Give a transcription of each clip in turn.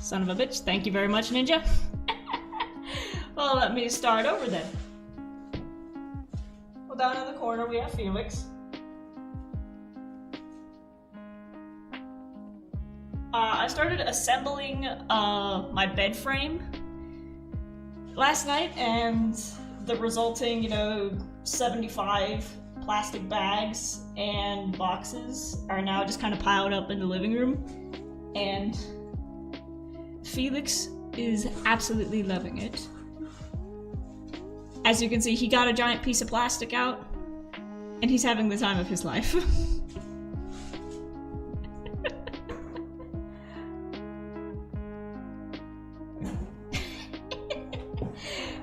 Son of a bitch. Thank you very much, Ninja. Well, let me start over then. Well, down in the corner we have Felix. I started assembling my bed frame last night, and the resulting, 75 plastic bags and boxes are now just kind of piled up in the living room, and Felix is absolutely loving it. As you can see, he got a giant piece of plastic out, and he's having the time of his life.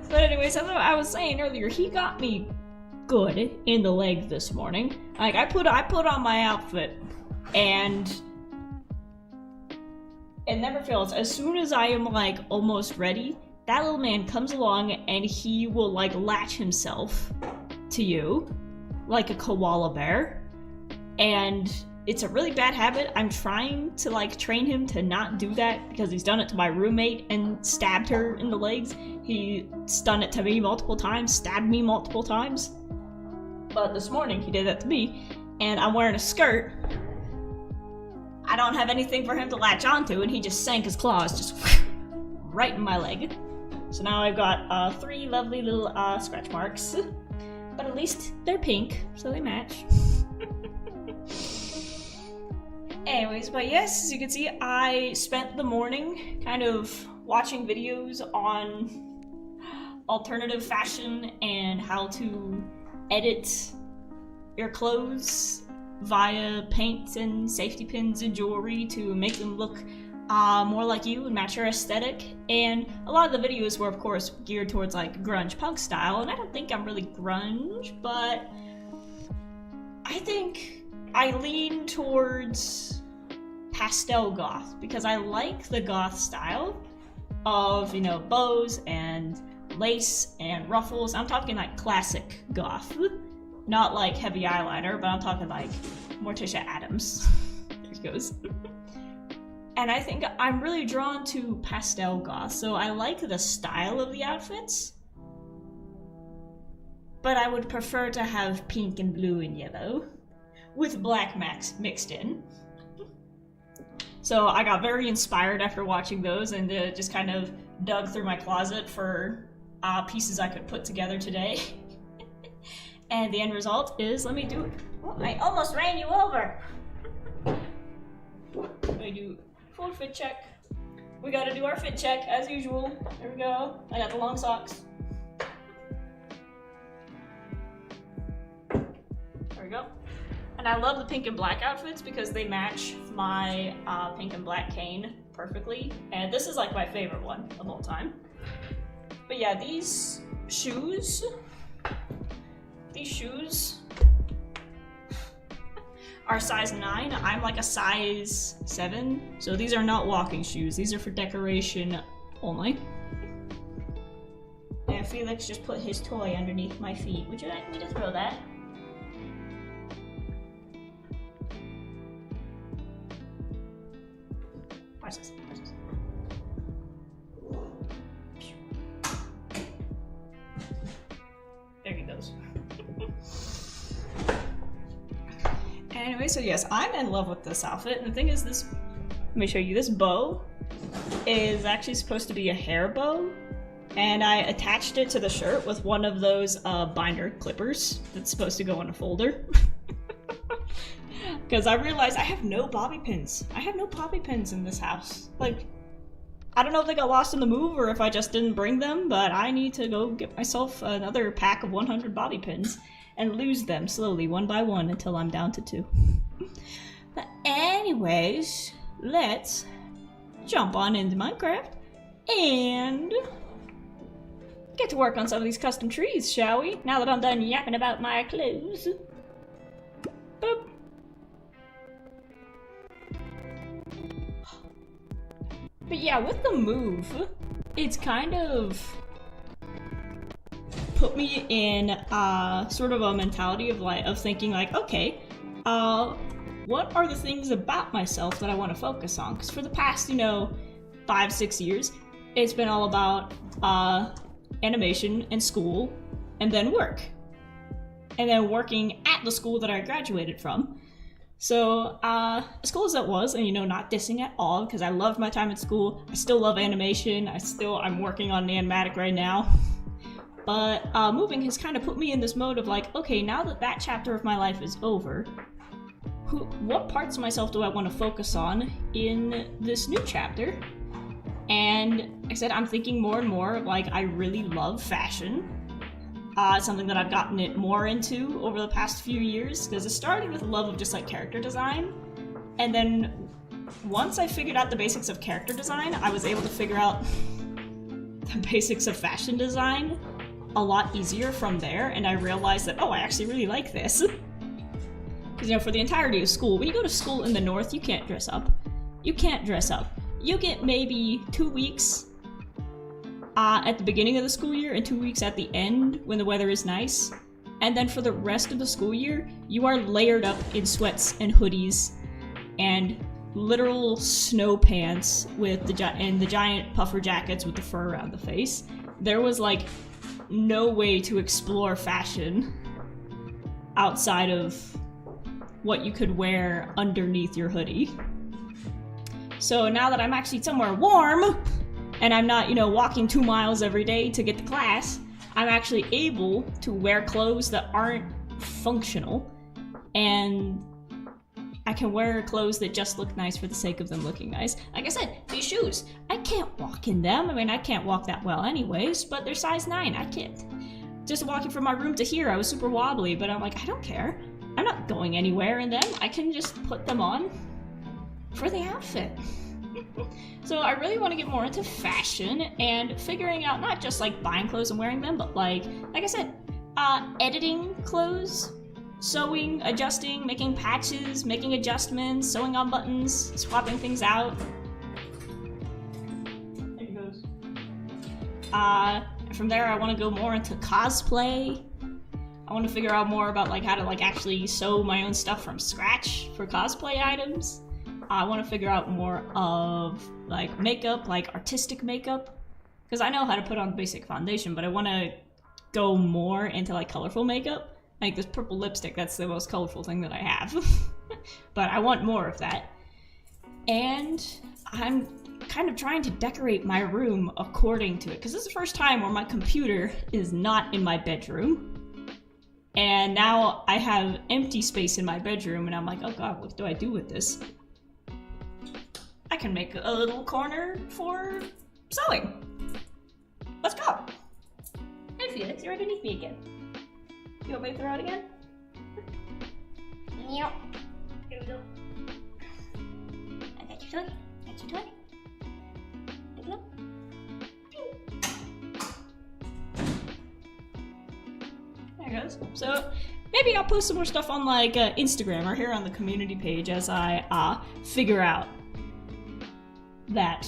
But anyways, as I was saying earlier, he got me good in the leg this morning. Like, I put on my outfit, and it never fails. As soon as I am, like, almost ready, that little man comes along and he will, like, latch himself to you like a koala bear. And it's a really bad habit. I'm trying to, like, train him to not do that because he's done it to my roommate and stabbed her in the legs. He's done it to me multiple times, stabbed me multiple times. But this morning he did that to me, and I'm wearing a skirt. I don't have anything for him to latch onto, and he just sank his claws just right in my leg. So now I've got 3 lovely little scratch marks. But at least they're pink, so they match. Anyways, but yes, as you can see, I spent the morning kind of watching videos on alternative fashion and how to edit your clothes via paint and safety pins and jewelry to make them look more like you and match your aesthetic. And a lot of the videos were, of course, geared towards like grunge punk style, and I don't think I'm really grunge, but I think I lean towards pastel goth because I like the goth style of, bows and lace and ruffles. I'm talking like classic goth, not like heavy eyeliner, but I'm talking like Morticia Adams. There he goes. And I think I'm really drawn to pastel goth, so I like the style of the outfits, but I would prefer to have pink and blue and yellow with black mixed in. So I got very inspired after watching those and just kind of dug through my closet for pieces I could put together today. And the end result is, let me do it. Oh, I almost ran you over. Let me do full fit check. We gotta do our fit check as usual. There we go. I got the long socks. There we go. And I love the pink and black outfits because they match my pink and black cane perfectly. And this is like my favorite one of all time. But yeah, these shoes are size 9. I'm like a size 7. So these are not walking shoes. These are for decoration only. And Felix just put his toy underneath my feet. Would you like me to throw that? Watch this. Watch this. There he goes. Anyway, so yes, I'm in love with this outfit, and the thing is, let me show you, this bow is actually supposed to be a hair bow, and I attached it to the shirt with one of those binder clippers that's supposed to go in a folder. Because I realized I have no bobby pins. I have no bobby pins in this house. Like, I don't know if they got lost in the move or if I just didn't bring them, but I need to go get myself another pack of 100 bobby pins and lose them slowly, one by one, until I'm down to 2. But anyways, let's jump on into Minecraft and get to work on some of these custom trees, shall we? Now that I'm done yapping about my clothes. Boop. But yeah, with the move, it's kind of put me in sort of a mentality of thinking like, okay, what are the things about myself that I want to focus on? Because for the past, 5-6 years, it's been all about animation and school, and then work. And then working at the school that I graduated from. So, as cool as that was, and not dissing at all, because I loved my time at school, I still love animation, I'm working on an animatic right now. But moving has kind of put me in this mode of like, okay, now that that chapter of my life is over, what parts of myself do I want to focus on in this new chapter? And like I said, I'm thinking more and more, like, I really love fashion. It's something that I've gotten it more into over the past few years, because it started with a love of just like character design, and then once I figured out the basics of character design, I was able to figure out the basics of fashion design a lot easier from there, and I realized that, oh, I actually really like this. Because, for the entirety of school, when you go to school in the north, you can't dress up. You can't dress up. You get maybe 2 weeks at the beginning of the school year and 2 weeks at the end when the weather is nice. And then for the rest of the school year, you are layered up in sweats and hoodies and literal snow pants with the giant puffer jackets with the fur around the face. There was like no way to explore fashion outside of what you could wear underneath your hoodie. So now that I'm actually somewhere warm, and I'm not, walking 2 miles every day to get to class, I'm actually able to wear clothes that aren't functional, and I can wear clothes that just look nice for the sake of them looking nice. Like I said, these shoes, I can't walk in them. I mean, I can't walk that well anyways, but they're size 9. I can't. Just walking from my room to here, I was super wobbly, but I'm like, I don't care. I'm not going anywhere in them. I can just put them on for the outfit. So I really want to get more into fashion and figuring out not just like buying clothes and wearing them, but like I said, editing clothes, sewing, adjusting, making patches, making adjustments, sewing on buttons, swapping things out. There he goes. From there, I want to go more into cosplay. I want to figure out more about like how to like actually sew my own stuff from scratch for cosplay items. I want to figure out more of like makeup, like artistic makeup, because I know how to put on basic foundation, but I want to go more into like colorful makeup. Like this purple lipstick, that's the most colorful thing that I have. But I want more of that. And I'm kind of trying to decorate my room according to it, because this is the first time where my computer is not in my bedroom. And now I have empty space in my bedroom, and I'm like, oh god, what do I do with this? I can make a little corner for sewing. Let's go. Hey Felix, you're underneath me again. You want me to throw it again? Yep. Here we go. I got your toy. Got your toy. There we go. There it goes. So maybe I'll post some more stuff on like Instagram or here on the community page as I figure out that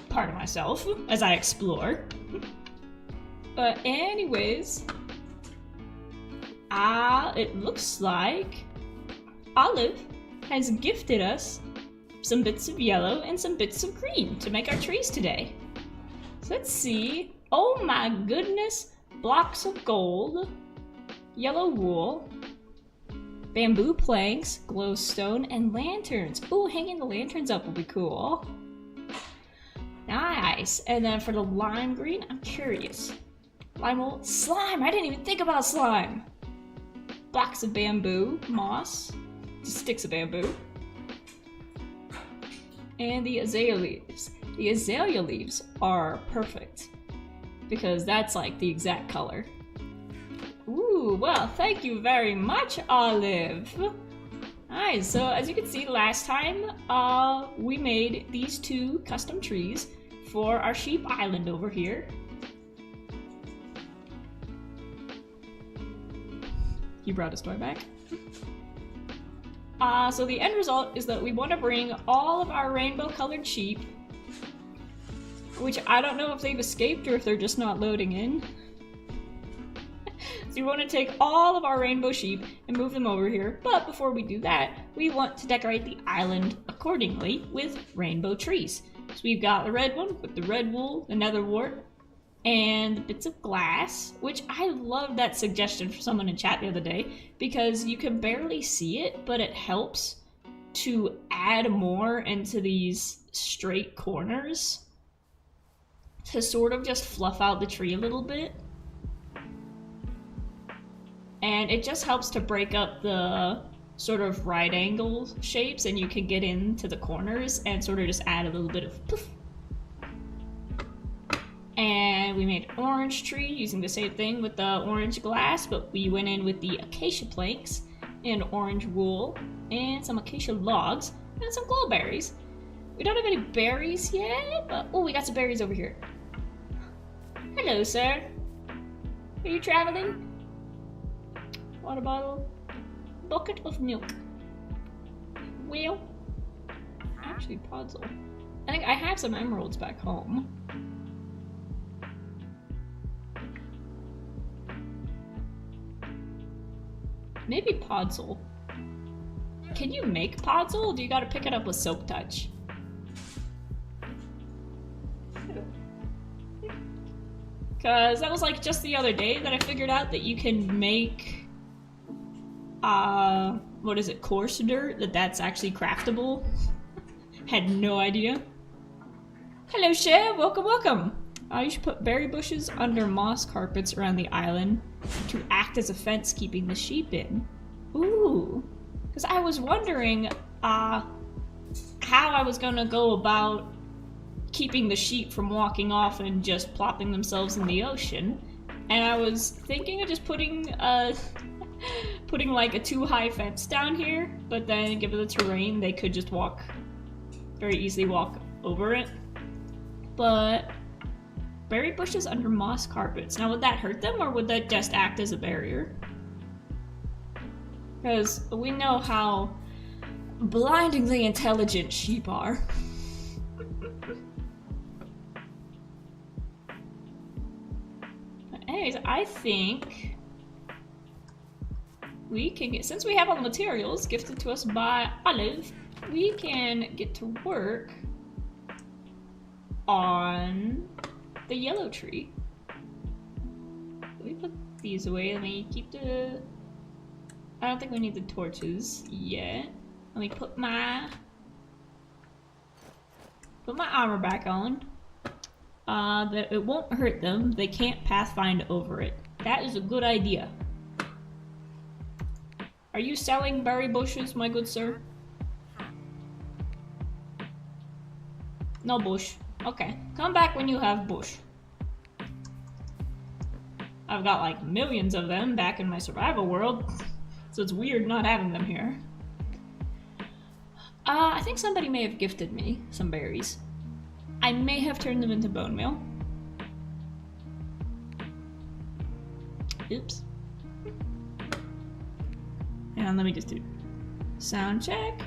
part of myself as I explore. But anyways, it looks like Olive has gifted us some bits of yellow and some bits of green to make our trees today. So let's see. Oh my goodness. Blocks of gold, yellow wool, bamboo planks, glowstone, and lanterns. Ooh, hanging the lanterns up will be cool. Nice. And then for the lime green, I'm curious. Lime wool, slime. I didn't even think about slime. Blocks of bamboo, moss, just sticks of bamboo, and the azalea leaves. The azalea leaves are perfect because that's like the exact color. Ooh, well, thank you very much, Olive. Nice, so as you can see, last time we made these 2 custom trees for our sheep island over here. He brought his toy back. So the end result is that we want to bring all of our rainbow colored sheep, which I don't know if they've escaped or if they're just not loading in. So we want to take all of our rainbow sheep and move them over here. But before we do that, we want to decorate the island accordingly with rainbow trees. So we've got the red one with the red wool, the nether wart, and bits of glass, which I love that suggestion for someone in chat the other day because you can barely see it, but it helps to add more into these straight corners to sort of just fluff out the tree a little bit. And it just helps to break up the sort of right angle shapes, and you can get into the corners and sort of just add a little bit of poof. And we made an orange tree using the same thing with the orange glass, but we went in with the acacia planks and orange wool and some acacia logs and some glowberries. We don't have any berries yet, but oh, we got some berries over here. Hello, sir. Are you traveling? Water bottle. Bucket of milk. Well, actually, Podzol. I think I have some emeralds back home. Maybe Podzol. Can you make Podzol, or do you gotta pick it up with Silk Touch? Cause that was like just the other day that I figured out that you can make, what is it, coarse dirt, that's actually craftable. Had no idea. Hello, Cher, welcome, welcome. You should put berry bushes under moss carpets around the island to act as a fence keeping the sheep in. Ooh. Because I was wondering how I was gonna go about keeping the sheep from walking off and just plopping themselves in the ocean. And I was thinking of just putting putting like a too high fence down here, but then given the terrain, they could just very easily walk over it. But berry bushes under moss carpets. Now, would that hurt them, or would that just act as a barrier? Because we know how blindingly intelligent sheep are. But anyways, I think we can get, since we have all the materials gifted to us by Olive, we can get to work on the yellow tree. Let me put these away. Let me keep the... I don't think we need the torches yet. Let me put my armor back on. That it won't hurt them. They can't pathfind over it. That is a good idea. Are you selling berry bushes, my good sir? No bush. Okay, come back when you have bush. I've got like millions of them back in my survival world, so it's weird not having them here. I think somebody may have gifted me some berries. I may have turned them into bone meal. Oops. And let me just do sound check.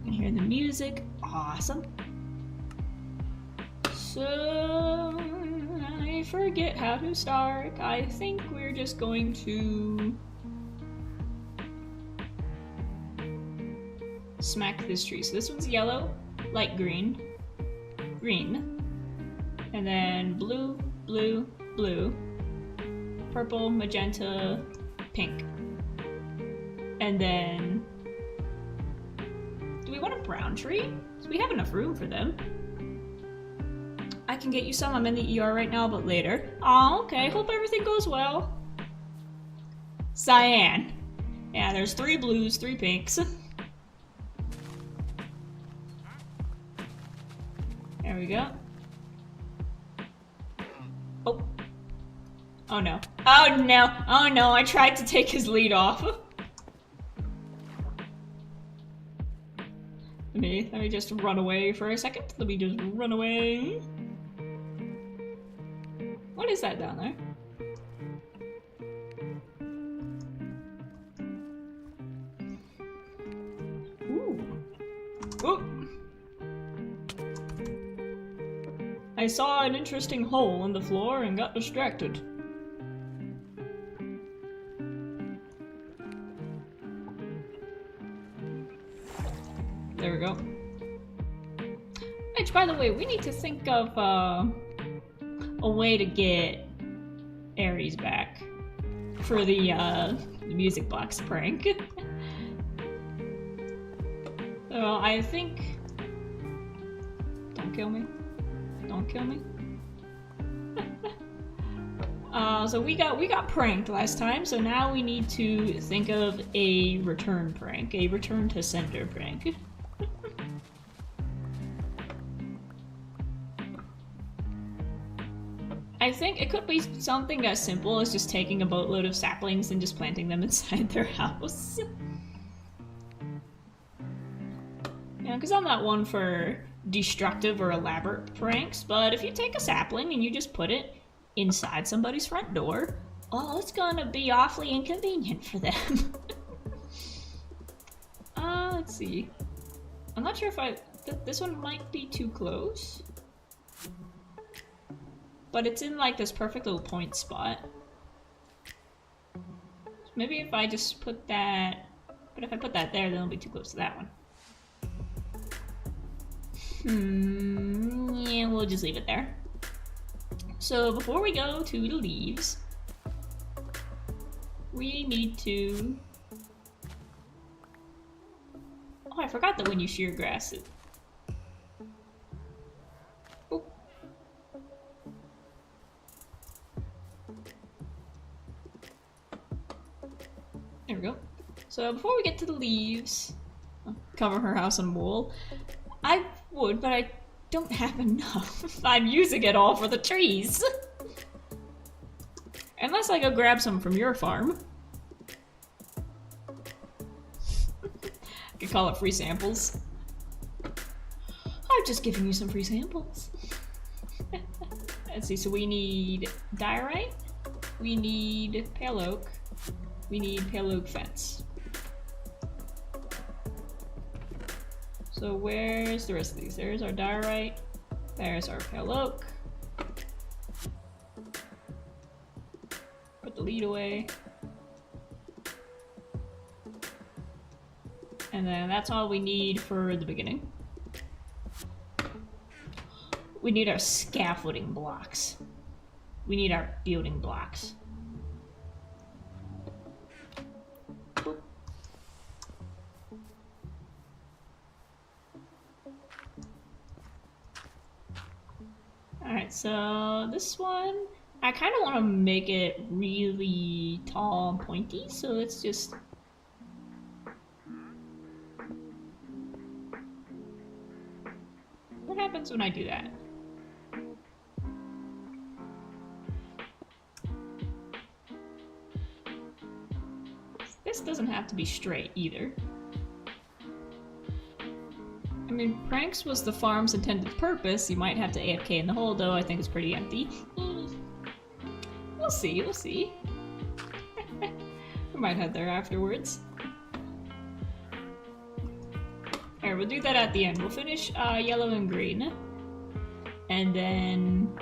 You can hear the music. Awesome. So, I forget how to start. I think we're just going to smack this tree. So this one's yellow, light green, green, and then blue, blue, blue, purple, magenta, pink. And then, do we want a brown tree? So we have enough room for them. I can get you some. I'm in the ER right now, but later. Oh, okay. Hope everything goes well. Cyan. Yeah, there's 3 blues, 3 pinks. There we go. Oh. Oh no. Oh no. Oh no, I tried to take his lead off. Let me just run away for a second. Let me just run away. What is that down there? Ooh. Ooh. I saw an interesting hole in the floor and got distracted. Which, by the way, we need to think of a way to get Aries back for the music box prank. So I think... Don't kill me. Don't kill me. So we got pranked last time, so now we need to think of a return prank, a return to sender prank. I think it could be something as simple as just taking a boatload of saplings and just planting them inside their house. Yeah, because I'm not one for destructive or elaborate pranks, but if you take a sapling and you just put it inside somebody's front door, oh, it's gonna be awfully inconvenient for them. Let's see. I'm not sure if this one might be too close. But it's in like this perfect little point spot. So maybe if I just put that... But if I put that there, then it'll be too close to that one. Yeah, we'll just leave it there. So before we go to the leaves, we need to... Oh, I forgot that when you shear grass it... Oh. There we go. So before we get to the leaves, I'll cover her house in wool. I would, but I don't have enough. I'm using it all for the trees. Unless I go grab some from your farm. I could call it free samples. I'm just giving you some free samples. Let's see, so we need diorite, we need pale oak, we need pale oak fence. So where's the rest of these? There's our diorite, there's our pale oak. Put the lead away. And then that's all we need for the beginning. We need our scaffolding blocks. We need our building blocks. Alright, so this one, I kind of want to make it really tall and pointy, so let's just... What happens when I do that? This doesn't have to be straight either. I mean, pranks was the farm's intended purpose. You might have to AFK in the hole, though I think it's pretty empty. We'll see, we'll see. We might head there afterwards. Alright, we'll do that at the end. We'll finish yellow and green. And then...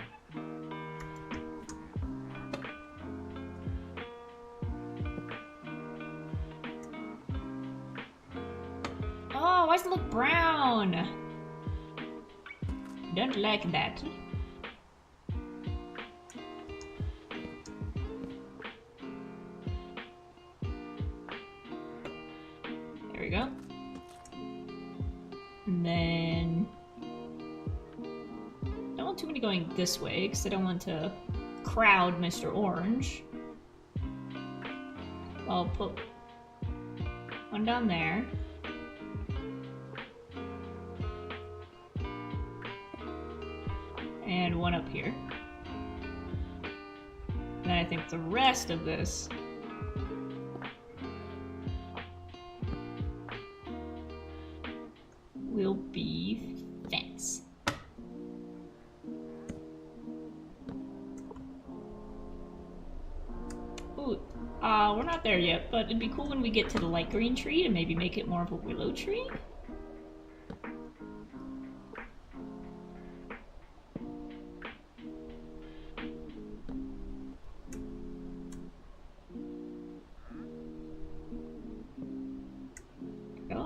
Oh, why does it look brown? Don't like that. There we go. And then... I don't want too many going this way, because I don't want to crowd Mr. Orange. I'll put one down there. And one up here. And I think the rest of this will be fence. Ooh, we're not there yet, but it'd be cool when we get to the light green tree to maybe make it more of a willow tree.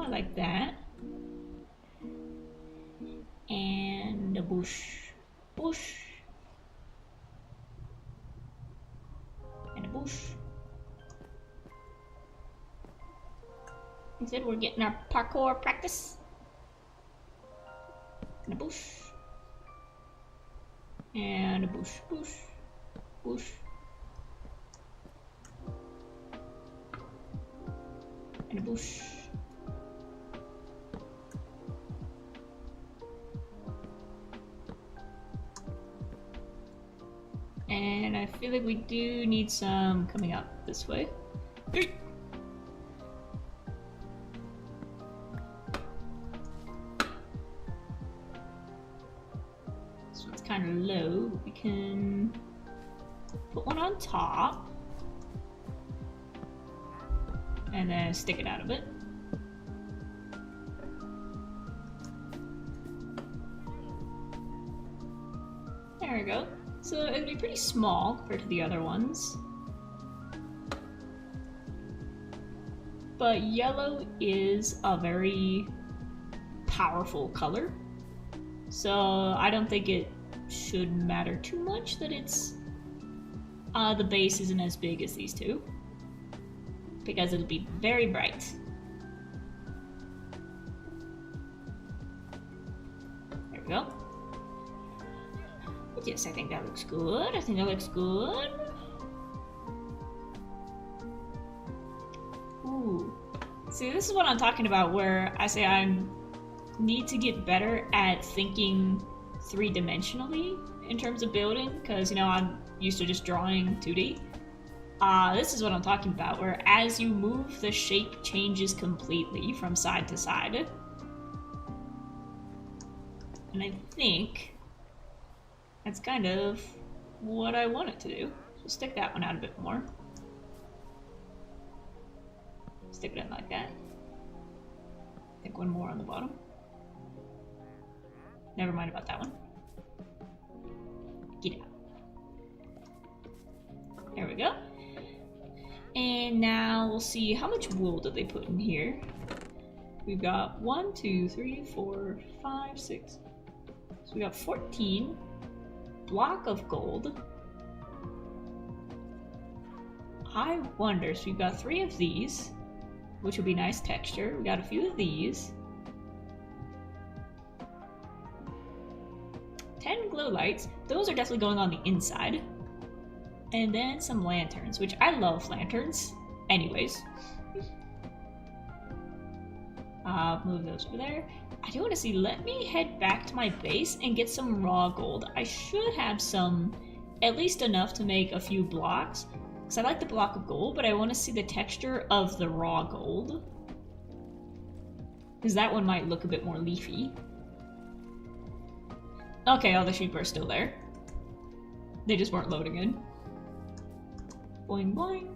Like that. And a bush. Bush. And a bush. Instead, we're getting our parkour practice. And a bush. And a bush, bush, bush. And a bush. And I feel like we do need some coming up this way. So it's kind of low, but we can put one on top. And then stick it out a bit. There we go. So it'd be pretty small compared to the other ones. But yellow is a very powerful color. So I don't think it should matter too much that it's the base isn't as big as these two. Because it'll be very bright. There we go. Yes, I think that looks good. I think that looks good. Ooh. See, this is what I'm talking about, where I say I need to get better at thinking three-dimensionally in terms of building, because, you know, I'm used to just drawing 2D. This is what I'm talking about, where as you move, the shape changes completely from side to side. And I think that's kind of what I want it to do. So stick that one out a bit more. Stick it in like that. I think one more on the bottom. Never mind about that one. Get out. There we go. And now we'll see how much wool did they put in here. We've got 1, 2, 3, 4, 5, 6. So we got 14 block of gold. I wonder, so we've got 3 of these, which will be nice texture. We got a few of these. 10 glow lights. Those are definitely going on the inside. And then some lanterns, which I love lanterns. Anyways. Move those over there. I do want to see, let me head back to my base and get some raw gold. I should have some, at least enough to make a few blocks. Because I like the block of gold, but I want to see the texture of the raw gold. Because that one might look a bit more leafy. Okay, all the sheep are still there. They just weren't loading in. Boing boing.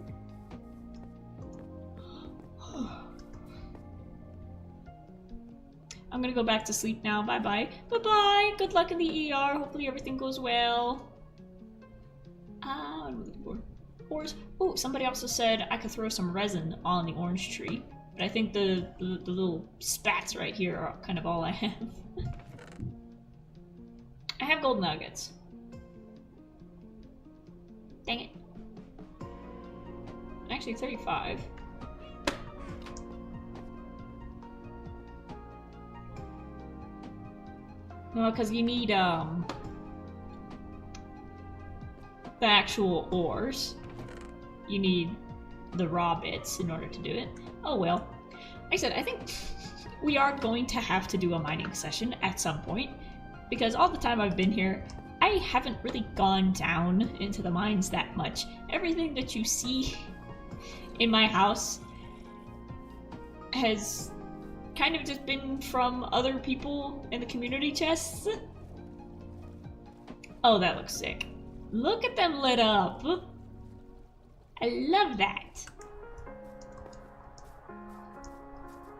I'm gonna go back to sleep now. Bye bye. Bye bye. Good luck in the ER. Hopefully everything goes well. What am I looking for? Ores. Oh, somebody also said I could throw some resin on the orange tree. But I think the little spats right here are kind of all I have. I have gold nuggets. Dang it. Actually, 35. No, because you need, the actual ores. You need the raw bits in order to do it. Oh well. Like I said, I think we are going to have to do a mining session at some point. Because all the time I've been here, I haven't really gone down into the mines that much. Everything that you see in my house has kind of just been from other people in the community chests. Oh, that looks sick. Look at them lit up. I love that.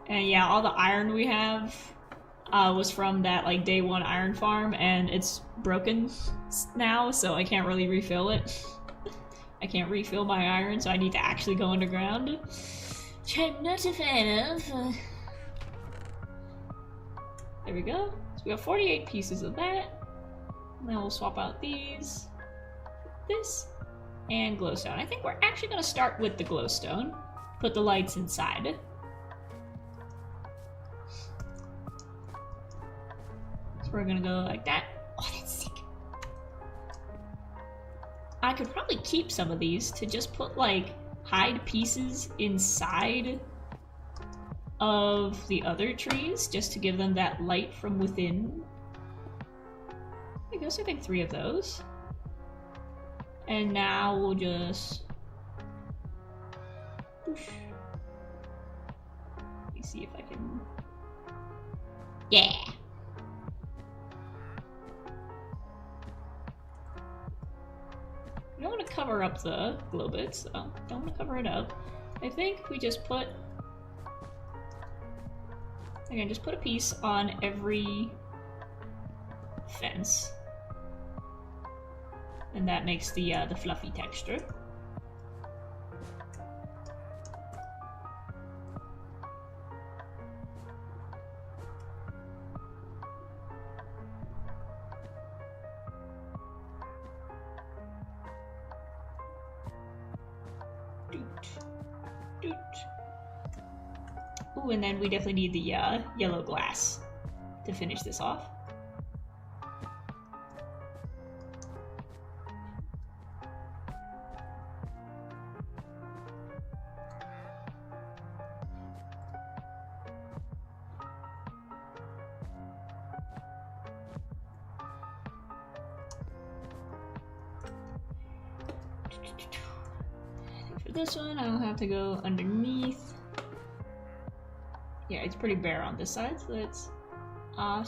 And yeah, all the iron we have was from that like day 1 iron farm, and it's broken now, so I can't really refill it. I can't refill my iron, so I need to actually go underground, which I'm not a fan of. There we go. So we got 48 pieces of that. then we'll swap out these, this, and glowstone. I think we're actually going to start with the glowstone. Put the lights inside. So we're going to go like that. Oh, that's sick. I could probably keep some of these to just put like hide pieces inside of the other trees just to give them that light from within. I guess I think 3 of those. And now we'll just whoosh. Let me see if I can. Yeah. I don't want to cover up the glow bits, so don't want to cover it up. I think we just put. Again, just put a piece on every fence. And that makes the fluffy texture. Ooh, and then we definitely need the yellow glass to finish this off. For this one, I'll have to go underneath. Yeah, it's pretty bare on this side, so let's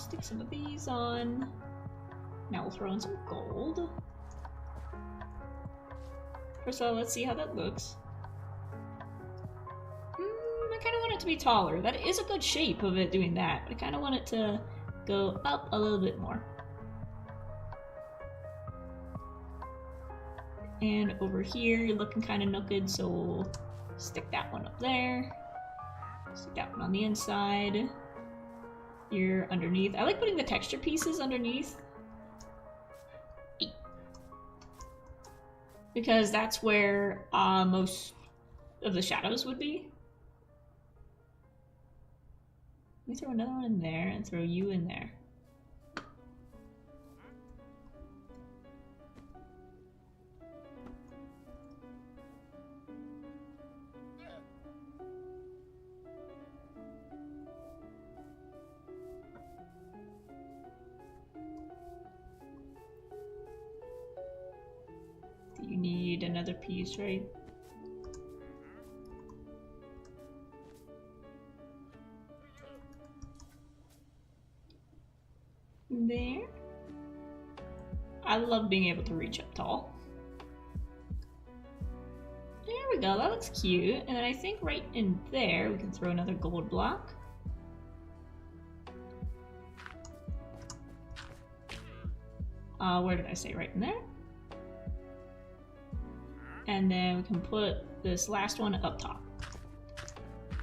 stick some of these on. Now we'll throw in some gold. First of all, let's see how that looks. I kind of want it to be taller. That is a good shape of it doing that, but I kind of want it to go up a little bit more. And over here, you're looking kind of crooked, so we'll stick that one up there. Stick that one on the inside. Here underneath. I like putting the texture pieces underneath. Because that's where most of the shadows would be. Let me throw another one in there and throw you in there. You need another piece, right? There. I love being able to reach up tall. There we go, that looks cute. And then I think right in there we can throw another gold block. Where did I say? Right in there? And then we can put this last one up top.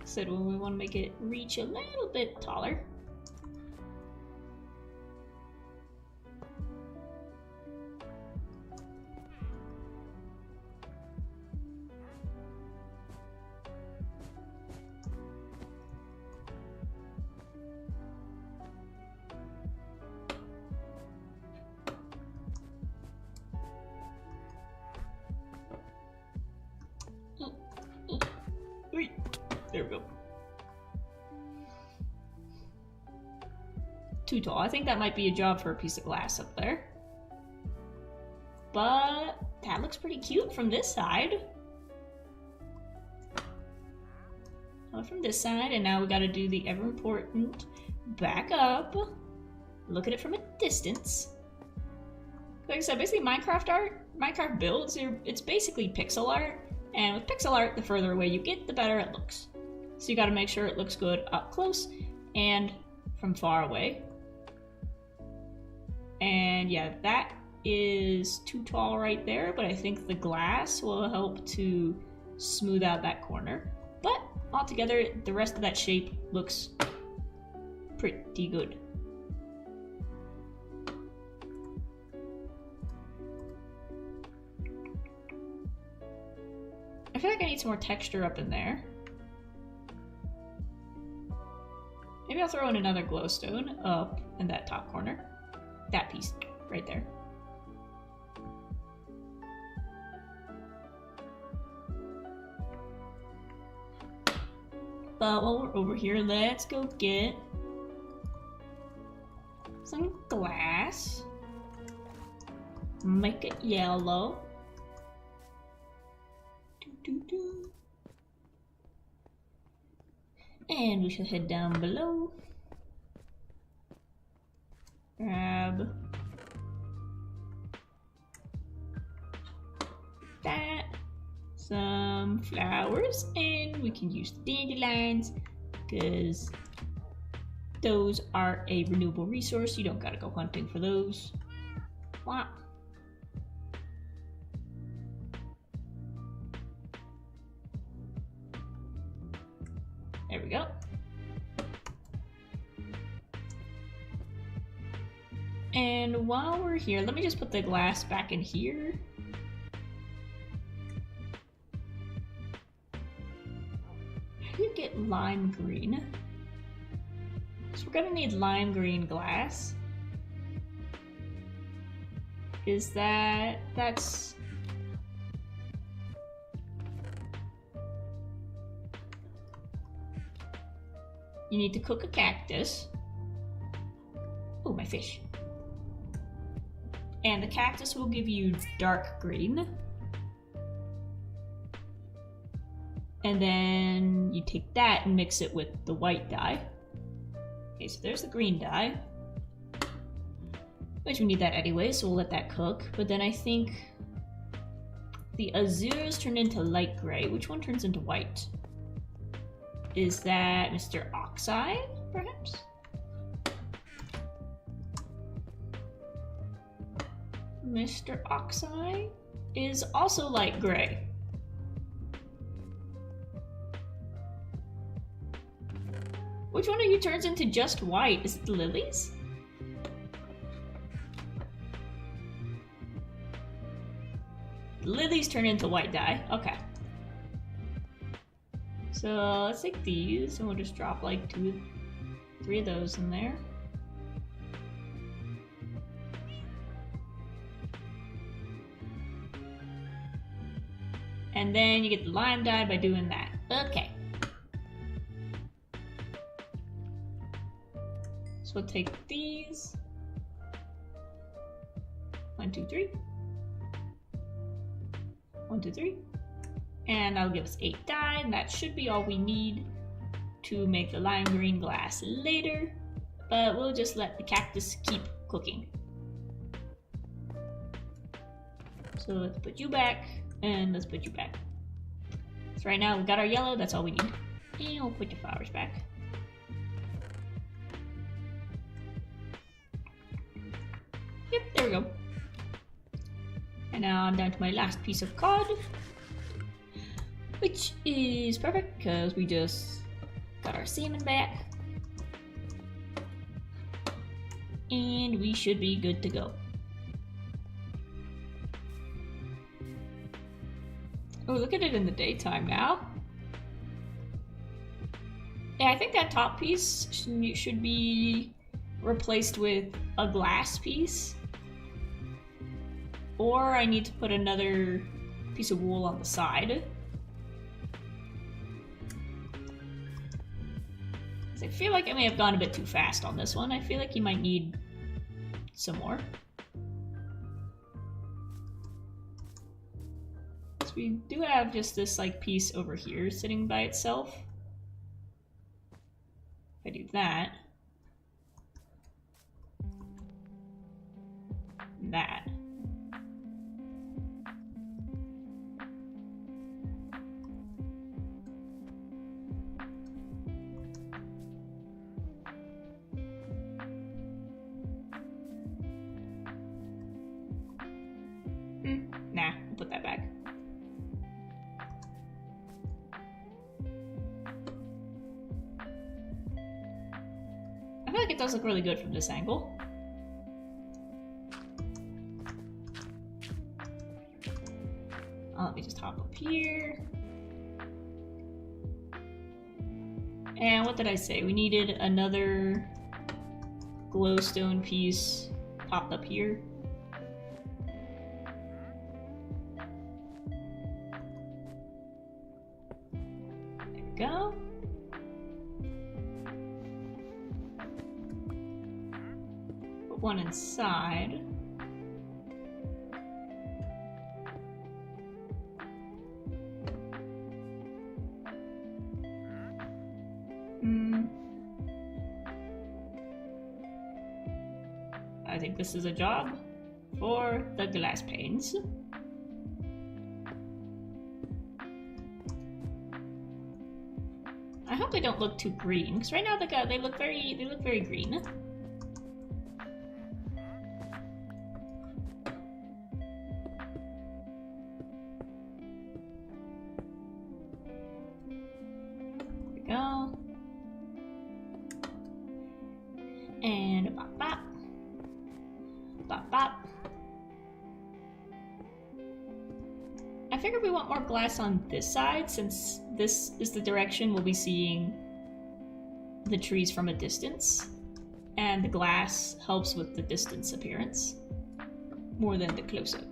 So when we want to make it reach a little bit taller. There we go. Too tall. I think that might be a job for a piece of glass up there. But that looks pretty cute from this side. From this side, and now we got to do the ever important back up. Look at it from a distance. Like I said, basically Minecraft art, Minecraft builds, it's basically pixel art. And with pixel art, the further away you get, the better it looks. So you gotta make sure it looks good up close and from far away. And yeah, that is too tall right there, but I think the glass will help to smooth out that corner. But altogether, the rest of that shape looks pretty good. I feel like I need some more texture up in there. Maybe I'll throw in another glowstone up in that top corner. That piece right there. But while we're over here, let's go get some glass. Make it yellow. And we shall head down below. Grab that. Some flowers, and we can use the dandelions because those are a renewable resource. You don't gotta go hunting for those. Wow. There we go. And while we're here, let me just put the glass back in here. How do you get lime green? So we're gonna need lime green glass. That's... You need to cook a cactus. Oh, my fish. And the cactus will give you dark green. And then you take that and mix it with the white dye. Okay, so there's the green dye. Which we need that anyway, so we'll let that cook. But then I think the azures turn into light gray. Which one turns into white? Is that Mr. Oxide, perhaps? Mr. Oxide is also light gray. Which one of you turns into just white? Is it the lilies? The lilies turn into white dye. Okay. So let's take these and we'll just drop like 2, 3 of those in there. And then you get the lime dye by doing that. Okay. So we'll take these. 1, 2, 3. 1, 2, 3. And that'll give us 8 dye, and that should be all we need to make the lime green glass later. But we'll just let the cactus keep cooking. So let's put you back, and let's put you back. So right now we've got our yellow, that's all we need. And we'll put the flowers back. Yep, there we go. And now I'm down to my last piece of cod. Which is perfect because we just got our salmon back. And we should be good to go. Oh, look at it in the daytime now. Yeah, I think that top piece should be replaced with a glass piece. Or I need to put another piece of wool on the side. I feel like I may have gone a bit too fast on this one. I feel like you might need some more. So we do have just this like piece over here sitting by itself. If I do that. And that. Nah, I'll put that back. I feel like it does look really good from this angle. Let me just hop up here. And what did I say? We needed another glowstone piece popped up here. There we go. Put one inside. I think this is a job for the glass panes. I hope they don't look too green, because right now they look very green. There we go. And bop bop. Bop bop. I figured we want more glass on this side, since this is the direction we'll be seeing the trees from a distance, and the glass helps with the distance appearance more than the close-up.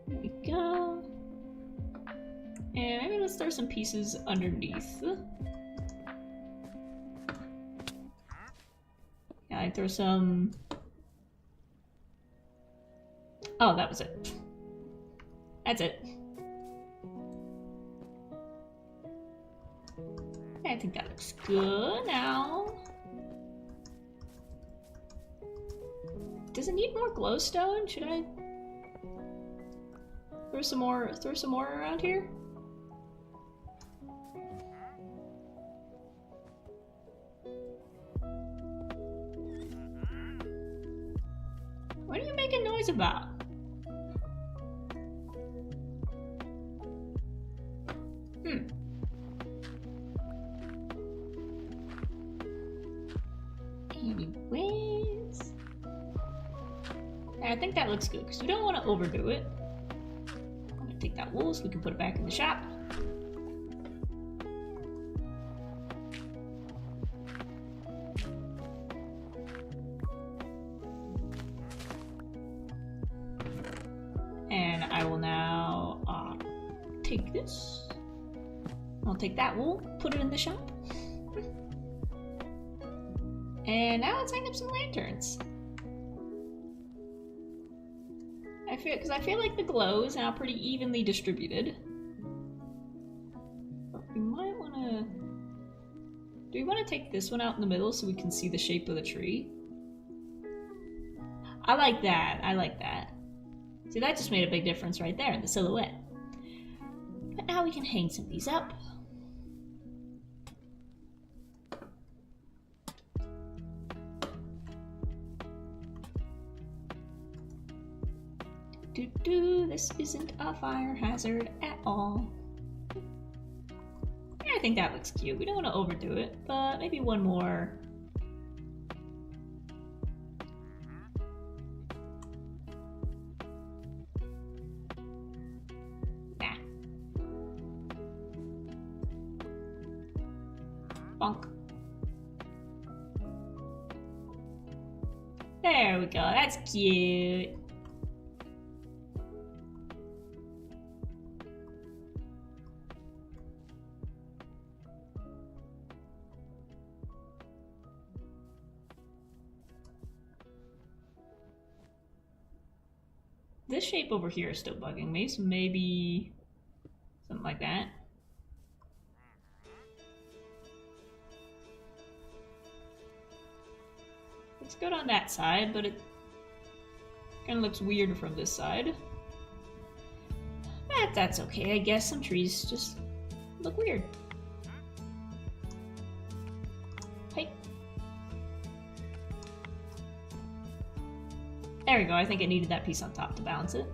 There we go. And maybe let's throw some pieces underneath. Yeah, I throw some... Oh, that was it. That's it. Okay, I think that looks good now. Does it need more glowstone? Should I throw some more around here? What are you making noise about? Anyways, I think that looks good because we don't want to overdo it. I'm gonna take that wool so we can put it back in the shop. And I will now take this. I'll take that wool, put it in the shop. And now let's hang up some lanterns. Because I feel like the glow is now pretty evenly distributed. But we might want to... Do we want to take this one out in the middle so we can see the shape of the tree? I like that. I like that. See, that just made a big difference right there in the silhouette. But now we can hang some of these up. This isn't a fire hazard at all. Yeah, I think that looks cute. We don't want to overdo it, but maybe one more. Nah. Bonk. There we go. That's cute. This shape over here is still bugging me, so maybe something like that. Let's go down that side, but it kind of looks weird from this side. That's okay, I guess. Some trees just look weird. Hey. There we go, I think it needed that piece on top to balance it.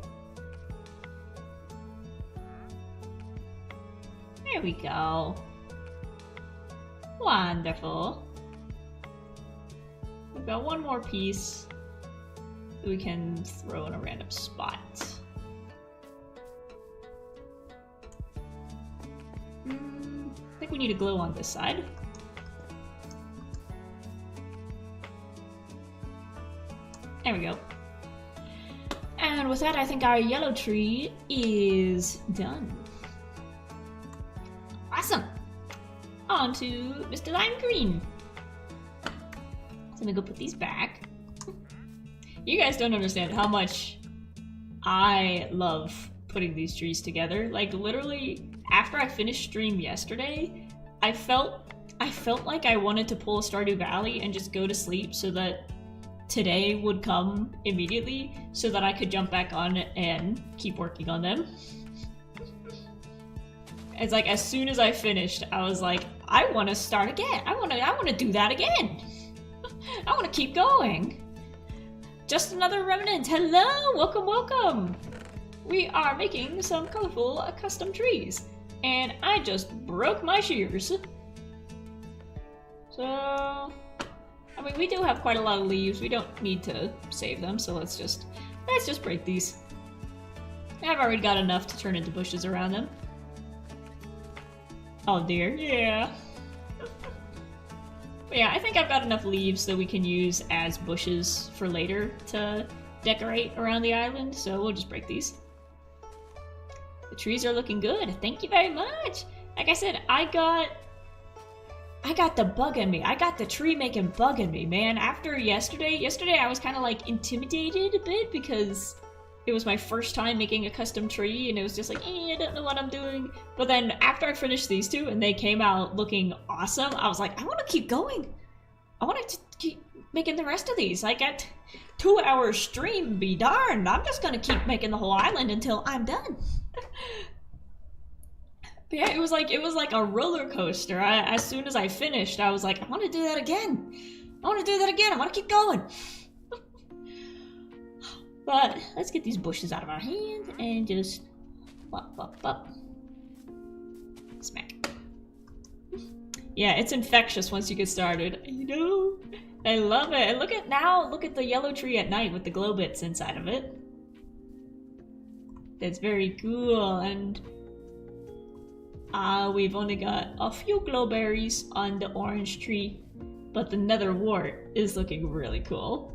There we go. Wonderful. We've got one more piece that we can throw in a random spot. we need a glow on this side. There we go. And with that, I think our yellow tree is done. Awesome! On to Mr. Lime Green. So I'm gonna go put these back. You guys don't understand how much I love putting these trees together. Like, literally, after I finished stream yesterday, I felt like I wanted to pull a Stardew Valley and just go to sleep so that today would come immediately so that I could jump back on and keep working on them. It's like, as soon as I finished, I was like, I want to start again. I want to do that again. I want to keep going. Just another remnant. Hello, welcome, welcome. We are making some colorful custom trees, and I just broke my shears. So, I mean, we do have quite a lot of leaves. We don't need to save them, so let's just break these. I've already got enough to turn into bushes around them. Oh dear, yeah. But yeah, I think I've got enough leaves that we can use as bushes for later to decorate around the island, so we'll just break these. The trees are looking good. Thank you very much. Like I said, I got the bug in me. I got the tree making bug in me, man. After yesterday I was kind of like intimidated a bit because it was my first time making a custom tree, and it was just like, I don't know what I'm doing. But then after I finished these two and they came out looking awesome, I was like, I want to keep going. I want to keep making the rest of these. Like, at 2 hour stream, be darned. I'm just gonna keep making the whole island until I'm done. But yeah, it was like a roller coaster. As soon as I finished, I was like, I want to do that again. I want to do that again. I want to keep going. But let's get these bushes out of our hands and just wop. Smack. Yeah, it's infectious once you get started. You know, I love it. And look at the yellow tree at night with the glow bits inside of it. That's very cool. And we've only got a few glowberries on the orange tree, but the nether wart is looking really cool.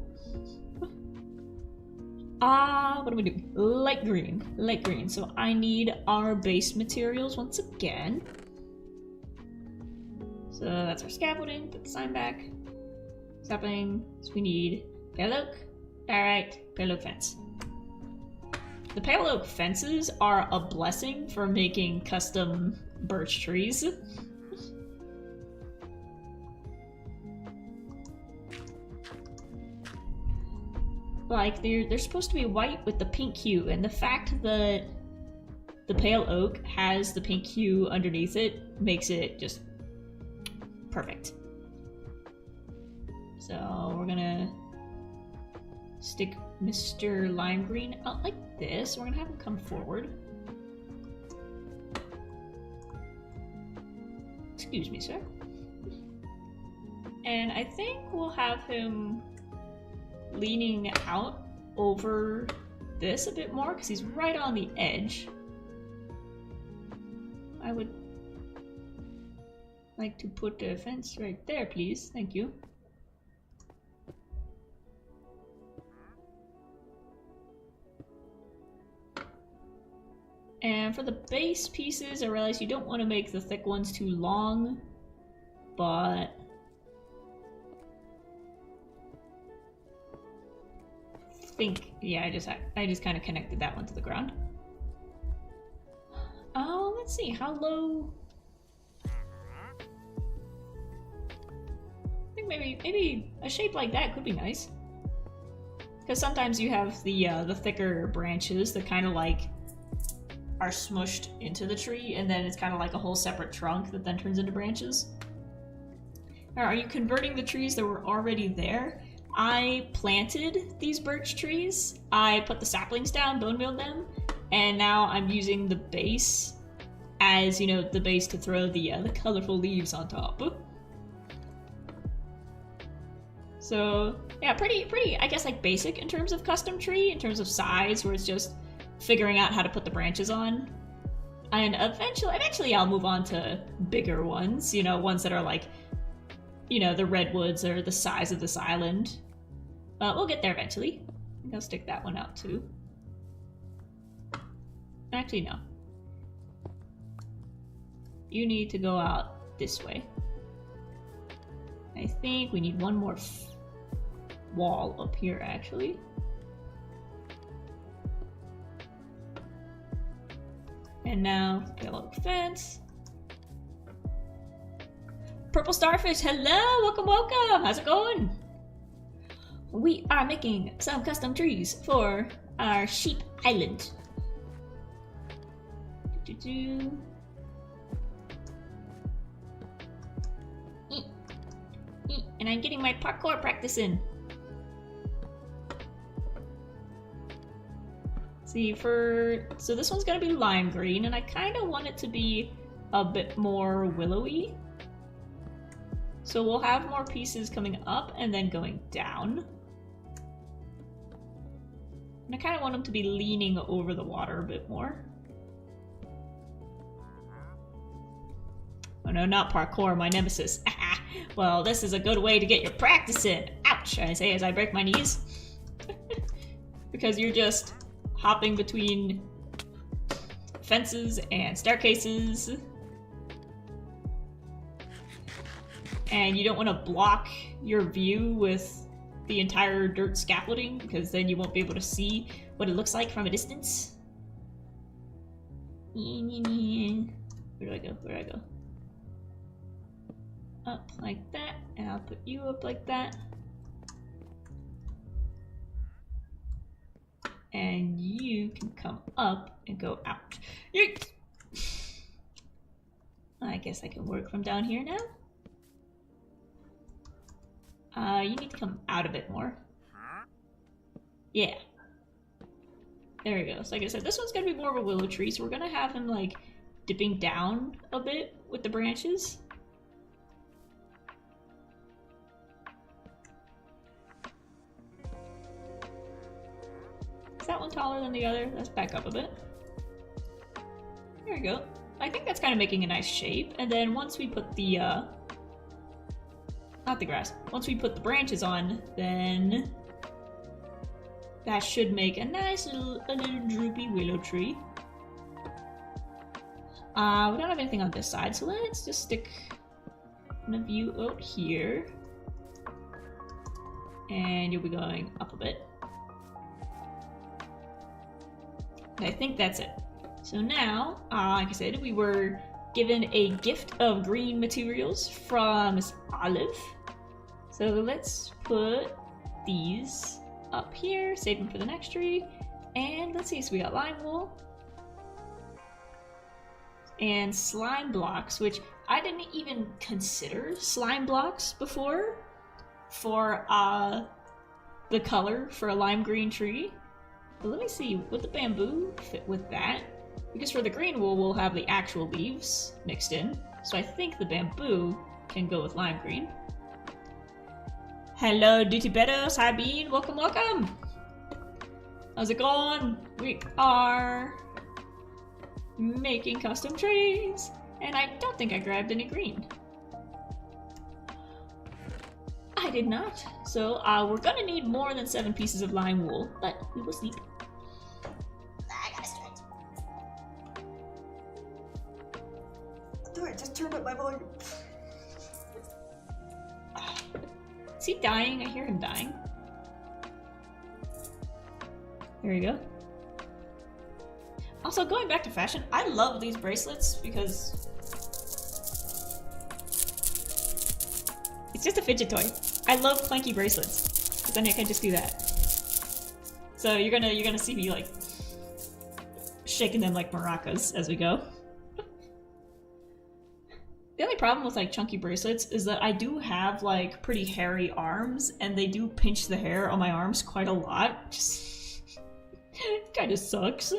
What do we do? Light green. So I need our base materials once again. So that's our scaffolding. Put the sign back. Sapling. So we need pale oak. Alright, pale oak fence. The pale oak fences are a blessing for making custom birch trees. Like, they're supposed to be white with the pink hue, and the fact that the pale oak has the pink hue underneath it makes it just perfect. So we're gonna stick Mr. Lime Green out like this. We're gonna have him come forward. Excuse me, sir. And I think we'll have him leaning out over this a bit more because he's right on the edge. I would like to put the fence right there, please. Thank you. And for the base pieces, I realize you don't want to make the thick ones too long, but yeah, I just kind of connected that one to the ground. Oh, let's see, how low? I think maybe a shape like that could be nice. Because sometimes you have the thicker branches that kind of like are smushed into the tree, and then it's kind of like a whole separate trunk that then turns into branches. Now, are you converting the trees that were already there? I planted these birch trees, I put the saplings down, bone mealed them, and now I'm using the base as, you know, the base to throw the colorful leaves on top. So, yeah, pretty, I guess, like, basic in terms of custom tree, in terms of size, where it's just figuring out how to put the branches on. And eventually I'll move on to bigger ones, you know, ones that are like, you know, the redwoods are the size of this island. But we'll get there eventually. I think I'll stick that one out too. Actually, no. You need to go out this way. I think we need one more wall up here, actually. And now, yellow fence. Purple starfish, hello! Welcome, welcome! How's it going? We are making some custom trees for our sheep island. And I'm getting my parkour practice in. See, so this one's gonna be lime green, and I kind of want it to be a bit more willowy. So we'll have more pieces coming up and then going down. And I kind of want them to be leaning over the water a bit more. Oh no, not parkour, my nemesis. Well, this is a good way to get your practice in. Ouch, I say as I break my knees. Because you're just hopping between fences and staircases. And you don't want to block your view with the entire dirt scaffolding, because then you won't be able to see what it looks like from a distance. Where do I go? Where do I go? Up like that, and I'll put you up like that. And you can come up and go out. Yeet! I guess I can work from down here now. You need to come out a bit more. Yeah. There we go. So like I said, this one's gonna be more of a willow tree, so we're gonna have him like dipping down a bit with the branches. Is that one taller than the other? Let's back up a bit. There we go. I think that's kind of making a nice shape. And then once we put the, not the grass. Once we put the branches on, then that should make a nice little droopy willow tree. We don't have anything on this side, so let's just stick a view out here. And you'll be going up a bit. And I think that's it. So now, like I said, we were given a gift of green materials from Miss Olive. So let's put these up here, save them for the next tree. And let's see, so we got lime wool and slime blocks, which I didn't even consider slime blocks before for the color for a lime green tree. But let me see, would the bamboo fit with that? Because for the green wool, we'll have the actual leaves mixed in. So I think the bamboo can go with lime green. Hello, Duty Betos. Hi, Bean. Welcome, welcome. How's it going? We are making custom trees. And I don't think I grabbed any green. I did not. So we're gonna need more than 7 pieces of lime wool, but we will see. I gotta stretch. Dude, I just turned up my volume. Is he dying? I hear him dying. There you go. Also, going back to fashion, I love these bracelets because it's just a fidget toy. I love clanky bracelets, because then I can just do that. So you're gonna see me like shaking them like maracas as we go. The only problem with like chunky bracelets is that I do have like pretty hairy arms, and they do pinch the hair on my arms quite a lot. Just kind of sucks.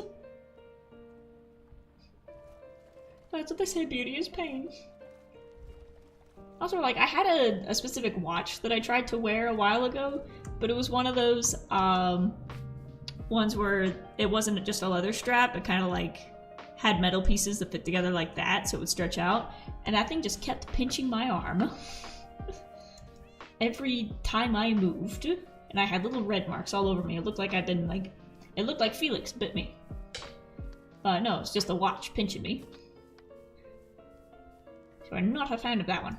That's what they say, beauty is pain. Also, like, I had a specific watch that I tried to wear a while ago, but it was one of those ones where it wasn't just a leather strap, it kind of like had metal pieces that fit together like that so it would stretch out, and that thing just kept pinching my arm every time I moved, and I had little red marks all over me. It looked like I'd been like, it looked like Felix bit me. No, it's just a watch pinching me. So I'm not a fan of that one.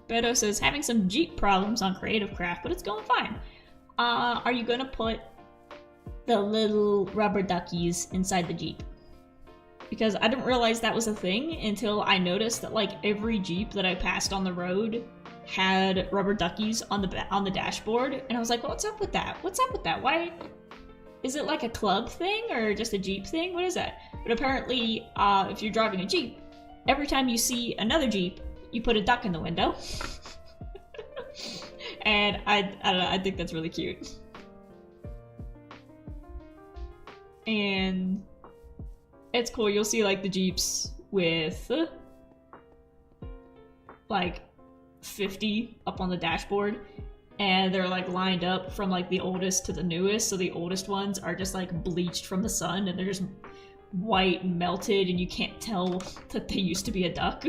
Beto says, having some Jeep problems on Creative Craft, but it's going fine. Are you gonna put the little rubber duckies inside the Jeep? Because I didn't realize that was a thing until I noticed that like every Jeep that I passed on the road had rubber duckies on the dashboard, and I was like, well, what's up with that? What's up with that? Why? Is it like a club thing or just a Jeep thing? What is that? But apparently, if you're driving a Jeep, every time you see another Jeep, you put a duck in the window. And I don't know, I think that's really cute. And it's cool, you'll see like the Jeeps with like 50 up on the dashboard, and they're like lined up from like the oldest to the newest, so the oldest ones are just like bleached from the sun and they're just white and melted and you can't tell that they used to be a duck.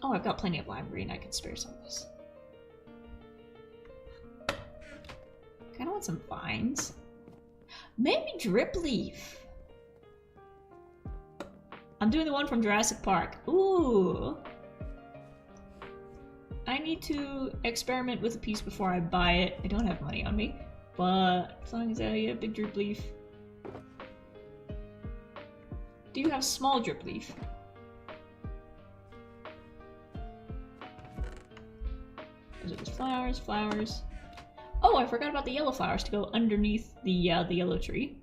Oh, I've got plenty of lime green, I can spare some of this. Kinda want some vines. Maybe drip leaf. I'm doing the one from Jurassic Park. Ooh. I need to experiment with a piece before I buy it. I don't have money on me, but as long as I have big drip leaf. Do you have small drip leaf? Those are just flowers, flowers. Oh, I forgot about the yellow flowers to go underneath the yellow tree.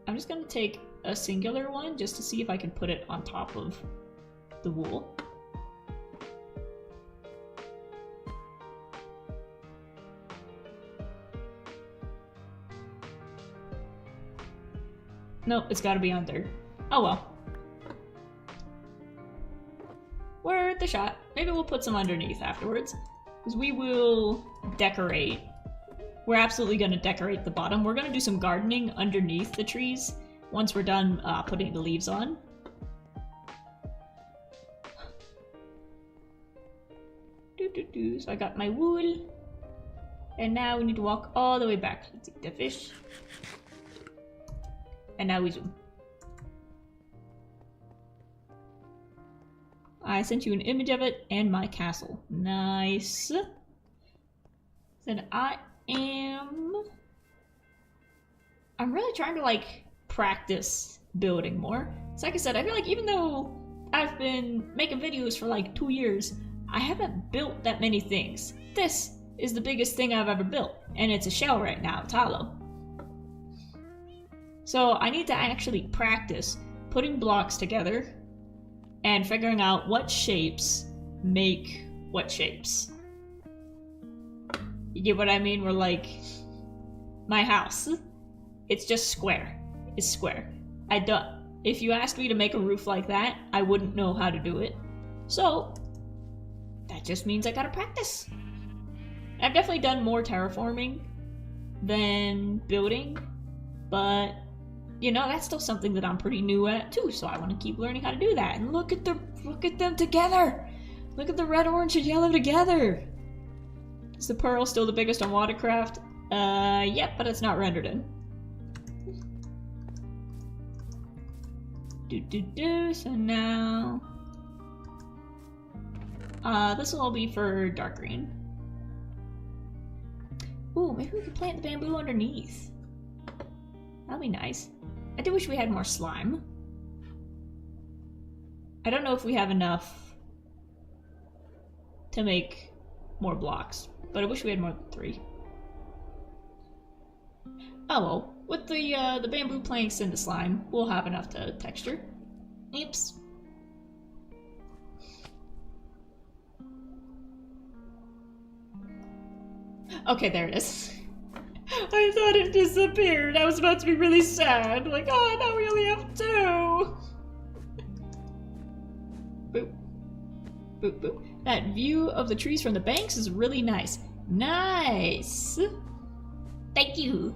I'm just gonna take a singular one just to see if I can put it on top of the wool. Nope, it's gotta be under. Oh well. Worth the shot. Maybe we'll put some underneath afterwards. Because we will decorate. We're absolutely gonna decorate the bottom. We're gonna do some gardening underneath the trees once we're done putting the leaves on. So I got my wool. And now we need to walk all the way back. Let's eat the fish. And now we zoom. I sent you an image of it and my castle. Nice. Then I'm really trying to like practice building more. So like I said, I feel like even though I've been making videos for like 2 years, I haven't built that many things. This is the biggest thing I've ever built, and it's a shell right now. It's hollow. So I need to actually practice putting blocks together and figuring out what shapes make what shapes. You get what I mean? We're like, my house, it's just square. It's square. If you asked me to make a roof like that, I wouldn't know how to do it. So that just means I gotta practice. I've definitely done more terraforming than building, but you know, that's still something that I'm pretty new at too, so I want to keep learning how to do that. And look at them together! Look at the red, orange, and yellow together! Is the pearl still the biggest on Watercraft? Yep, but it's not rendered in. So now... this will all be for dark green. Ooh, maybe we could plant the bamboo underneath. That'd be nice. I do wish we had more slime. I don't know if we have enough to make more blocks, but I wish we had more than 3. Oh well, with the bamboo planks and the slime, we'll have enough to texture. Oops. Okay, there it is. I thought it disappeared. I was about to be really sad. Like, oh, now we only have 2. Boop. Boop, boop. That view of the trees from the banks is really nice. Nice! Thank you.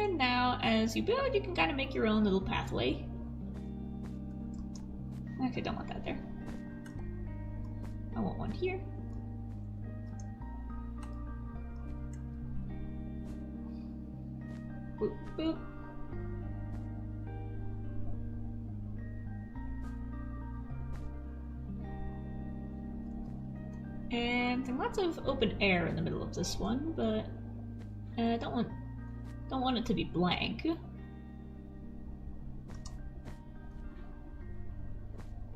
And now as you build, you can kind of make your own little pathway. Actually, don't want that there. I want one here. Boop, boop. And lots of open air in the middle of this one, but don't want it to be blank.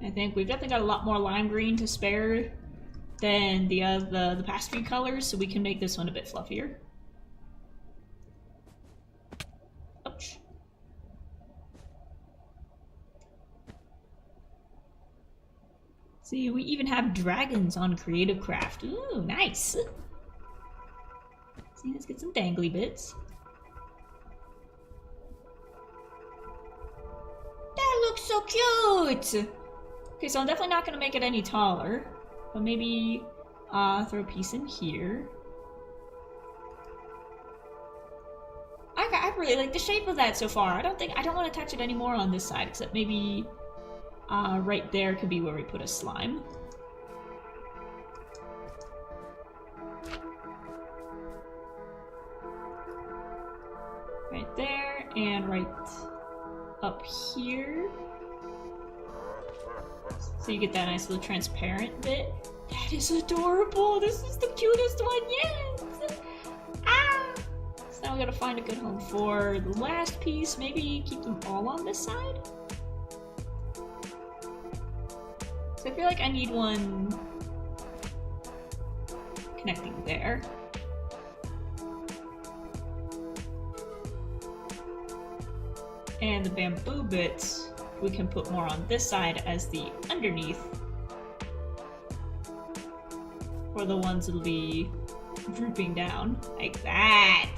I think we've definitely got a lot more lime green to spare than the past few colors, so we can make this one a bit fluffier. Ouch. See, we even have dragons on Creative Craft. Ooh, nice. See, let's get some dangly bits. That looks so cute! Okay, so I'm definitely not going to make it any taller, but maybe throw a piece in here. I really like the shape of that so far. I don't want to touch it anymore on this side, except maybe right there could be where we put a slime. Right there, and right up here. So you get that nice little transparent bit. That is adorable! This is the cutest one yet! Ah! So now we gotta find a good home for the last piece. Maybe keep them all on this side? So I feel like I need one connecting there. And the bamboo bits we can put more on this side as the underneath for the ones that'll be drooping down, like that.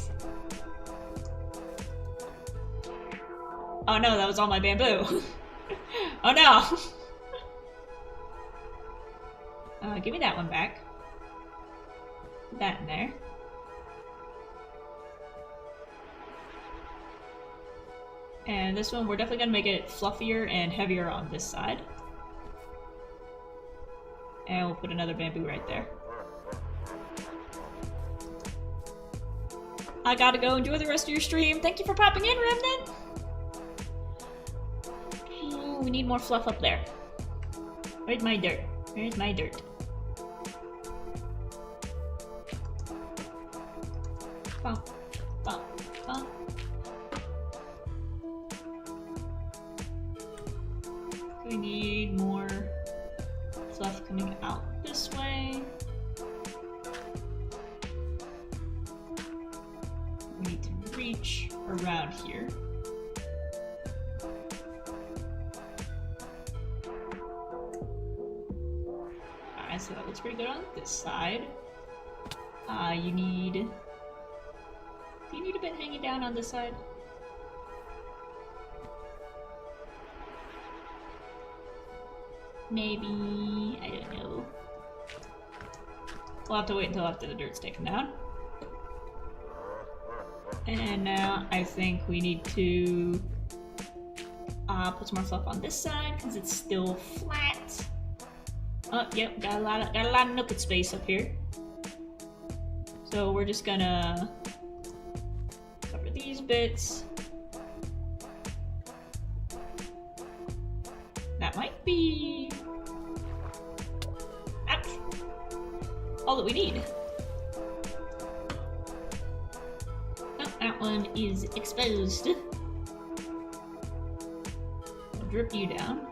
Oh no, that was all my bamboo. Oh no! Give me that one back. Put that in there. And this one, we're definitely gonna make it fluffier and heavier on this side. And we'll put another bamboo right there. I gotta go enjoy the rest of your stream. Thank you for popping in, Remnant! Ooh, we need more fluff up there. Where's my dirt? Where's my dirt? Bump, bump, bump. We need more fluff coming out this way. We need to reach around here. Alright, so that looks pretty good on this side. Do you need a bit hanging down on this side? Maybe, I don't know. We'll have to wait until after the dirt's taken down. And now I think we need to put some more fluff on this side because it's still flat. Oh, yep, got a lot of nook space up here. So we're just gonna cover these bits. That might be... ouch! All that we need. Oh, that one is exposed. I'll drip you down.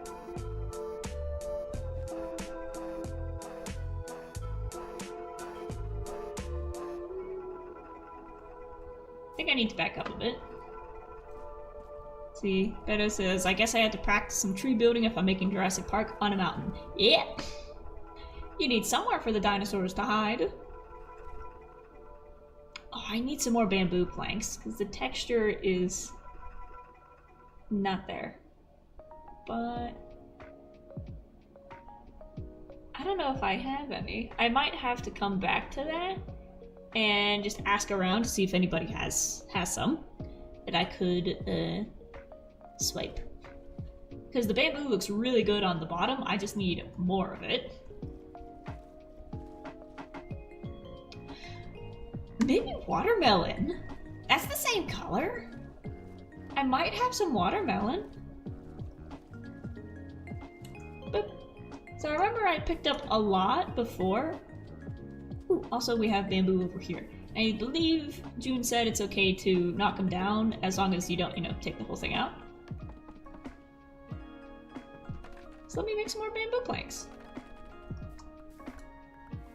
I think I need to back up a bit. See, Beto says, I guess I had to practice some tree building if I'm making Jurassic Park on a mountain. Yeah! You need somewhere for the dinosaurs to hide. Oh, I need some more bamboo planks, because the texture is not there. But I don't know if I have any. I might have to come back to that and just ask around to see if anybody has some. that I could swipe. Because the bamboo looks really good on the bottom, I just need more of it. Maybe watermelon? That's the same color? I might have some watermelon. Boop. So I remember I picked up a lot before. Ooh, also we have bamboo over here. I believe June said it's okay to knock them down as long as you don't, you know, take the whole thing out. So let me make some more bamboo planks.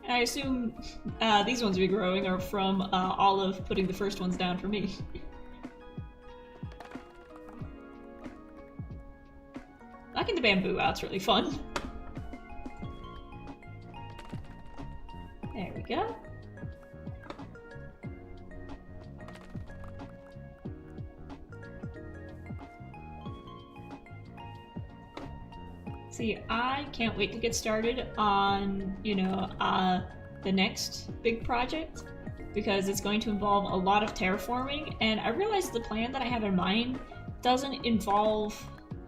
And I assume these ones we're growing are from Olive putting the first ones down for me. Knocking the bamboo out's really fun. There we go. See, I can't wait to get started on, you know, the next big project, because it's going to involve a lot of terraforming, and I realize the plan that I have in mind doesn't involve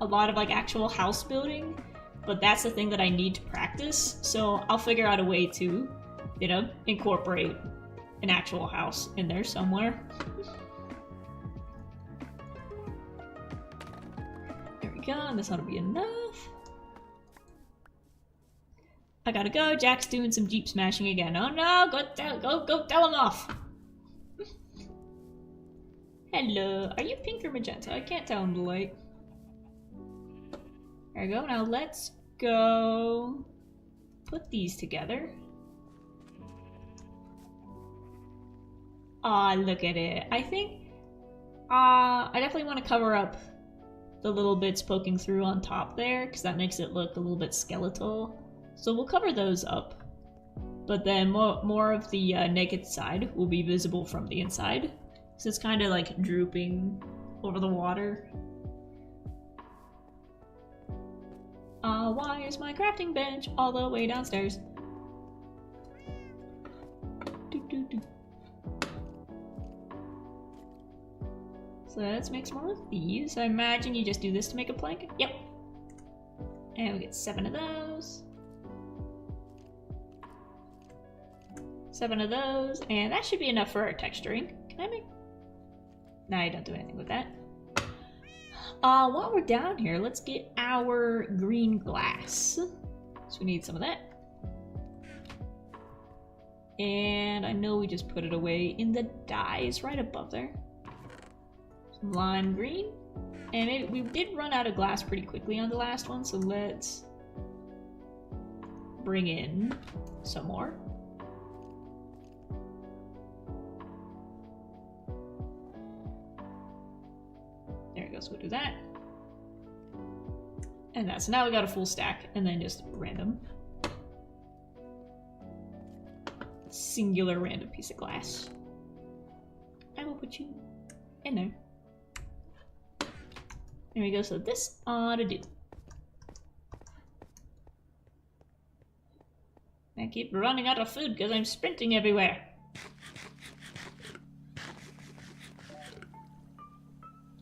a lot of like actual house building, but that's the thing that I need to practice, so I'll figure out a way to, you know, incorporate an actual house in there somewhere. There we go, and this ought to be enough. I gotta go. Jack's doing some Jeep smashing again. Oh no! Go tell him off. Hello. Are you pink or magenta? I can't tell in the light. There we go. Now let's go put these together. Ah, look at it. I think I definitely want to cover up the little bits poking through on top there, because that makes it look a little bit skeletal. So we'll cover those up, but then more of the naked side will be visible from the inside. So it's kind of like drooping over the water. Why is my crafting bench all the way downstairs? So let's make some more of these. I imagine you just do this to make a plank. Yep. And we get 7 of those. 7 of those, and that should be enough for our texturing. Can I make... No, I don't do anything with that. While we're down here, let's get our green glass. So we need some of that. And I know we just put it away in the dyes right above there. Some lime green. And we did run out of glass pretty quickly on the last one, so let's bring in some more. There we go, so we'll do that. And that, so now we got a full stack, and then just random. Singular random piece of glass. I will put you in there. There we go, so this ought to do. I keep running out of food because I'm sprinting everywhere.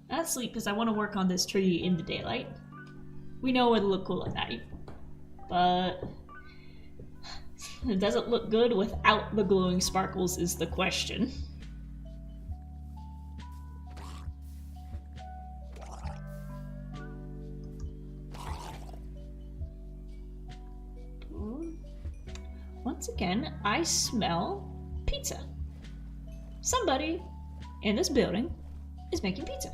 Let's sleep because I want to work on this tree in the daylight. We know it'll look cool at night, but it doesn't look good without the glowing sparkles is the question. Once again, I smell pizza. Somebody in this building is making pizza.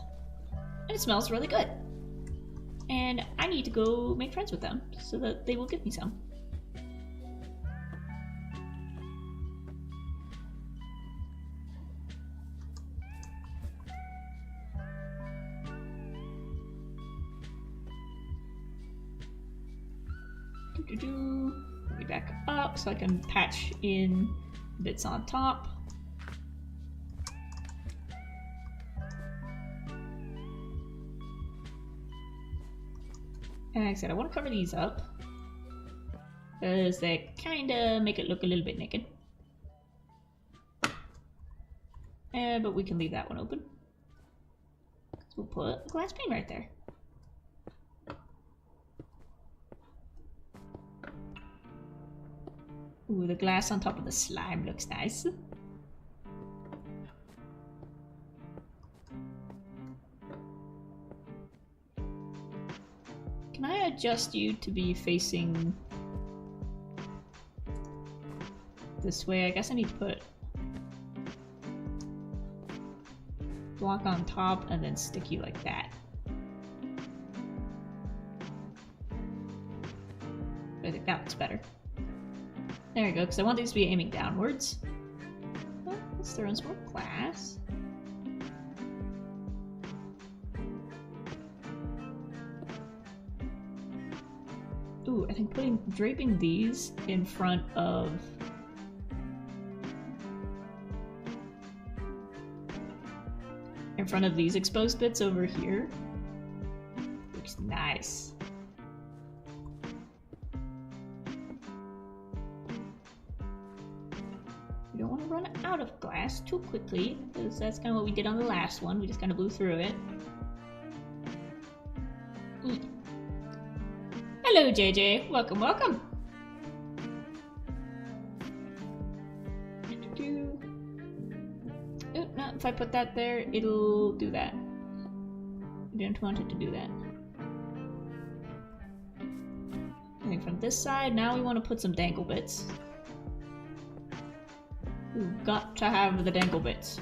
And it smells really good. And I need to go make friends with them so that they will give me some. Let me back up so I can patch in bits on top. And like I said, I want to cover these up because they kind of make it look a little bit naked. But we can leave that one open. So we'll put a glass pane right there. Ooh, the glass on top of the slime looks nice. Can I adjust you to be facing this way? I guess I need to put block on top and then stick you like that. I think that looks better. There we go, because I want these to be aiming downwards. Oh, let's throw in some more glass. Ooh, I think draping these in front of these exposed bits over here looks nice. We don't want to run out of glass too quickly, because that's kind of what we did on the last one. We just kind of blew through it. Hello, JJ. Welcome, welcome. Oh, no, if I put that there, it'll do that. I didn't want it to do that. I think from this side, now we want to put some dangle bits. We've got to have the dangle bits.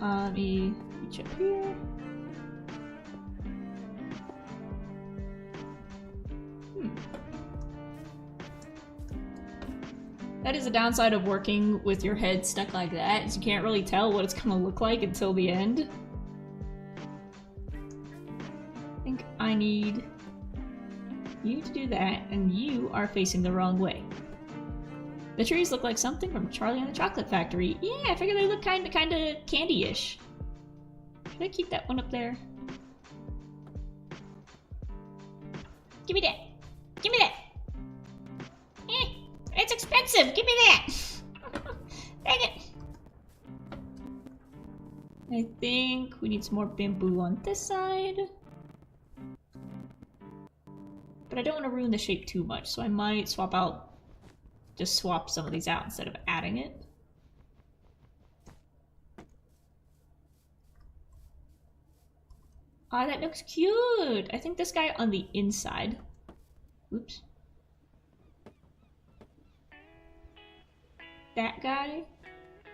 Let me reach up here. That is the downside of working with your head stuck like that, is you can't really tell what it's gonna look like until the end. I think I need you to do that, and you are facing the wrong way. The trees look like something from Charlie and the Chocolate Factory. Yeah, I figure they look kinda candy-ish. Should I keep that one up there? Give me that! Give me that! It's expensive! Give me that! Dang it! I think we need some more bamboo on this side. But I don't want to ruin the shape too much, so I might just swap some of these out instead of adding it. Ah, that looks cute! I think this guy on the inside. Oops. That guy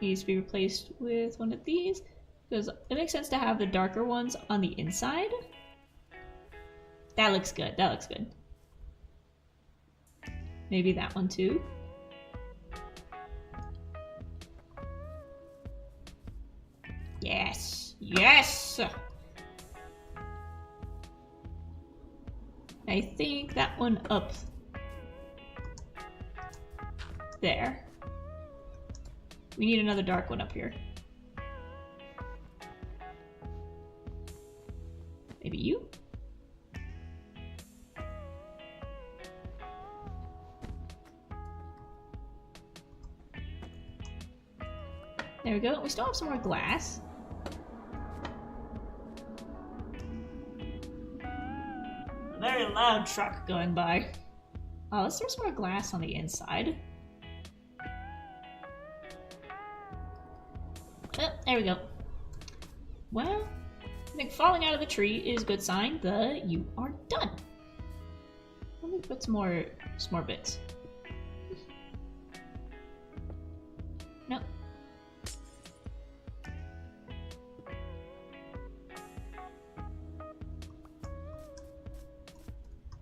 needs to be replaced with one of these, because it makes sense to have the darker ones on the inside. That looks good, that looks good. Maybe that one too. Yes, yes! I think that one up there. We need another dark one up here. Maybe you? There we go. We still have some more glass. A very loud truck going by. Oh, let's throw some more glass on the inside. Oh, there we go. Well, I think falling out of the tree is a good sign that you are done. Let me put some more bits. Nope.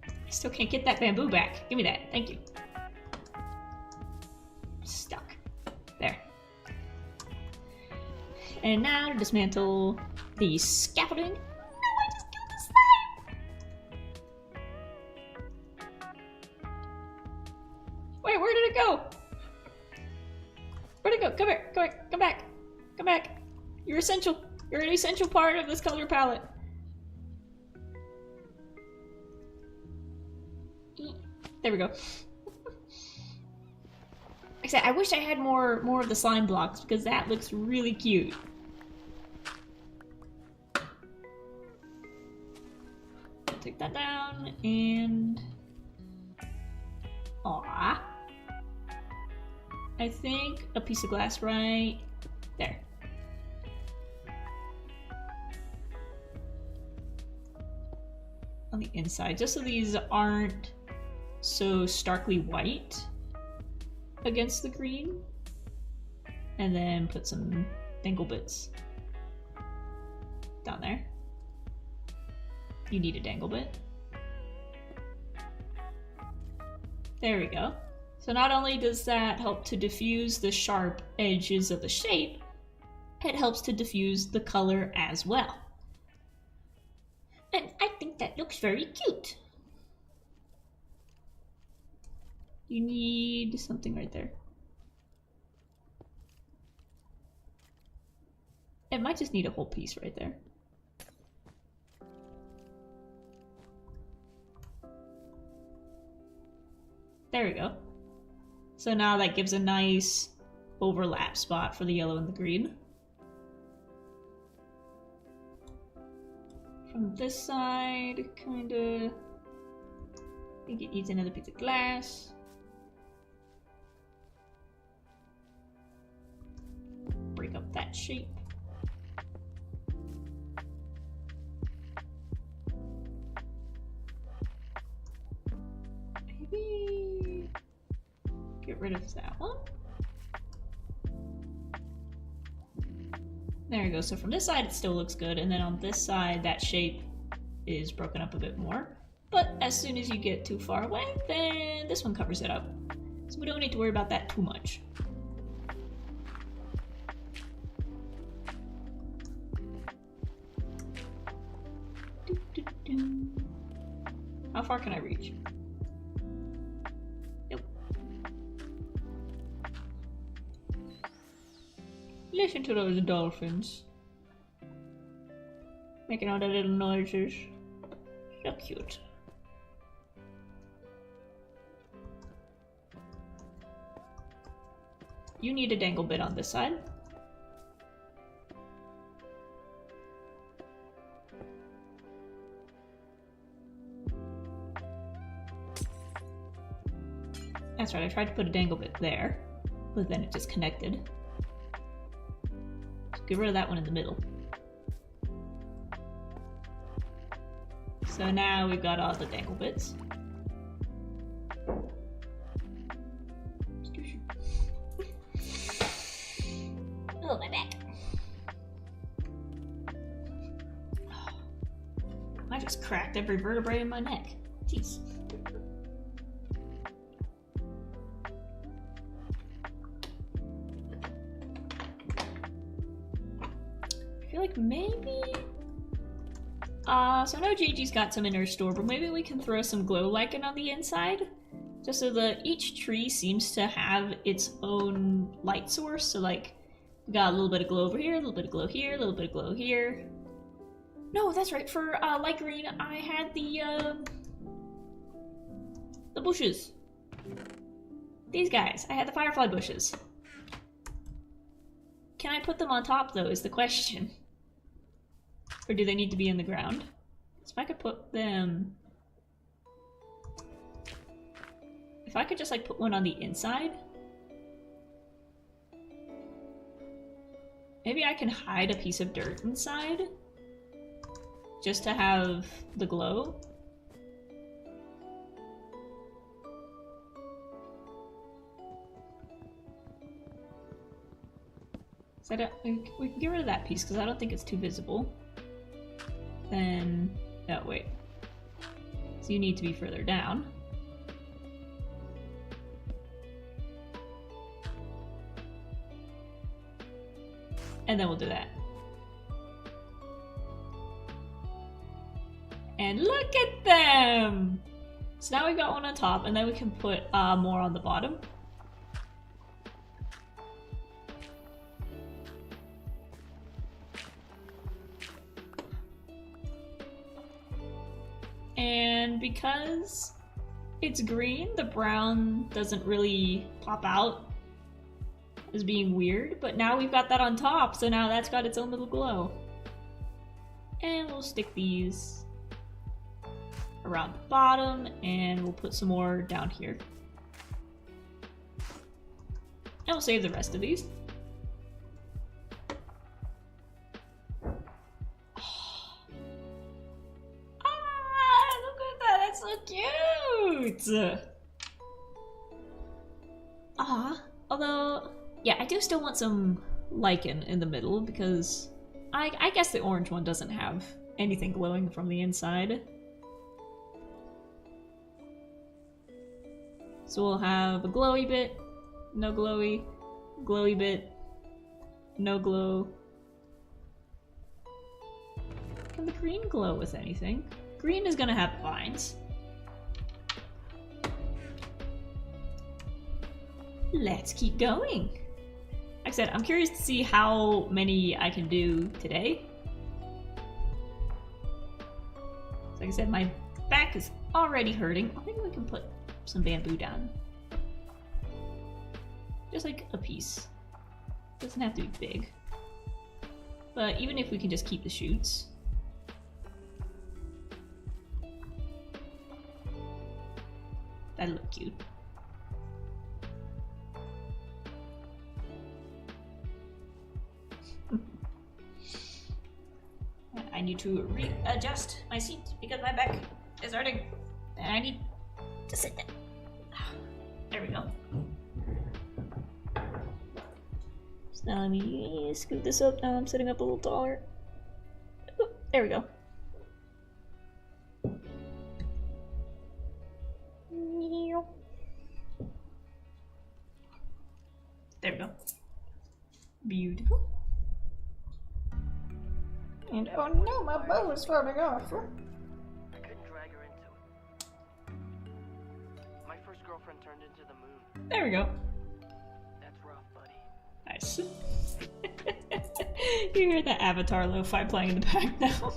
I still can't get that bamboo back. Give me that. Thank you. Stuck. There. And now to dismantle the scaffolding. No, I just killed the slime! Wait, where did it go? Where'd it go? Come here, come here, come back. Come back. You're essential. You're an essential part of this color palette. There we go. Like I said, I wish I had more of the slime blocks because that looks really cute. I'll take that down and... Aww. I think a piece of glass right there. On the inside, just so these aren't so starkly white against the green. And then put some dangle bits down there. You need a dangle bit. There we go. So not only does that help to diffuse the sharp edges of the shape, it helps to diffuse the color as well. And I think that looks very cute. You need something right there. It might just need a whole piece right there. There we go. So now that gives a nice overlap spot for the yellow and the green. From this side, kinda... I think it needs another piece of glass. Break up that shape. Maybe get rid of that one. There we go. So from this side it still looks good, and then on this side that shape is broken up a bit more. But as soon as you get too far away, then this one covers it up. So we don't need to worry about that too much. How far can I reach? Nope. Listen to those dolphins. Making all the little noises. So cute. You need a dangle bit on this side. That's right, I tried to put a dangle bit there, but then it just connected. So get rid of that one in the middle. So now we've got all the dangle bits. Oh, my back. I just cracked every vertebrae in my neck. Jeez. I feel like maybe... so I know Gigi's got some in her store, but maybe we can throw some glow lichen on the inside. Just so that each tree seems to have its own light source. So like, we got a little bit of glow over here, a little bit of glow here, a little bit of glow here. No, that's right, for light green, I had the bushes. These guys, I had the firefly bushes. Can I put them on top though, is the question. Or do they need to be in the ground? So if I could put them... If I could just like put one on the inside. Maybe I can hide a piece of dirt inside. Just to have the glow. So we can get rid of that piece because I don't think it's too visible. Then, oh wait. So you need to be further down. And then we'll do that. And look at them! So now we've got one on top, and then we can put more on the bottom. And because it's green. The brown doesn't really pop out as being weird, but now we've got that on top, so now that's got its own little glow. And we'll stick these around the bottom, and we'll put some more down here. And we'll save the rest of these. Look at that, that's so cute! Although, yeah, I do still want some lichen in the middle, because I guess the orange one doesn't have anything glowing from the inside. So we'll have a glowy bit, no glowy, glowy bit, no glow. Can the green glow with anything? Green is gonna have vines. Let's keep going. Like I said, I'm curious to see how many I can do today. Like I said, my back is already hurting. I think we can put some bamboo down. Just like a piece. Doesn't have to be big. But even if we can just keep the shoots. That'd look cute. I need to readjust my seat because my back is hurting and I need to sit down. There we go. So now let me scoot this up. Now I'm sitting up a little taller. Oop, there we go. There we go. Beautiful. And oh no, my bow is falling off. I couldn't drag her into it. My first girlfriend turned into the moon. There we go. That's rough, buddy. Nice. You hear the Avatar lo-fi playing in the back now.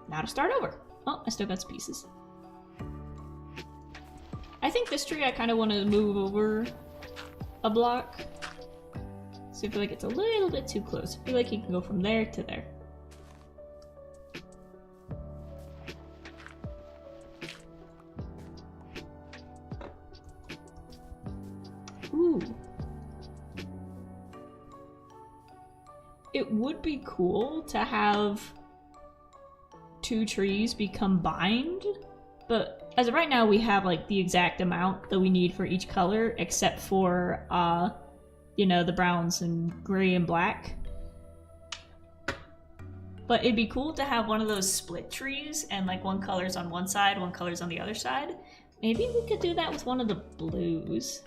Now to start over. Oh, I still got some pieces. I think this tree I kind of want to move over a block. So I feel like it's a little bit too close. I feel like you can go from there to there. Ooh. It would be cool to have two trees be combined, but as of right now we have like the exact amount that we need for each color except for you know, the browns and gray and black. But it'd be cool to have one of those split trees and like one color's on one side, one color's on the other side. Maybe we could do that with one of the blues.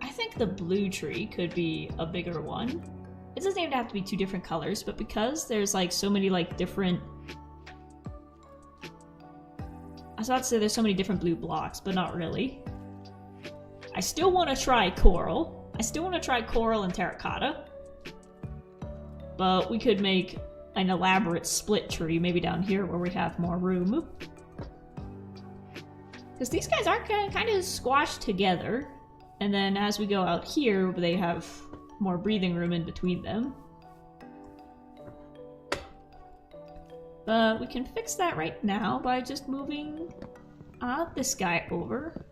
I think the blue tree could be a bigger one. It doesn't even have to be two different colors, but because there's like so many like different... I was about to say there's so many different blue blocks, but not really. I still want to try coral. I still want to try coral and terracotta. But we could make an elaborate split tree, maybe down here where we have more room. Because these guys are kind of squashed together. And then as we go out here, they have more breathing room in between them. But we can fix that right now by just moving this guy over.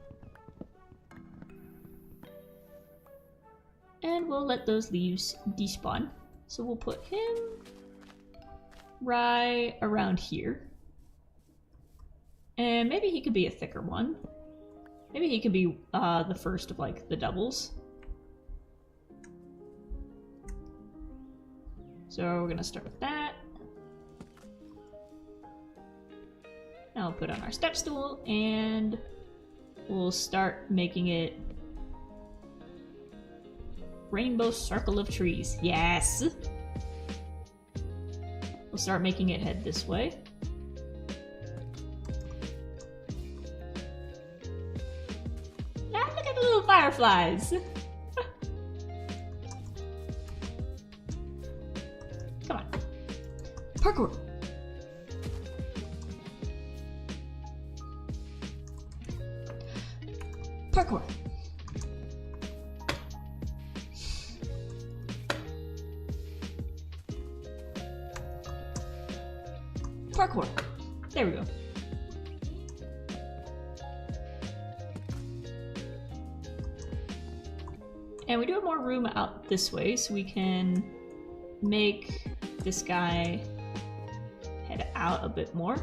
And we'll let those leaves despawn. So we'll put him right around here. And maybe he could be a thicker one. Maybe he could be the first of like the doubles. So we're gonna start with that. Now we'll put on our step stool and we'll start making it rainbow circle of trees. Yes! We'll start making it head this way. little fireflies. Come on. Parkour. Parkour. Parkour. There we go. And we do have more room out this way, so we can make this guy head out a bit more.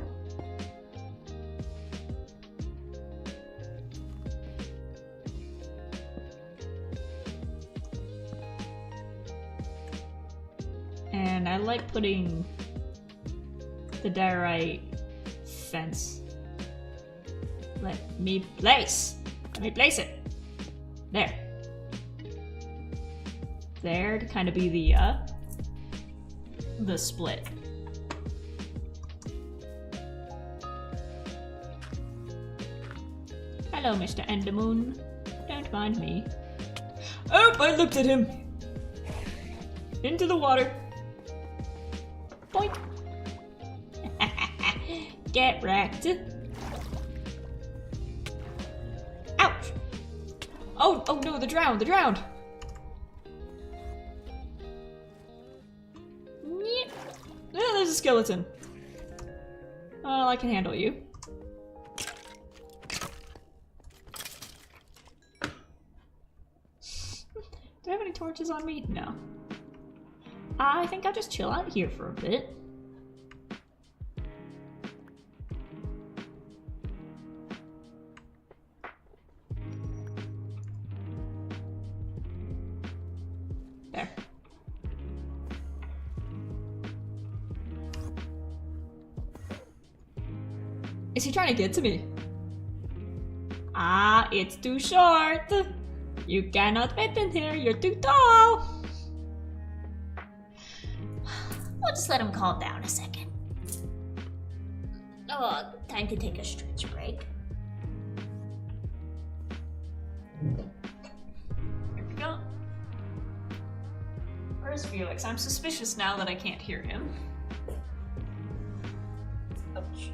And I like putting the diorite fence. Let me place it. There. There to kind of be the split. Hello, Mr. Endermoon. Don't mind me. Oh, I looked at him. Into the water. Boink. Get wrecked. Ouch. Oh no, the drowned. Oh, there's a skeleton. Well, I can handle you. Do I have any torches on me? No. I think I'll just chill out here for a bit. There. Is he trying to get to me? Ah, it's too short. You cannot fit in here, you're too tall. We'll just let him calm down a second. Oh, time to take a stretch break. Here we go. Where's Felix? I'm suspicious now that I can't hear him. Ouch.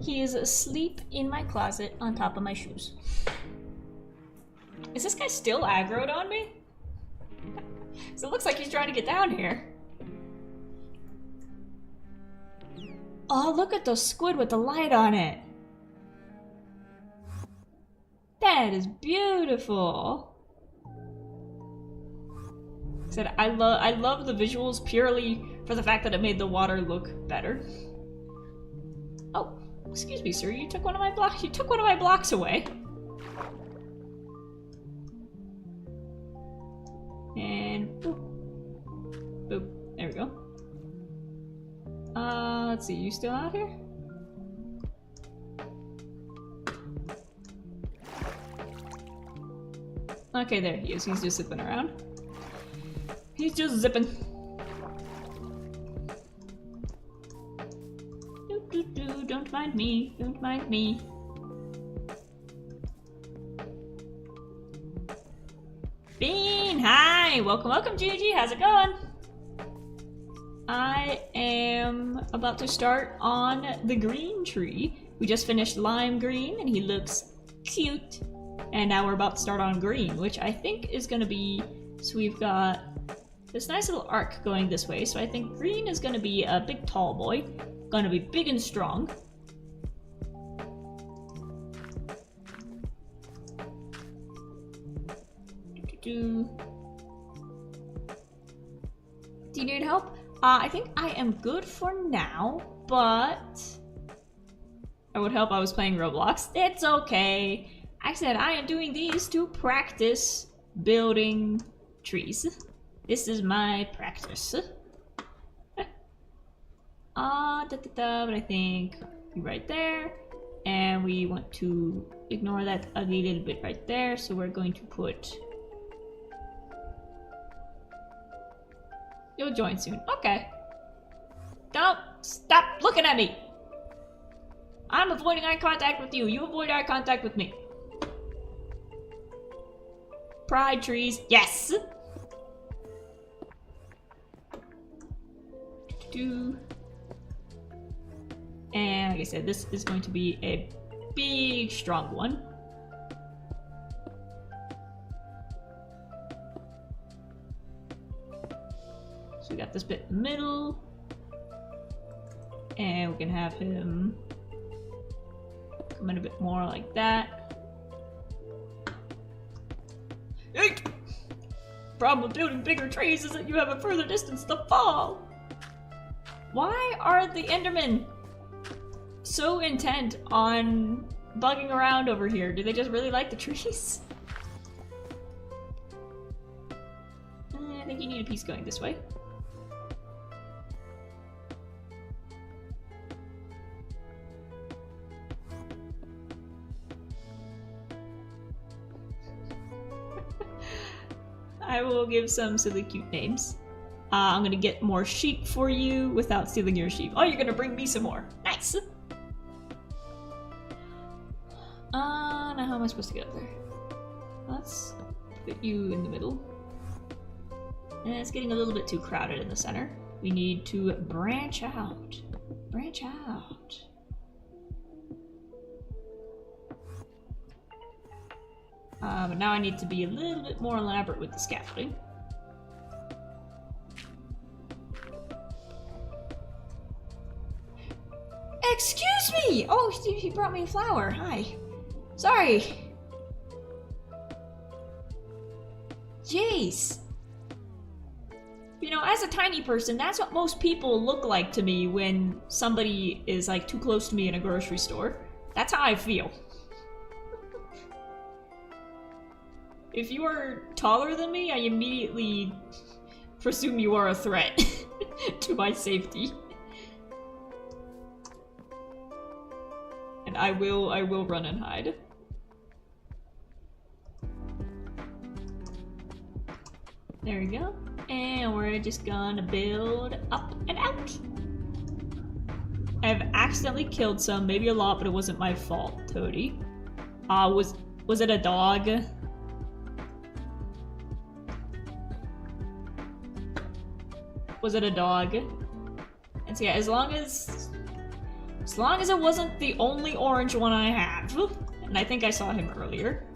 He is asleep in my closet on top of my shoes. Is this guy still aggroed on me? So it looks like he's trying to get down here. Oh, look at the squid with the light on it. That is beautiful. Said I love the visuals purely for the fact that it made the water look better. Oh, excuse me, sir. You took one of my blocks. You took one of my blocks away. And boop, boop. There we go. Let's see. You still out here? Okay, there he is. He's just zipping around. He's just zipping. Don't mind me. Don't mind me. Bean, hi! Welcome, welcome, Gigi. How's it going? I am about to start on the green tree. We just finished lime green, and he looks cute. And now we're about to start on green, which I think is gonna be, so we've got this nice little arc going this way, so I think green is gonna be a big tall boy, gonna be big and strong. Do you need help? I think I am good for now, but I would help I was playing Roblox. It's okay. I said I am doing these to practice building trees. This is my practice. But I think right there. And we want to ignore that ugly little bit right there, so we're going to put... You'll join soon. Okay. Don't stop looking at me! I'm avoiding eye contact with you. You avoid eye contact with me. Pride trees. Yes! And like I said, this is going to be a big, strong one. So we got this bit in the middle. And we can have him come in a bit more like that. Eek! Problem with building bigger trees is that you have a further distance to fall. Why are the Endermen so intent on bugging around over here? Do they just really like the trees? I think you need a piece going this way. I will give some silly cute names. I'm gonna get more sheep for you without stealing your sheep. Oh, you're gonna bring me some more. Nice! Now how am I supposed to get up there? Let's put you in the middle. And it's getting a little bit too crowded in the center. We need to branch out. Branch out. But now I need to be a little bit more elaborate with the scaffolding. Excuse me! Oh, he brought me a flower. Hi. Sorry. Jeez. You know, as a tiny person, that's what most people look like to me when somebody is like too close to me in a grocery store. That's how I feel. If you are taller than me, I immediately presume you are a threat to my safety. And I will run and hide. There we go. And we're just gonna build up and out. I've accidentally killed some, maybe a lot, but it wasn't my fault, Toady. Was it a dog? Was it a dog? And so yeah, as long as it wasn't the only orange one I have, and I think I saw him earlier.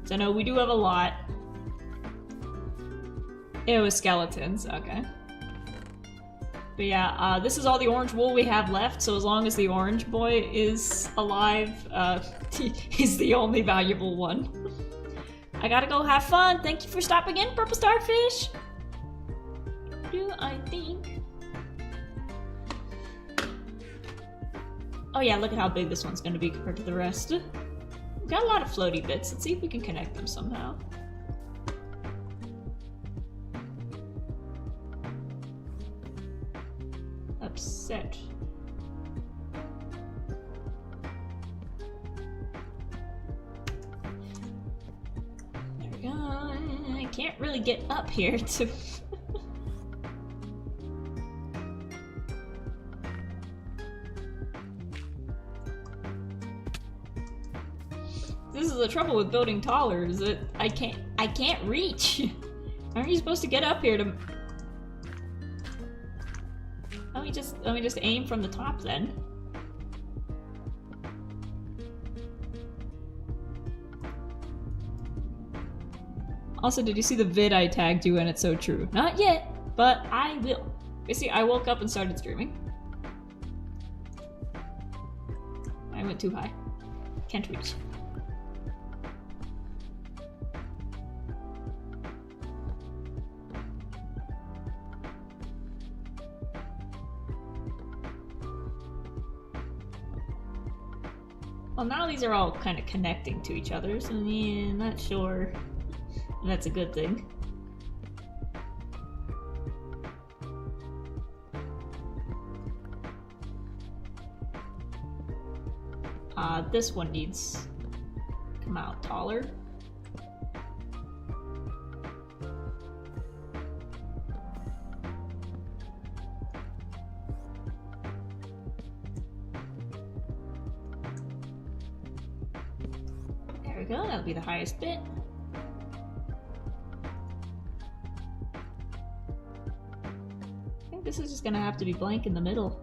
So no, we do have a lot. It was skeletons, okay. But yeah, this is all the orange wool we have left, so as long as the orange boy is alive, he's the only valuable one. I gotta go have fun. Thank you for stopping in, Purple Starfish. Do I think? Oh yeah, look at how big this one's gonna be compared to the rest. We've got a lot of floaty bits. Let's see if we can connect them somehow. Upset. There we go. I can't really get up here to... This is the trouble with building taller, is that I can't reach. Aren't you supposed to get up here to... Let me just aim from the top then. Also, did you see the vid I tagged you in? It's so true. Not yet, but I will. You see, I woke up and started streaming. I went too high. Can't reach. Well, now these are all kind of connecting to each other, so yeah, not sure that's a good thing. This one needs to come out taller. There we go, that'll be the highest bit. I think this is just gonna have to be blank in the middle.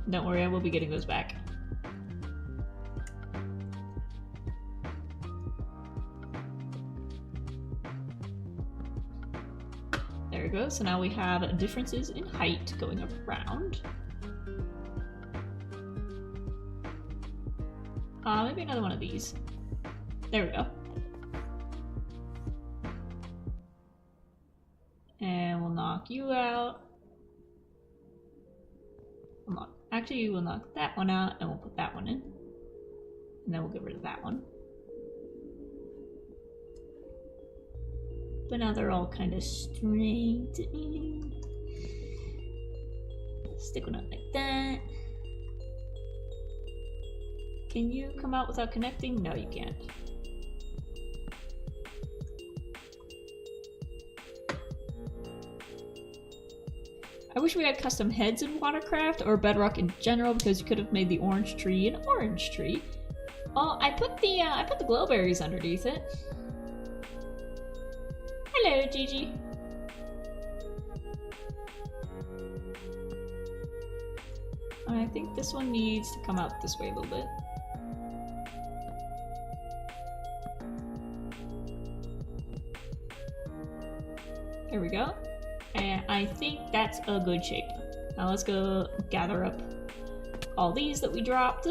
Don't worry, I will be getting those back. There we go, so now we have differences in height going around. Maybe another one of these. There we go. And we'll knock you out. Actually, we'll knock that one out and we'll put that one in. And then we'll get rid of that one. But now they're all kind of straight in. Stick one out like that. Can you come out without connecting? No, you can't. I wish we had custom heads in Watercraft or Bedrock in general, because you could have made the orange tree an orange tree. Oh, I put the glowberries underneath it. Hello, Gigi. I think this one needs to come out this way a little bit. There we go. And I think that's a good shape. Now let's go gather up all these that we dropped.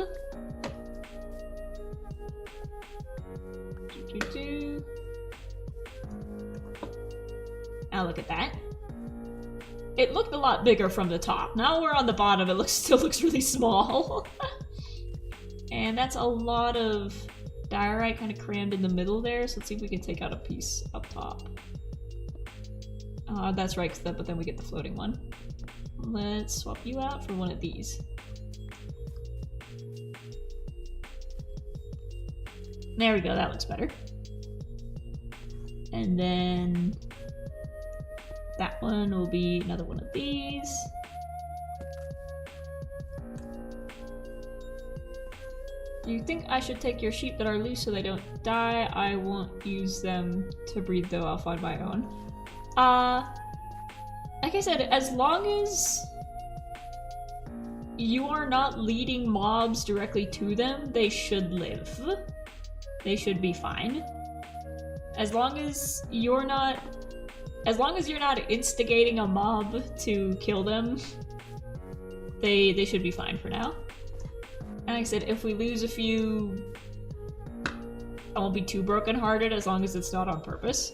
Now look at that. It looked a lot bigger from the top. Now we're on the bottom, it still looks really small. And that's a lot of diorite kind of crammed in the middle there, so let's see if we can take out a piece up top. That's right, but then we get the floating one. Let's swap you out for one of these. There we go, that looks better. And then that one will be another one of these. Do you think I should take your sheep that are loose so they don't die? I won't use them to breed though, I'll find my own. Like I said, as long as you are not leading mobs directly to them, they should live. They should be fine. As long as you're not instigating a mob to kill them, they should be fine for now. And like I said, if we lose a few, I won't be too brokenhearted as long as it's not on purpose.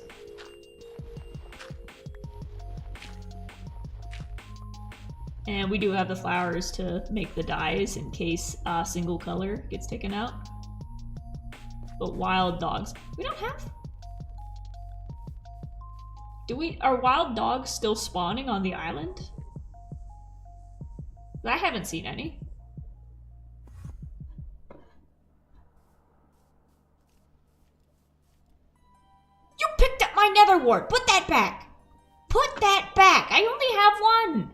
And we do have the flowers to make the dyes in case a single color gets taken out. But wild dogs, we don't have. Are wild dogs still spawning on the island? I haven't seen any. You picked up my nether wart! Put that back! Put that back! I only have one!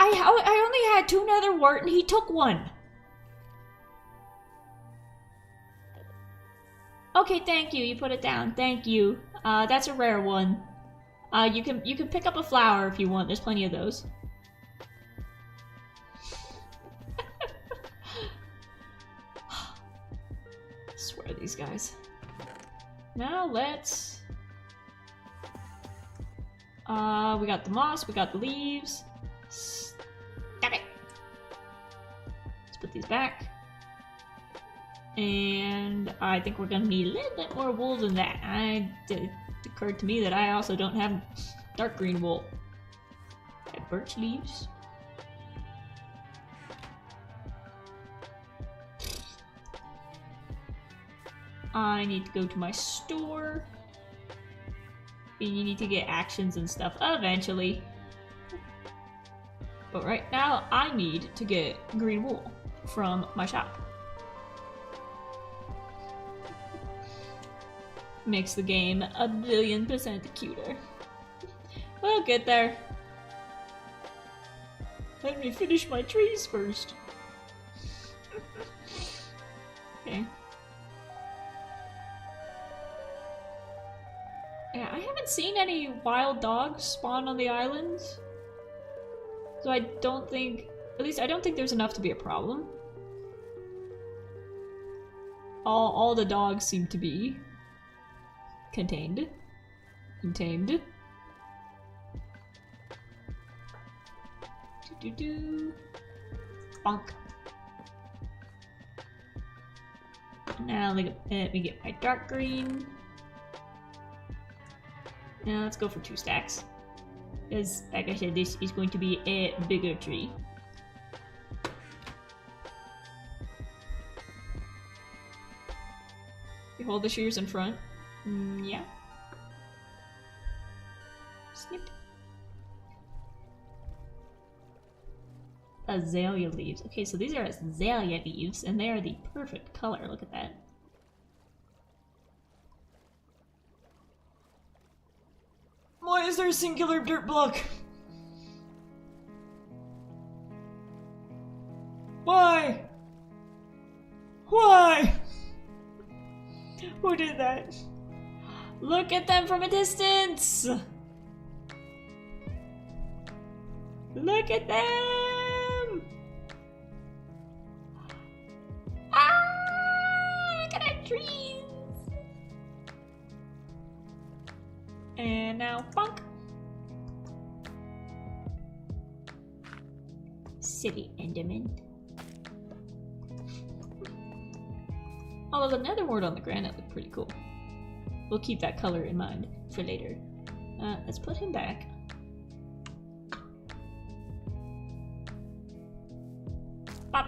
I only had 2 nether wart and he took one. Okay, thank you. You put it down. Thank you. That's a rare one. You can pick up a flower if you want. There's plenty of those. swear these guys. Now let's... we got the moss, we got the leaves. Stop it! Let's put these back. And I think we're gonna need a little bit more wool than that. It occurred to me that I also don't have dark green wool. I have birch leaves. I need to go to my store. And you need to get actions and stuff eventually. But right now, I need to get green wool from my shop. Makes the game 1,000,000,000% cuter. We'll get there. Let me finish my trees first. Okay. Yeah, I haven't seen any wild dogs spawn on the islands. So I don't think, at least I don't think there's enough to be a problem. All the dogs seem to be contained and tamed. Do. Bonk. Now let me get my dark green. Now let's go for 2 stacks. Because, like I said, this is going to be a bigger tree. You hold the shears in front. Yeah. Snip. Azalea leaves. Okay, so these are azalea leaves, and they are the perfect color. Look at that. Why is there a singular dirt block? Why? Why? Who did that? Look at them from a distance! Look at them! Ah! Look at our trees! And now, bonk! Silly Enderman. Although the netherwort on the granite looked pretty cool. We'll keep that color in mind for later. Let's put him back. Pop!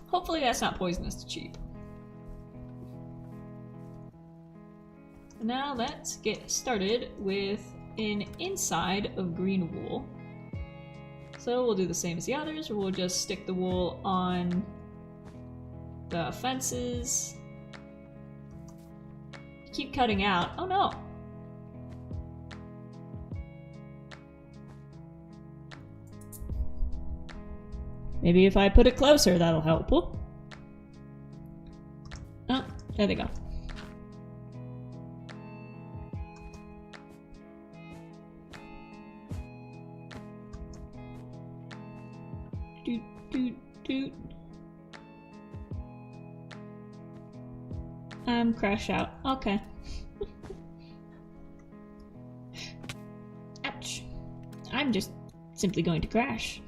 Hopefully that's not poisonous to cheap. Now let's get started with an inside of green wool. So we'll do the same as the others. We'll just stick the wool on the fences. Keep cutting out. Oh no! Maybe if I put it closer, that'll help. Oh, there they go. Doot, doot, doot. Crash out. Okay. Ouch. I'm just simply going to crash.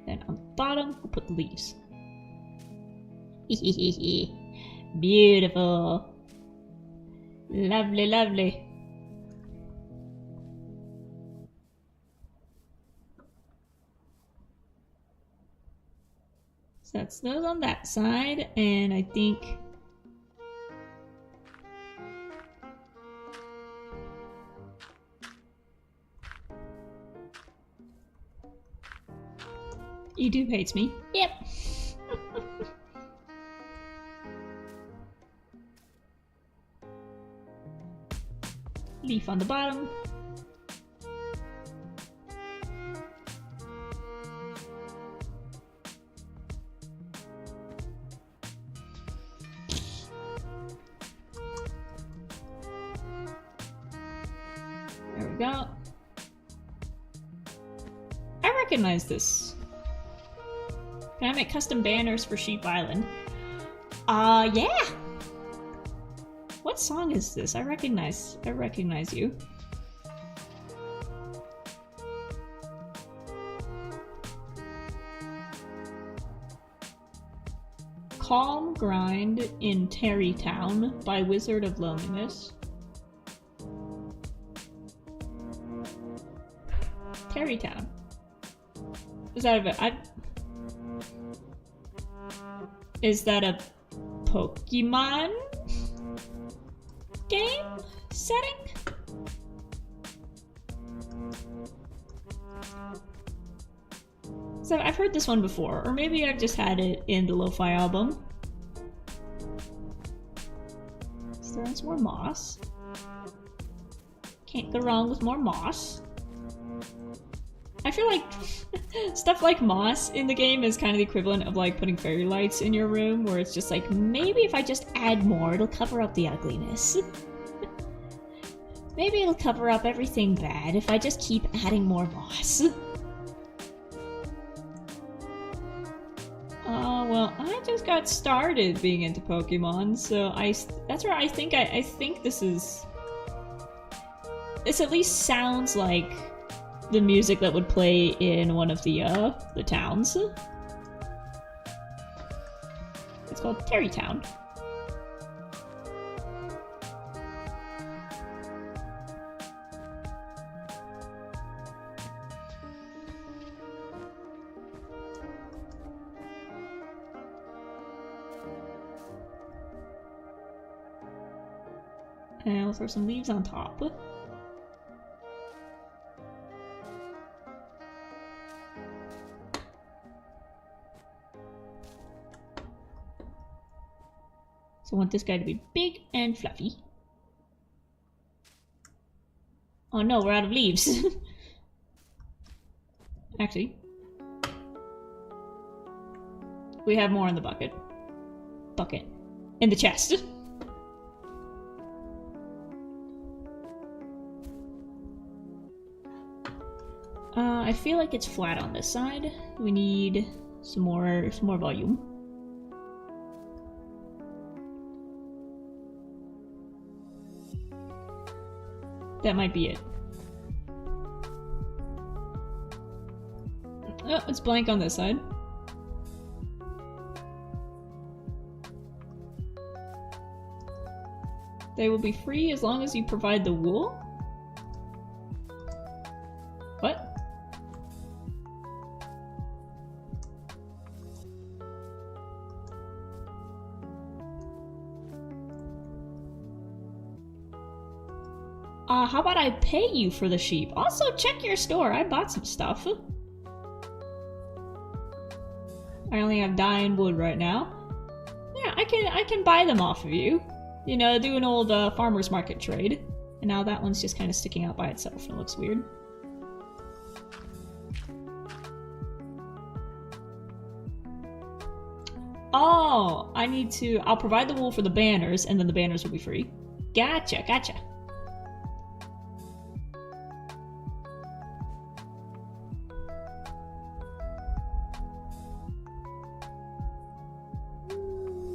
Then on the bottom, we'll put the leaves. Beautiful. Lovely, lovely. So that's those on that side, and I think YouTube hates me. Yep. Leaf on the bottom. There we go. recognize this. Can I make custom banners for Sheep Island? Yeah! What song is this? I recognize you. Calm Grind in Terrytown by Wizard of Loneliness. Terrytown. Is that Is that a Pokemon game setting? So I've heard this one before, or maybe I've just had it in the Lo-Fi album. Let's throw in some more moss. Can't go wrong with more moss. I feel like stuff like moss in the game is kind of the equivalent of like putting fairy lights in your room, where it's just like, maybe if I just add more, it'll cover up the ugliness. Maybe it'll cover up everything bad if I just keep adding more moss. Well, I just got started being into Pokemon, so that's where I think this is... This at least sounds like the music that would play in one of the towns. It's called Terrytown. And we'll throw some leaves on top. So I want this guy to be big and fluffy. Oh no, we're out of leaves. Actually, we have more in the bucket. In the chest. I feel like it's flat on this side. We need some more volume. That might be it. Oh, it's blank on this side. They will be free as long as you provide the wool? What? How about I pay you for the sheep? Also, check your store. I bought some stuff. I only have dye and wood right now. Yeah, I can buy them off of you. You know, do an old farmer's market trade. And now that one's just kind of sticking out by itself and it looks weird. Oh, I'll provide the wool for the banners and then the banners will be free. Gotcha.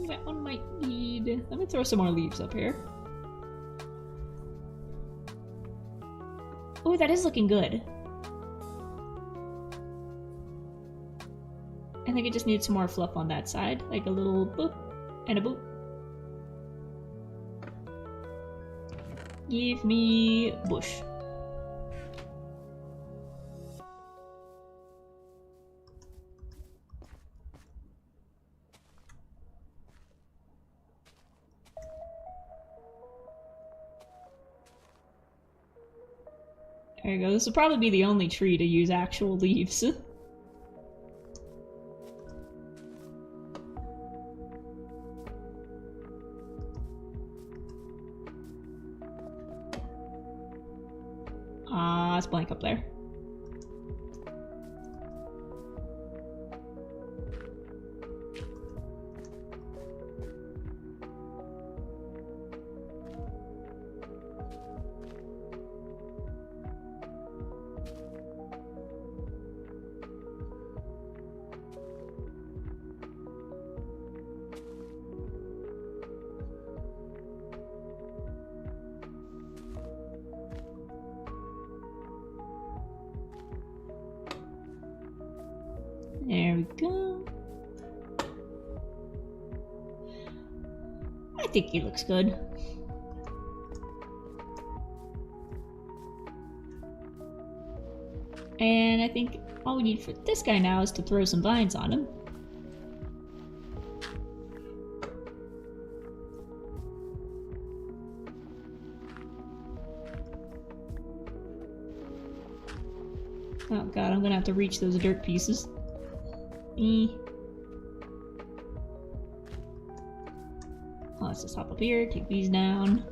That one might need... Let me throw some more leaves up here. Oh, that is looking good. I think it just needs some more fluff on that side. Like a little boop and a boop. Give me bush. There you go. This will probably be the only tree to use actual leaves. It's blank up there. There we go. I think he looks good. And I think all we need for this guy now is to throw some vines on him. Oh god, I'm gonna have to reach those dirt pieces. Oh, let's just hop up here, take these down.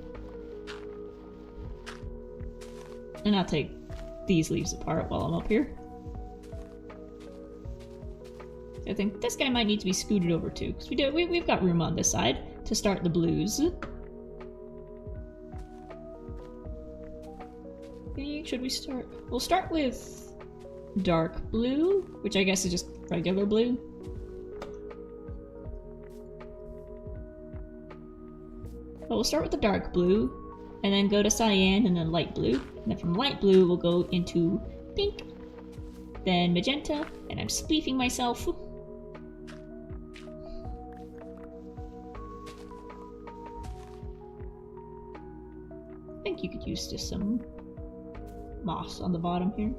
And I'll take these leaves apart while I'm up here. I think this guy might need to be scooted over too, because we've got room on this side to start the blues. Should we start? We'll start with dark blue, which I guess is just regular blue. But we'll start with the dark blue, and then go to cyan, and then light blue. And then from light blue, we'll go into pink, then magenta, and I'm spleefing myself. I think you could use just some moss on the bottom here.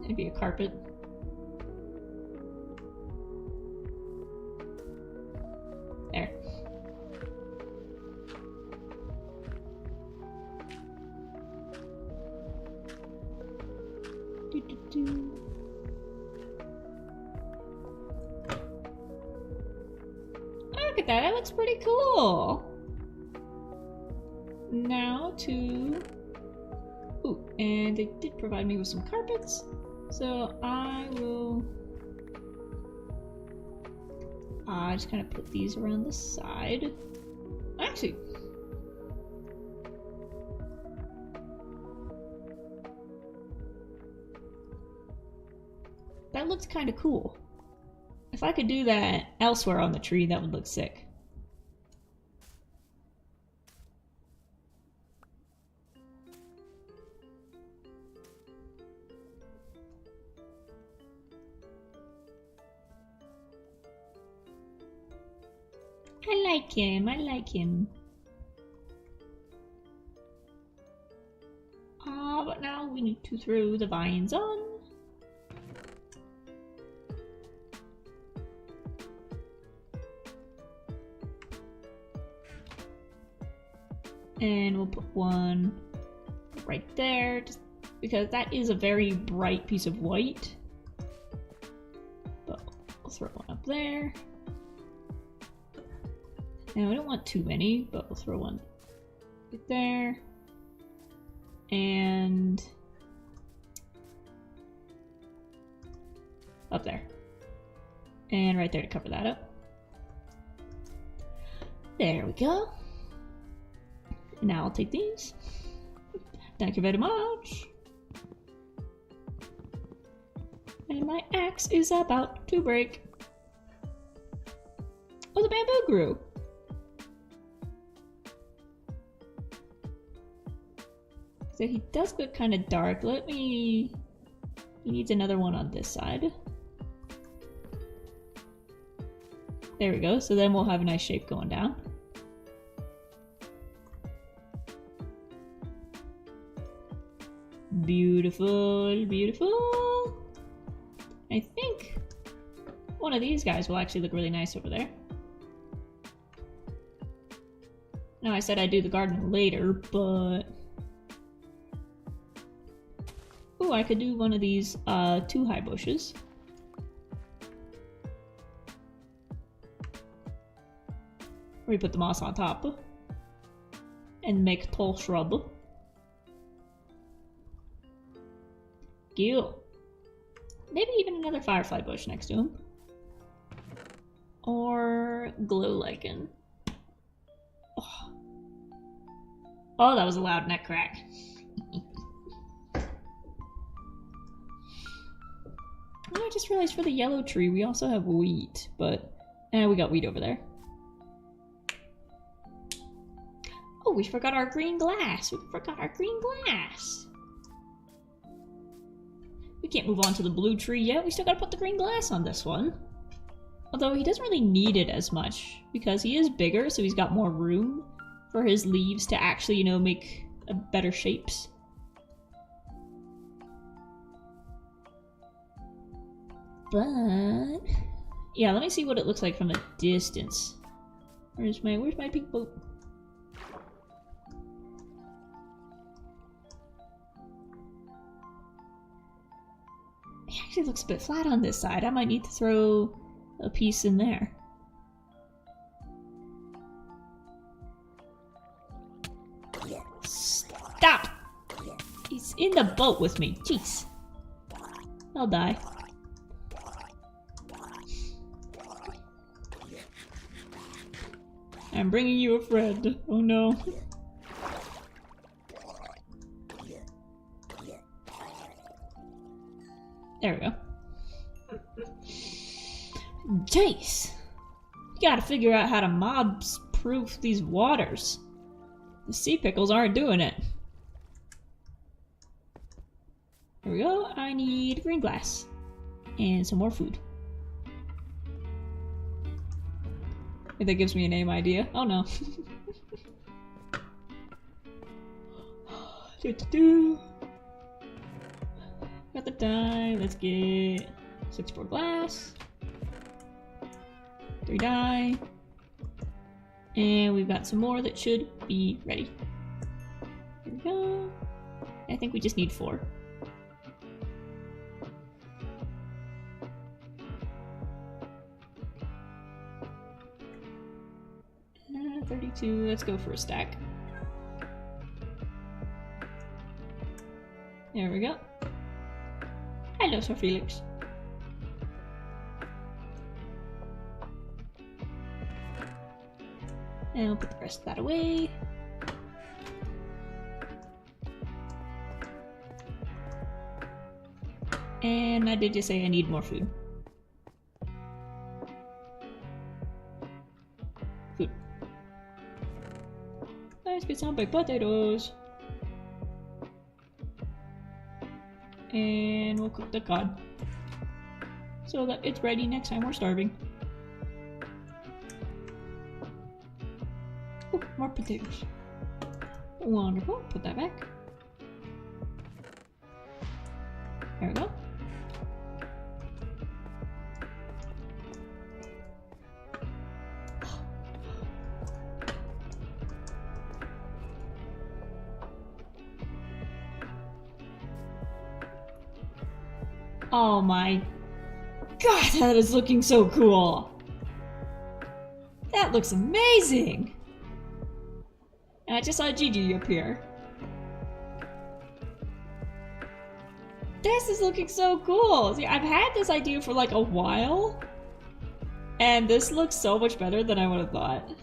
Maybe a carpet. There. Doo-doo-doo. Look at that, that looks pretty cool. Now to... Ooh, and they did provide me with some carpets. So I will just kind of put these around the side. Actually, that looks kind of cool. If I could do that elsewhere on the tree, that would look sick. I like him, I like him. But now we need to throw the vines on. And we'll put one right there, just because that is a very bright piece of white. But we'll throw one up there. Now, we don't want too many, but we'll throw one right there. And up there. And right there to cover that up. There we go. Now I'll take these. Thank you very much. And my axe is about to break. Oh, the bamboo grew. So he does look kind of dark. He needs another one on this side. There we go. So then we'll have a nice shape going down. Beautiful, beautiful. I think one of these guys will actually look really nice over there. Now, I said I'd do the garden later, but... Ooh, I could do one of these 2 high bushes. Where you put the moss on top. And make a tall shrub. Cool. Maybe even another firefly bush next to him. Or glow lichen. Oh. Oh, that was a loud neck crack. Oh, I just realized for the yellow tree we also have wheat, but we got wheat over there. Oh, we forgot our green glass. We forgot our green glass. We can't move on to the blue tree yet. We still gotta put the green glass on this one. Although he doesn't really need it as much because he is bigger, so he's got more room for his leaves to actually, you know, make better shapes. But yeah, let me see what it looks like from a distance. Where's my pink boat? It actually looks a bit flat on this side. I might need to throw a piece in there. Stop! He's in the boat with me. Jeez. I'll die. I'm bringing you a friend. Oh no. There we go. Jeez. You gotta figure out how to mob-proof these waters. The sea pickles aren't doing it. There we go. I need green glass. And some more food. If that gives me a name idea. Oh no. Got the dye. Let's get 64 glass. 3 dye. And we've got some more that should be ready. Here we go. I think we just need 4. 32, let's go for a stack. There we go. Hello, Sir Felix. And we'll put the rest of that away. And I did just say I need more food. Food. Let's get some baked potatoes. And we'll cook the cod so that it's ready next time we're starving. Oh, more potatoes. Wonderful. Put that back. There we go. Oh my god, that is looking so cool! That looks amazing! And I just saw Gigi appear. This is looking so cool! See, I've had this idea for like a while, and this looks so much better than I would have thought.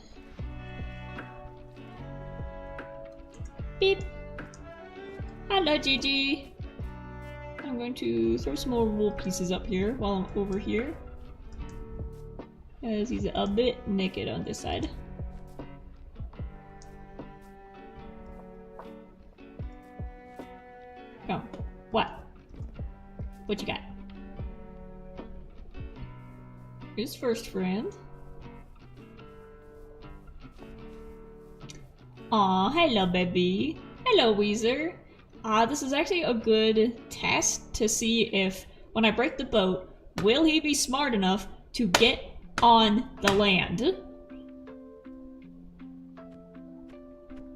Beep! Hello, Gigi! I'm going to throw some more wool pieces up here while I'm over here, because he's a bit naked on this side. Oh, what? What you got? His first friend. Aw, hello baby. Hello Weezer. This is actually a good test to see if, when I break the boat, will he be smart enough to get on the land?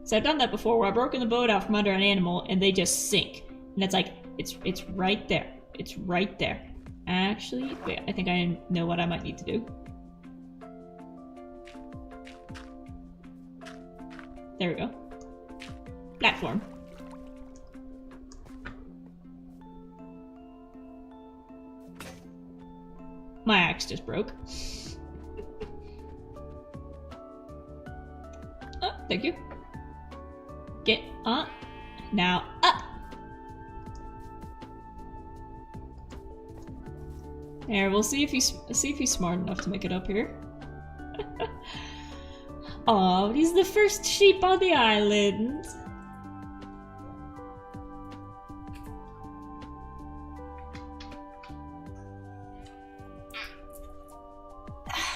So I've done that before, where I've broken the boat out from under an animal and they just sink. And it's like, it's right there. It's right there. Actually, wait, I think I know what I might need to do. There we go. Platform. My axe just broke. Oh, thank you. Get up. Now up. There, we'll see if he's smart enough to make it up here. Oh, he's the first sheep on the island.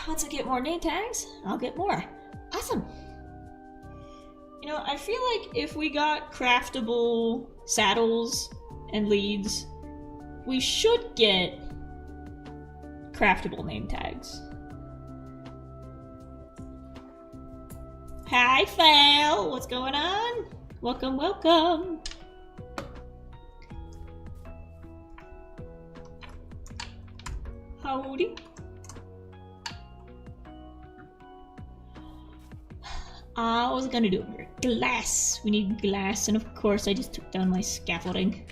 Once I get more name tags, I'll get more. Awesome. You know, I feel like if we got craftable saddles and leads, we should get craftable name tags. Hi, Phil! What's going on? Welcome, welcome! Howdy. What was I gonna do here? Glass! We need glass, and of course I just took down my scaffolding.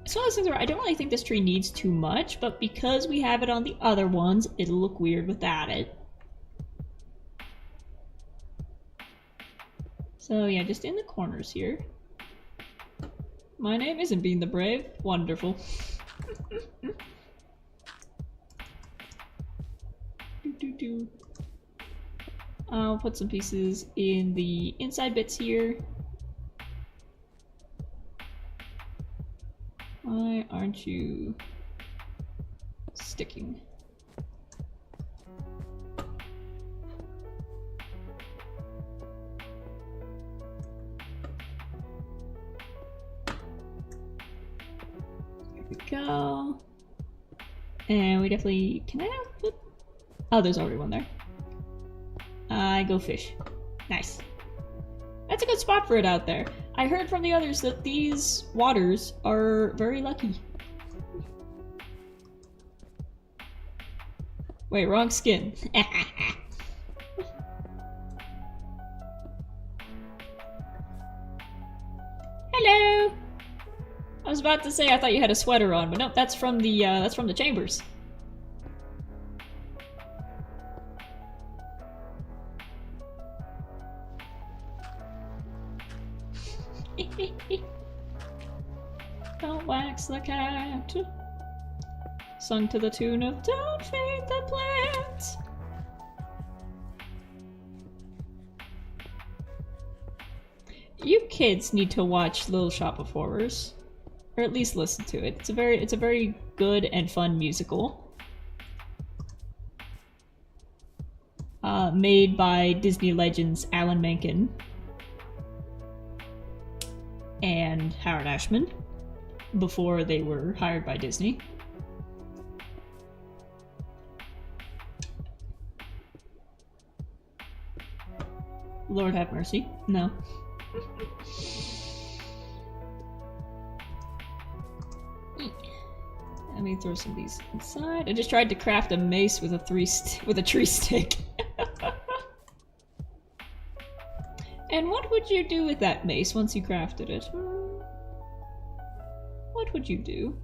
It's one of those things where I don't really think this tree needs too much, but because we have it on the other ones, it'll look weird without it. So yeah, just in the corners here. My name isn't Being the Brave. Wonderful. I'll put some pieces in the inside bits here. Why aren't you sticking? There we go. And we definitely... Can I not put... Oh, there's already one there. I go fish. Nice. That's a good spot for it out there. I heard from the others that these waters are very lucky. Wait, wrong skin. Hello! I was about to say I thought you had a sweater on, but nope, that's from the chambers. Don't wax the cat. Sung to the tune of Don't Feed the Plants. You kids need to watch Little Shop of Horrors. Or at least listen to it. It's a very good and fun musical. Made by Disney legends Alan Menken and Howard Ashman before they were hired by Disney. Lord have mercy. No. Let me throw some of these inside. I just tried to craft a mace with a tree stick. And what would you do with that mace once you crafted it? What would you do?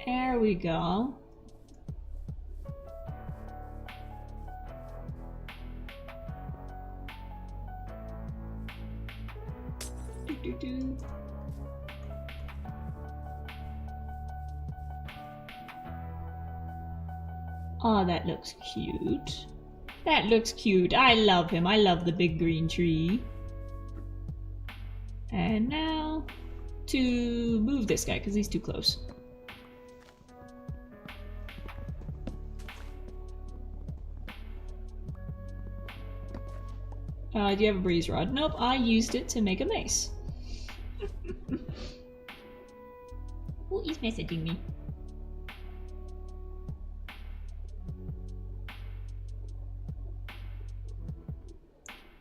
There we go. Do. Oh, that looks cute. That looks cute. I love him. I love the big green tree. And now to move this guy because he's too close. Do you have a breeze rod? Nope, I used it to make a mace. Who is messaging me?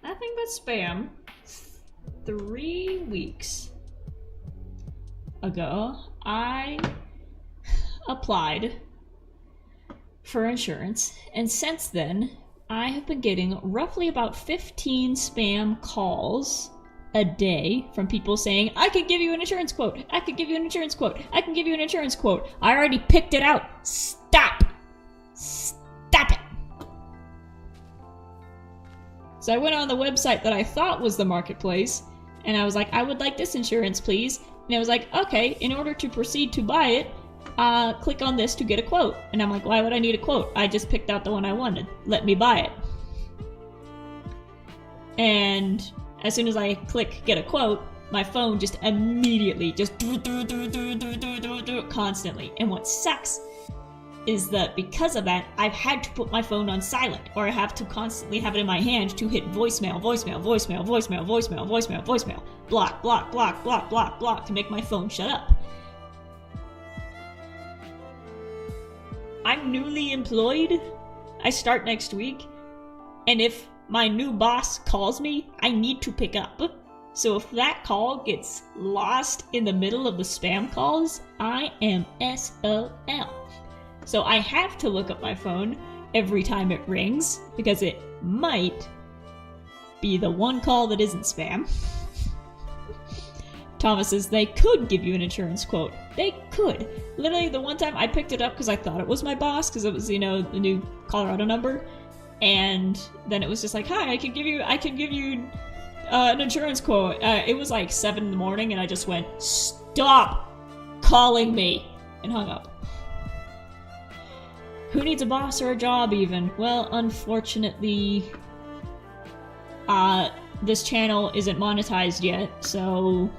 Nothing but spam. 3 weeks ago, I applied for insurance, and since then, I have been getting roughly about 15 spam calls a day from people saying, I could give you an insurance quote, I could give you an insurance quote, I can give you an insurance quote. I already picked it out. Stop! Stop it! So I went on the website that I thought was the marketplace, and I was like, I would like this insurance, please. And I was like, okay, in order to proceed to buy it, click on this to get a quote. And I'm like, why would I need a quote? I just picked out the one I wanted. Let me buy it. And as soon as I click get a quote, my phone just immediately just constantly. And what sucks is that because of that, I've had to put my phone on silent, or I have to constantly have it in my hand to hit voicemail, voicemail, voicemail, voicemail, voicemail, voicemail, voicemail, block, block, block, block, block, block, to make my phone shut up. I'm newly employed. I start next week, and if my new boss calls me, I need to pick up. So if that call gets lost in the middle of the spam calls, I am SOL. So I have to look up my phone every time it rings, because it might be the one call that isn't spam. Thomas says they could give you an insurance quote. They could. Literally, the one time I picked it up because I thought it was my boss, because it was, you know, the new Colorado number. And then it was just like, hi, I can give you an insurance quote. It was like 7 in the morning, and I just went, stop calling me, and hung up. Who needs a boss or a job even? Well, unfortunately, this channel isn't monetized yet, so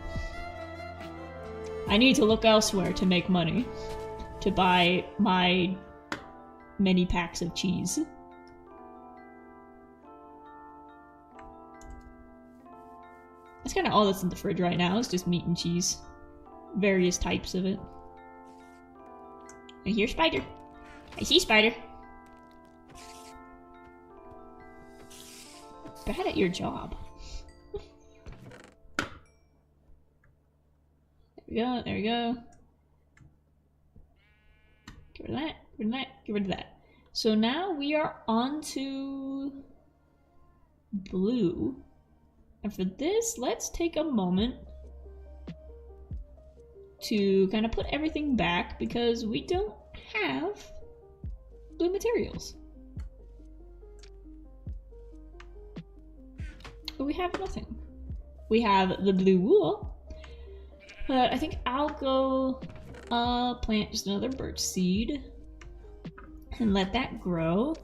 I need to look elsewhere to make money to buy my many packs of cheese. That's kind of all that's in the fridge right now, is just meat and cheese. Various types of it. I hear spider. I see spider. Bad at your job. There we go, there we go. Get rid of that, get rid of that, get rid of that. So now we are on to blue. And for this, let's take a moment to kind of put everything back, because we don't have blue materials. But we have nothing. We have the blue wool, but I think I'll go plant just another birch seed and let that grow.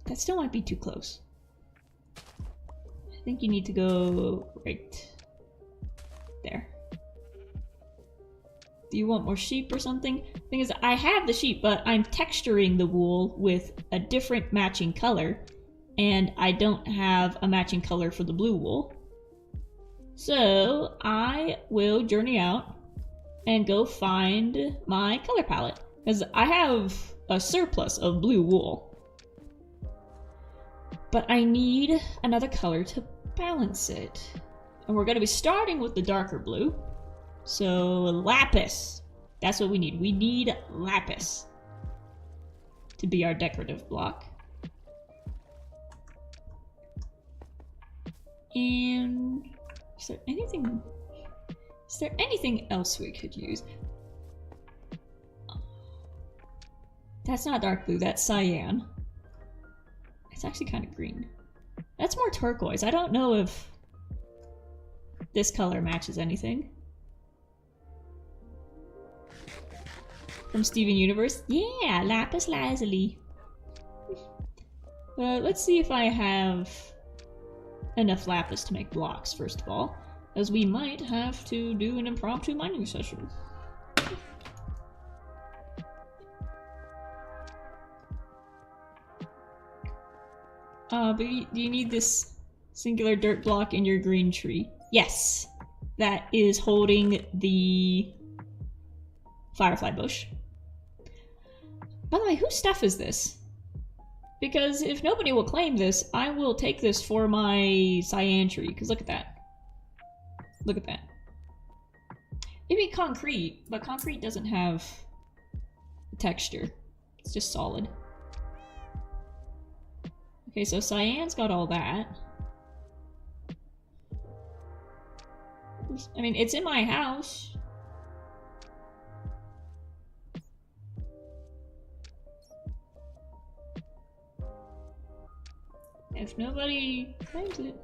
That still might be too close. I think you need to go right there. Do you want more sheep or something? Thing is, I have the sheep, but I'm texturing the wool with a different matching color, and I don't have a matching color for the blue wool. So I will journey out and go find my color palette, because I have a surplus of blue wool. But I need another color to balance it. And we're going to be starting with the darker blue. So lapis. That's what we need. We need lapis to be our decorative block. And is there anything else we could use? That's not dark blue, that's cyan. It's actually kind of green. That's more turquoise. I don't know if this color matches anything. From Steven Universe. Yeah, lapis lazuli. Let's see if I have enough lapis to make blocks, first of all, as we might have to do an impromptu mining session. But do you need this singular dirt block in your green tree? Yes, that is holding the firefly bush. By the way, whose stuff is this? Because if nobody will claim this, I will take this for my cyan tree, because look at that. Look at that. Maybe concrete, but concrete doesn't have texture. It's just solid. Okay, so cyan's got all that. I mean, it's in my house. If nobody claims it.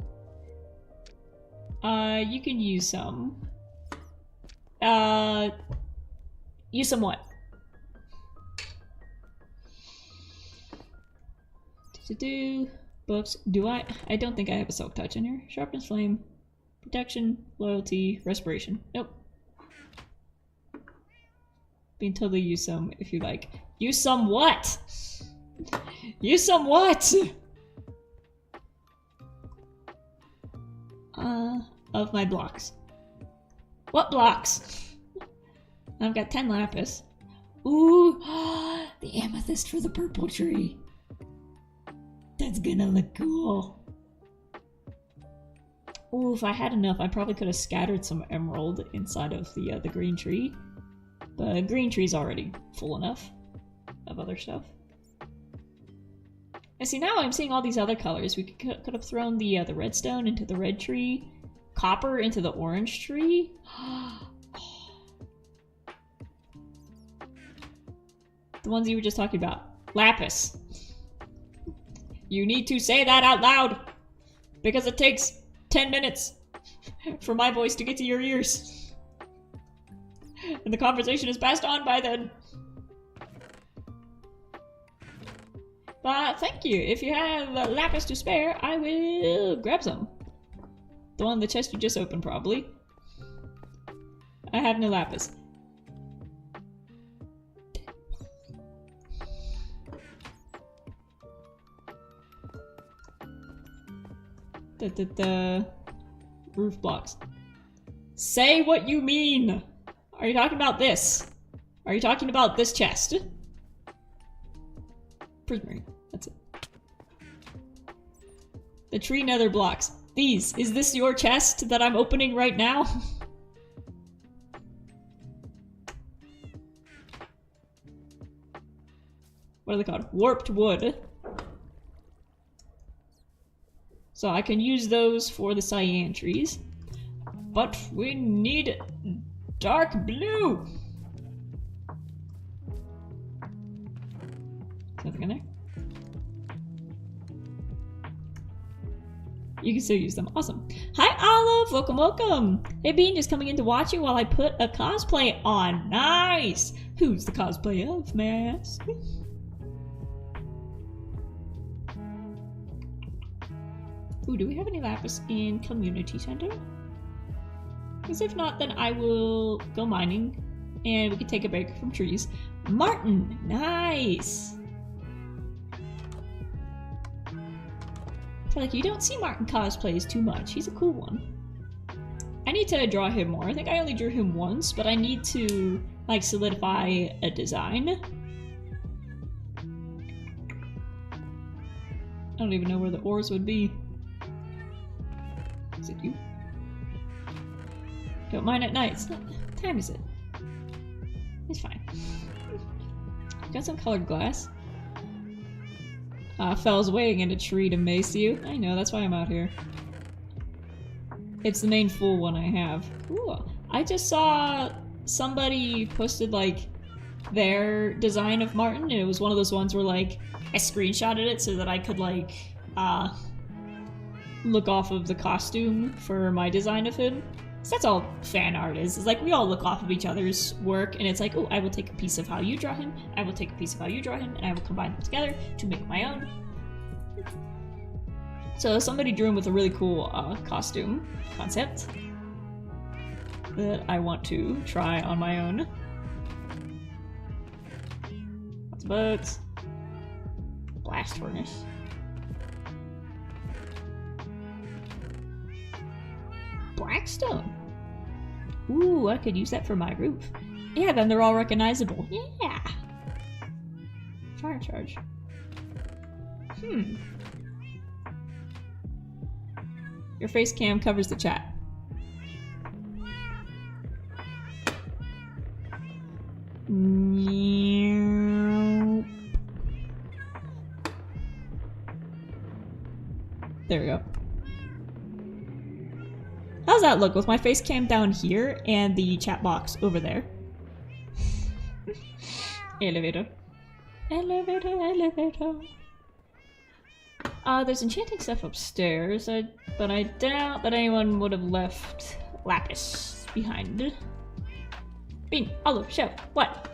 You can use some. Use some what? Books. Do I? I don't think I have a silk touch in here. Sharpness, flame, protection, loyalty, respiration. Nope. Being totally use some if you like. Use some what? Use some what? Of my blocks. What blocks? I've got 10 lapis. Ooh, the amethyst for the purple tree. That's gonna look cool. Ooh, if I had enough, I probably could have scattered some emerald inside of the green tree. The green tree's already full enough of other stuff. And see, now I'm seeing all these other colors. We could have thrown the redstone into the red tree, copper into the orange tree. The ones you were just talking about. Lapis. You need to say that out loud, because it takes 10 minutes for my voice to get to your ears. And the conversation is passed on by then. But thank you. If you have lapis to spare, I will grab some. The one in the chest you just opened, probably. I have no lapis. The roof blocks. Say what you mean! Are you talking about this? Are you talking about this chest? Prismarine. That's it. The tree nether blocks. These. Is this your chest that I'm opening right now? What are they called? Warped wood. So I can use those for the cyan trees. But we need dark blue! Nothing in there? You can still use them. Awesome. Hi Olive! Welcome, welcome! Hey Bean, just coming in to watch you while I put a cosplay on. Nice! Who's the cosplay of, may I ask? Ooh, do we have any lapis in community center? Because if not, then I will go mining and we can take a break from trees. Martin! Nice! I feel like you don't see Martin cosplays too much. He's a cool one. I need to draw him more. I think I only drew him once, but I need to, like, solidify a design. I don't even know where the ores would be. Is it you? Don't mine at night. What time is it? It's fine. Got some colored glass. Fell's waiting in a tree to mace you. I know, that's why I'm out here. It's the main full one I have. Ooh, I just saw somebody posted, like, their design of Martin, and it was one of those ones where, like, I screenshotted it so that I could, like, look off of the costume for my design of him. So that's all fan art is. It's like we all look off of each other's work, and it's like, oh, I will take a piece of how you draw him, I will take a piece of how you draw him, and I will combine them together to make my own. So somebody drew him with a really cool costume concept that I want to try on my own. Lots of bugs. Blast furnace. Blackstone. Ooh, I could use that for my roof. Yeah, then they're all recognizable. Yeah. Fire charge. Your face cam covers the chat. There we go. How's that look with my face cam down here and the chat box over there? Elevator. Elevator, elevator. There's enchanting stuff upstairs, but I doubt that anyone would have left lapis behind. Bean, Olive, show, what?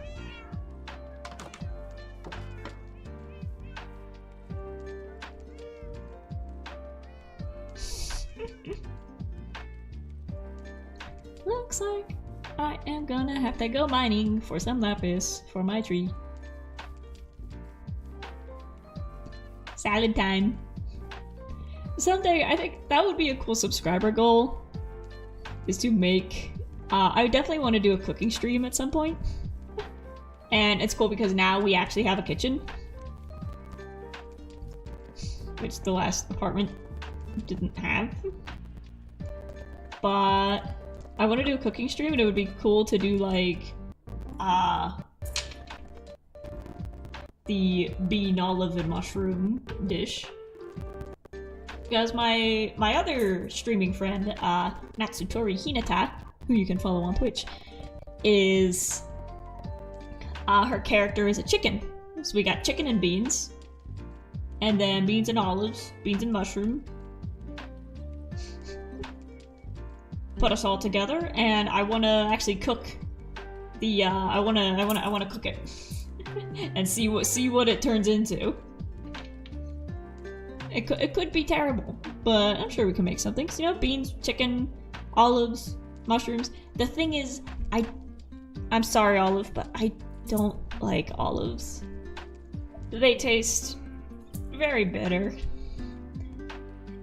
Looks like I am gonna have to go mining for some lapis for my tree. Salad time. Someday, I think that would be a cool subscriber goal, is to make, I definitely want to do a cooking stream at some point. And it's cool because now we actually have a kitchen, which the last apartment didn't have. But I want to do a cooking stream, and it would be cool to do like the bean, olive, and mushroom dish. Because my other streaming friend, Natsutori Hinata, who you can follow on Twitch, is her character is a chicken. So we got chicken and beans, and then beans and olives, beans and mushroom. Put us all together, and I want to actually cook the. I want to cook it and see what it turns into. It could be terrible, but I'm sure we can make something. 'Cause, you know, beans, chicken, olives, mushrooms. The thing is, I'm sorry, Olive, but I don't like olives. They taste very bitter,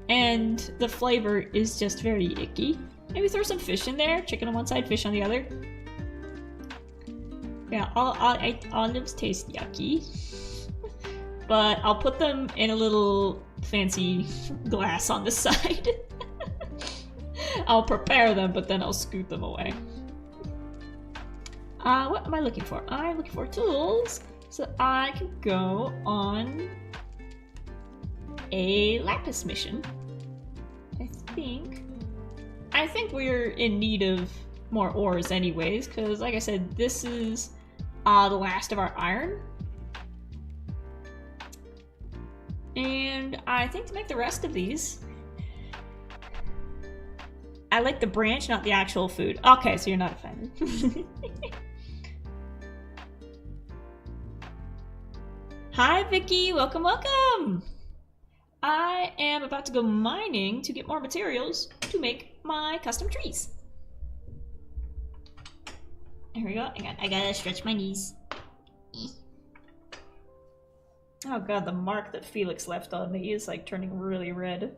and the flavor is just very icky. Maybe throw some fish in there. Chicken on one side, fish on the other. Yeah, olives taste yucky. But I'll put them in a little fancy glass on the side. I'll prepare them, but then I'll scoot them away. What am I looking for? I'm looking for tools so I can go on a lapis mission. I think we're in need of more ores anyways, because like I said, this is the last of our iron. And I think to make the rest of these, I like the branch, not the actual food. Okay, so you're not offended. Hi Vicky, welcome, welcome! I am about to go mining to get more materials to make my custom trees. There we go. I gotta stretch my knees. Oh god, the mark that Felix left on me is like turning really red.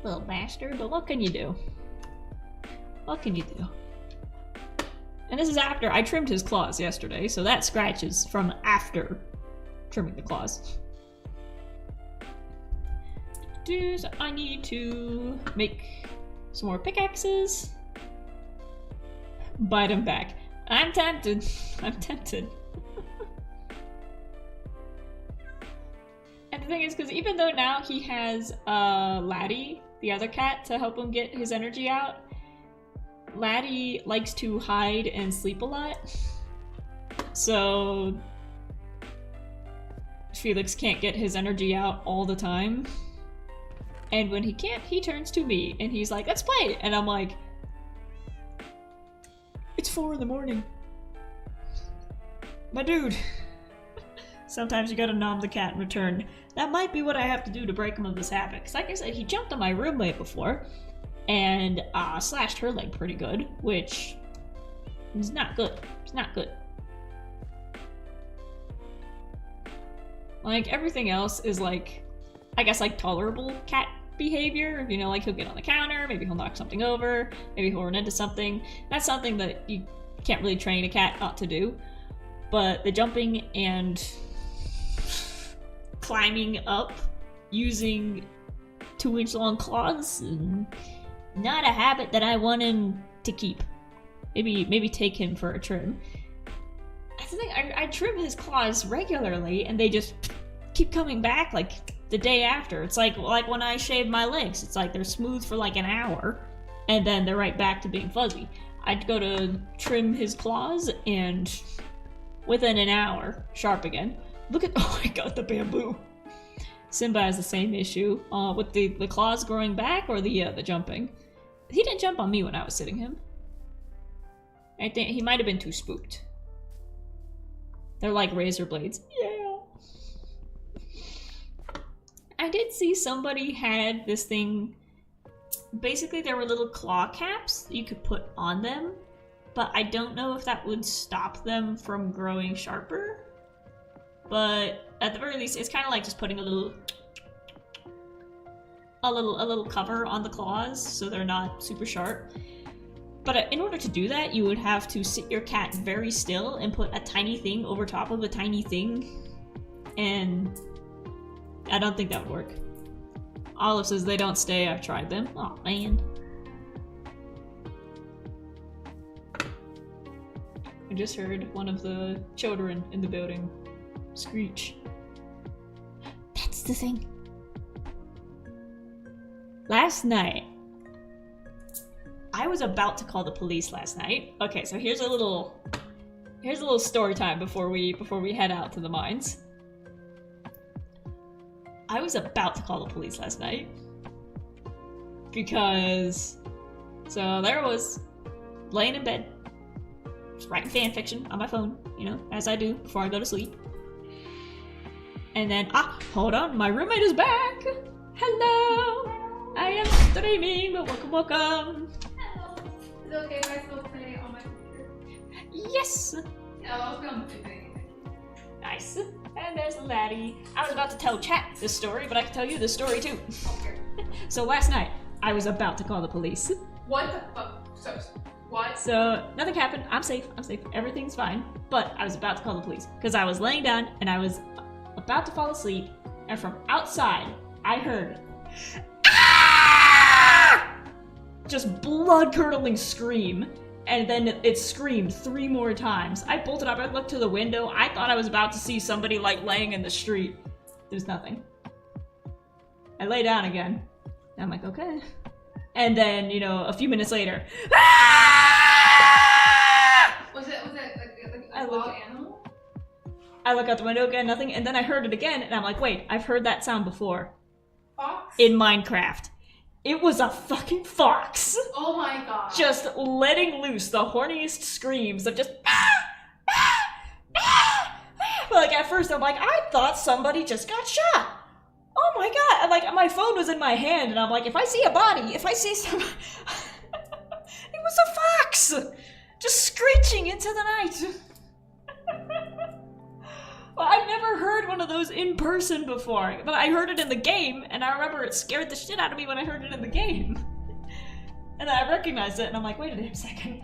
Little bastard, but what can you do? What can you do? And this is after I trimmed his claws yesterday, so that scratch is from after trimming the claws. So I need to make some more pickaxes. Bite him back. I'm tempted. I'm tempted. And the thing is, because even though now he has Laddie, the other cat, to help him get his energy out, Laddie likes to hide and sleep a lot. So Felix can't get his energy out all the time. And when he can't, he turns to me and he's like, let's play! And I'm like, it's 4 in the morning. My dude. Sometimes you gotta nom the cat in return. That might be what I have to do to break him of this habit. Because like I said, he jumped on my roommate before and slashed her leg pretty good, which is not good. It's not good. Like, everything else is like, I guess, like tolerable cat behavior. You know, like he'll get on the counter, maybe he'll knock something over, maybe he'll run into something. That's something that you can't really train a cat not to do. But the jumping and climbing up using 2-inch long claws, not a habit that I want him to keep. Maybe take him for a trim. I think I trim his claws regularly and they just keep coming back like the day after. It's like when I shave my legs. It's like they're smooth for like an hour and then they're right back to being fuzzy. I'd go to trim his claws and within an hour, sharp again. Look at, oh my god, the bamboo. Simba has the same issue, with the claws growing back or the jumping. He didn't jump on me when I was sitting him. I think he might have been too spooked. They're like razor blades. Yeah. I did see somebody had this thing. Basically, there were little claw caps that you could put on them, but I don't know if that would stop them from growing sharper. But at the very least, it's kind of like just putting a little cover on the claws so they're not super sharp. But in order to do that, you would have to sit your cat very still and put a tiny thing over top of a tiny thing. And I don't think that would work. Olive says they don't stay, I've tried them. Aw, man. I just heard one of the children in the building screech. That's the thing. Last night, I was about to call the police last night. Okay, so here's a little story time before we head out to the mines. I was about to call the police last night because so there I was laying in bed, just writing fan fiction on my phone, you know, as I do before I go to sleep. And then hold on, my roommate is back. Hello, I am streaming, but welcome. Is it okay if I still play on my computer? Yes! Yeah, I'll be on the thing. Nice. And there's the laddie. I was about to tell chat this story, but I can tell you this story too. Okay. So last night, I was about to call the police. What the fuck? So, what? So, nothing happened. I'm safe. Everything's fine. But I was about to call the police. Because I was laying down, and I was about to fall asleep, and from outside, I heard just blood-curdling scream, and then it screamed 3 more times. I bolted up, I looked to the window, I thought I was about to see somebody like laying in the street. There's nothing. I lay down again. I'm like, okay. And then, you know, a few minutes later, Was it like I a look- wild animal? I look out the window again, nothing, and then I heard it again, and I'm like, wait, I've heard that sound before. Fox? In Minecraft. It was a fucking fox! Oh my god. Just letting loose the horniest screams of just like at first I'm like, I thought somebody just got shot. Oh my god. And like my phone was in my hand and I'm like, if I see a body, if I see somebody it was a fox! Just screeching into the night. Well, I've never heard one of those in person before, but I heard it in the game, and I remember it scared the shit out of me when I heard it in the game. And I recognized it, and I'm like, wait a damn second.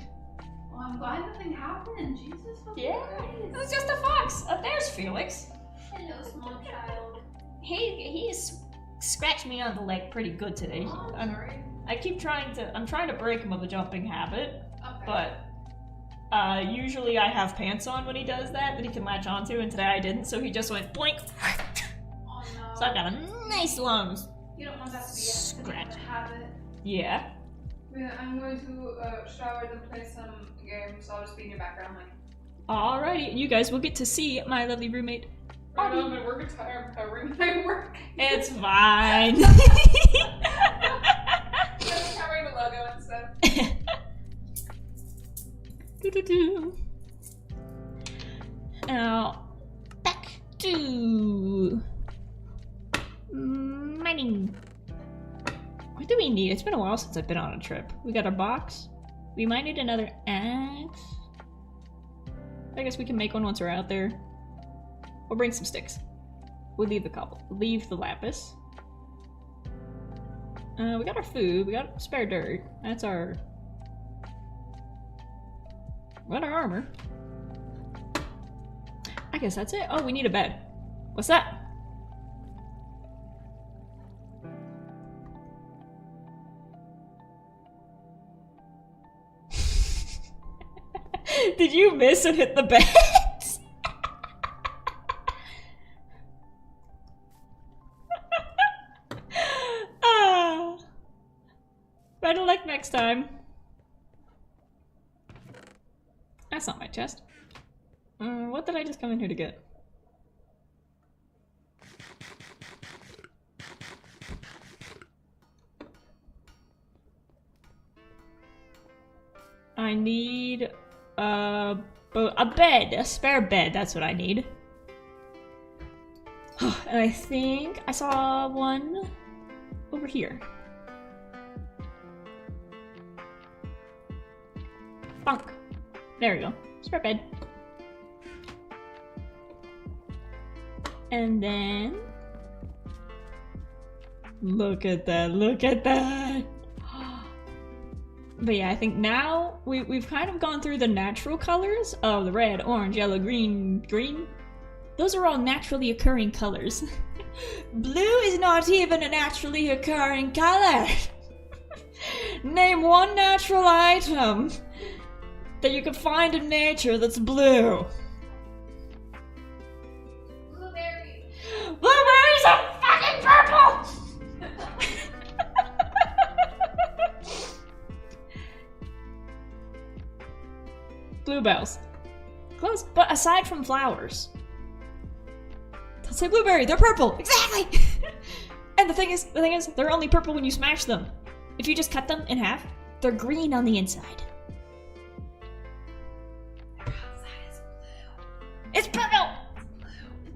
Well, I'm glad nothing happened. Jesus fucking Yeah, Christ. it was just a fox. There's Felix. Hello, small child. He's scratched me on the leg pretty good today. Oh, I'm sorry. I'm trying to break him of the jumping habit, Okay. but usually I have pants on when he does that he can latch onto, and today I didn't, so he just went blink. Oh no. So I've got a nice long You don't want that to be scratch. a habit. Yeah. Yeah, I'm going to shower and play some games, so I'll just be in your background like. Alrighty, you guys will get to see my lovely roommate. I know, but we're covering my work. It's fine. Just covering the logo and stuff. Doo-doo-doo. Now, back to mining. What do we need? It's been a while since I've been on a trip. We got our box. We might need another axe. I guess we can make one once we're out there. We'll bring some sticks. We'll leave the cobble. We'll leave the lapis. We got our food. We got spare dirt. That's our... We got our armor. I guess that's it. Oh, we need a bed. What's that? Did you miss and hit the bed? Better luck next time. That's not my chest. What did I just come in here to get? I need a bed, a spare bed, that's what I need. And I think I saw one over here. Bonk. There we go. Spare bed. And then... Look at that, look at that! But yeah, I think now we've kind of gone through the natural colors of the red, orange, yellow, green. Those are all naturally occurring colors. Blue is not even a naturally occurring color! Name one natural item that you can find in nature that's blue. Blueberry. Blueberries are fucking purple! Bluebells. Close, but aside from flowers. Don't say blueberry, they're purple! Exactly! And the thing is, they're only purple when you smash them. If you just cut them in half, they're green on the inside. It's purple!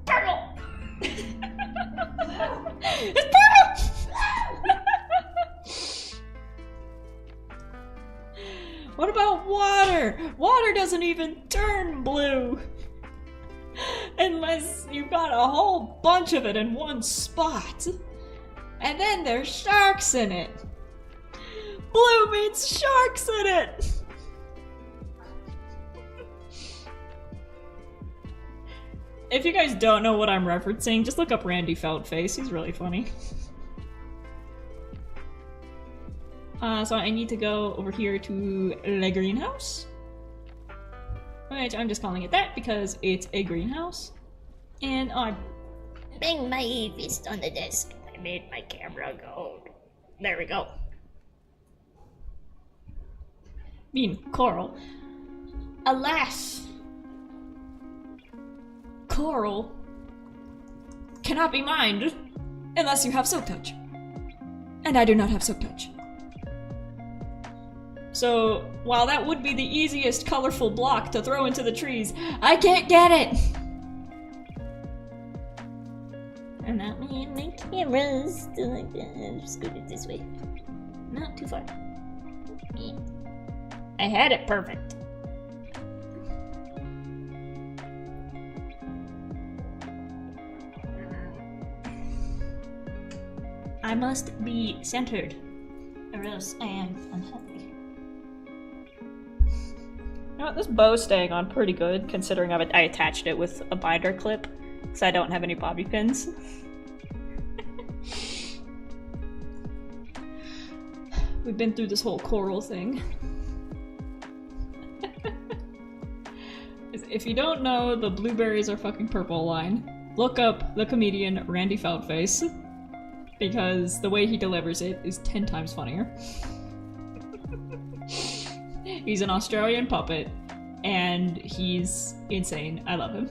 Purple! It's purple! What about water? Water doesn't even turn blue. Unless you've got a whole bunch of it in one spot. And then there's sharks in it. Blue means sharks in it! If you guys don't know what I'm referencing, just look up Randy Feldface. He's really funny. So I need to go over here to the greenhouse. Which I'm just calling it that because it's a greenhouse. And I Bang my fist on the desk. I made my camera go. there we go. Mean coral. Alas, coral cannot be mined unless you have Silk Touch. And I do not have Silk Touch. So, while that would be the easiest colorful block to throw into the trees, I can't get it! I'm not my camera's still like that. I'm just scoot it this way. Not too far. Yeah. I had it perfect. I must be centered, or else I am unhappy. You know what, this bow's staying on pretty good, considering I attached it with a binder clip, because I don't have any bobby pins. We've been through this whole coral thing. If you don't know the blueberries are fucking purple line, look up the comedian Randy Feldface, because the way he delivers it is 10 times funnier. He's an Australian puppet, and he's insane. I love him.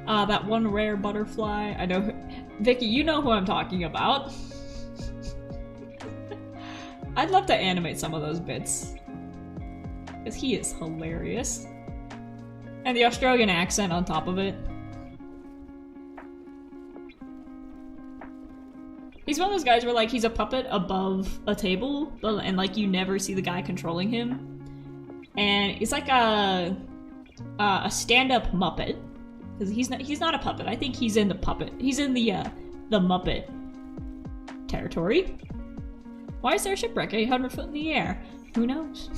That one rare butterfly, I know. Vicky, you know who I'm talking about. I'd love to animate some of those bits. Because he is hilarious. And the Australian accent on top of it. He's one of those guys where, like, he's a puppet above a table, and, like, you never see the guy controlling him. And it's like a stand-up Muppet. Because he's not a puppet. I think he's in the puppet. He's in the Muppet territory. Why is there a shipwreck 800 foot in the air? Who knows?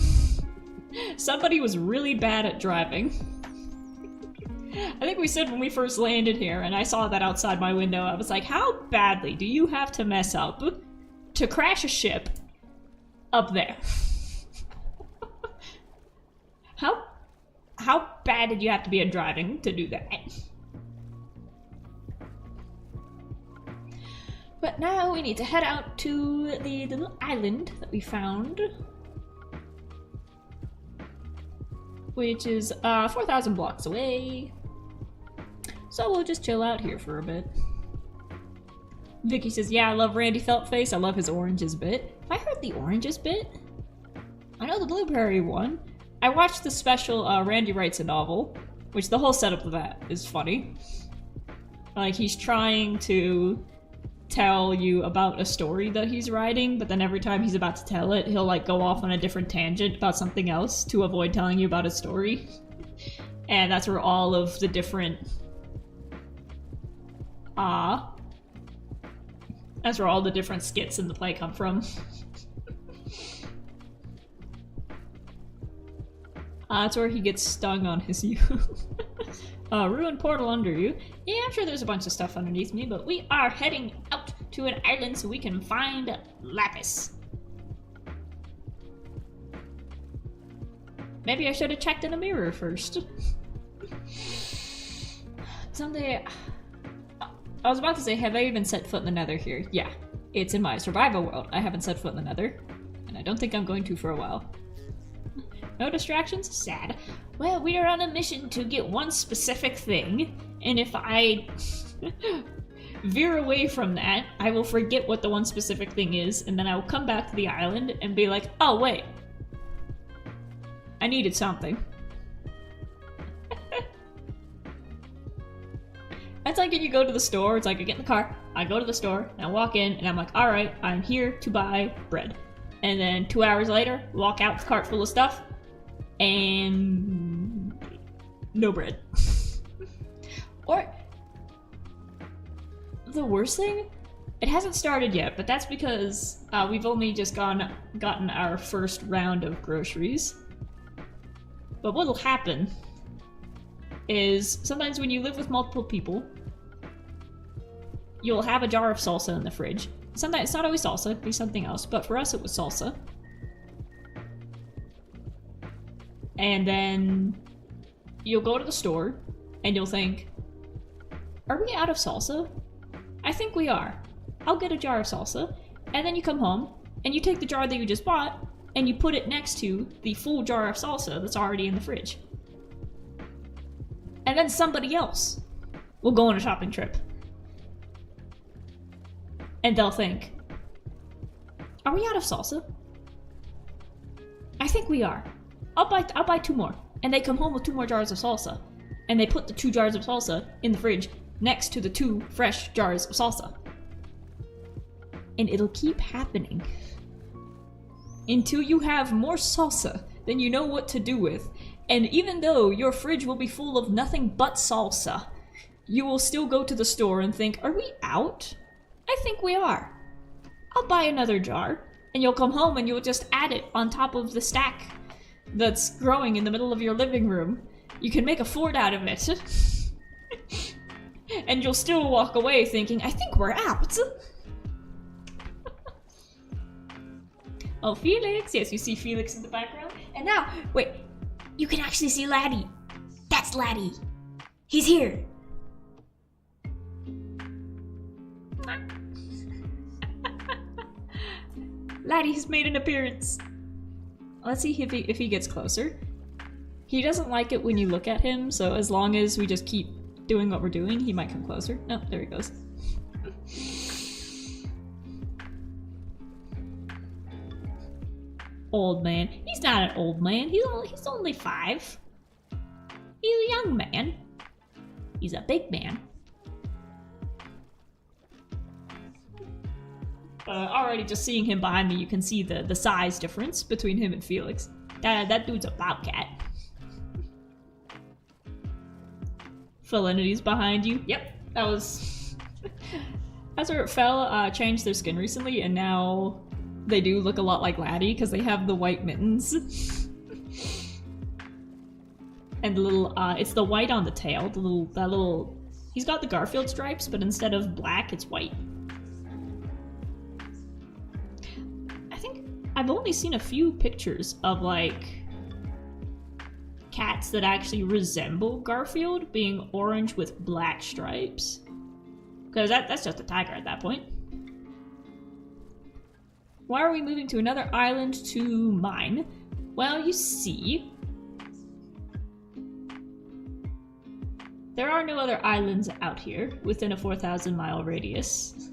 Somebody was really bad at driving. I think we said when we first landed here, and I saw that outside my window, I was like, how badly do you have to mess up to crash a ship up there? How bad did you have to be at driving to do that? But now we need to head out to the little island that we found. which is 4,000 blocks away. So we'll just chill out here for a bit. Vicky says, yeah, I love Randy Feltface. I love his oranges bit. Have I heard the oranges bit? I know the blueberry one. I watched the special Randy Writes a Novel, which the whole setup of that is funny. Like, he's trying to tell you about a story that he's writing, but then every time he's about to tell it, he'll like go off on a different tangent about something else to avoid telling you about his story. And that's where all of the different that's where all the different skits in the play come from. That's where he gets stung on his youth. Ruined portal under you. Yeah, I'm sure there's a bunch of stuff underneath me, but we are heading out to an island so we can find Lapis. Maybe I should have checked in a mirror first. Someday... I was about to say, have I even set foot in the nether here? Yeah, it's in my survival world. I haven't set foot in the nether, and I don't think I'm going to for a while. No distractions? Sad. Well, we are on a mission to get one specific thing, and if I veer away from that, I will forget what the one specific thing is, and then I will come back to the island and be like, oh wait, I needed something. That's like when you go to the store, it's like I get in the car, I go to the store, and I walk in, and I'm like, alright, I'm here to buy bread. And then 2 hours later, walk out with a cart full of stuff, and no bread. Or, the worst thing, it hasn't started yet, but that's because we've only just gotten our first round of groceries. But what'll happen is sometimes when you live with multiple people, you'll have a jar of salsa in the fridge. Sometimes it's not always salsa, it could be something else, but for us it was salsa. And then you'll go to the store and you'll think, are we out of salsa? I think we are. I'll get a jar of salsa. And then you come home and you take the jar that you just bought and you put it next to the full jar of salsa that's already in the fridge. And then somebody else will go on a shopping trip. And they'll think, are we out of salsa? I think we are. I'll buy 2 more. And they come home with 2 more jars of salsa. And they put the 2 jars of salsa in the fridge next to the 2 fresh jars of salsa. And it'll keep happening until you have more salsa than you know what to do with. And even though your fridge will be full of nothing but salsa, you will still go to the store and think, are we out? I think we are. I'll buy another jar. And you'll come home and you'll just add it on top of the stack that's growing in the middle of your living room. You can make a fort out of it. And you'll still walk away thinking, I think we're out. Oh, Felix. Yes, you see Felix in the background. And now, wait. You can actually see Laddie. That's Laddie. He's here. Laddie has made an appearance. Let's see if he gets closer. He doesn't like it when you look at him, so as long as we just keep doing what we're doing, he might come closer. Oh, there he goes. Old man. He's not an old man. He's only 5. He's a young man. He's a big man. Already just seeing him behind me, you can see the size difference between him and Felix. That dude's a bobcat. Felinity's behind you. Yep, that was... That's where it fell. Changed their skin recently, and now they do look a lot like Laddie because they have the white mittens. And the little, it's the white on the tail. That little... He's got the Garfield stripes, but instead of black, it's white. I've only seen a few pictures of, like, cats that actually resemble Garfield being orange with black stripes. Because that's just a tiger at that point. Why are we moving to another island to mine? Well, you see, there are no other islands out here within a 4,000-mile radius.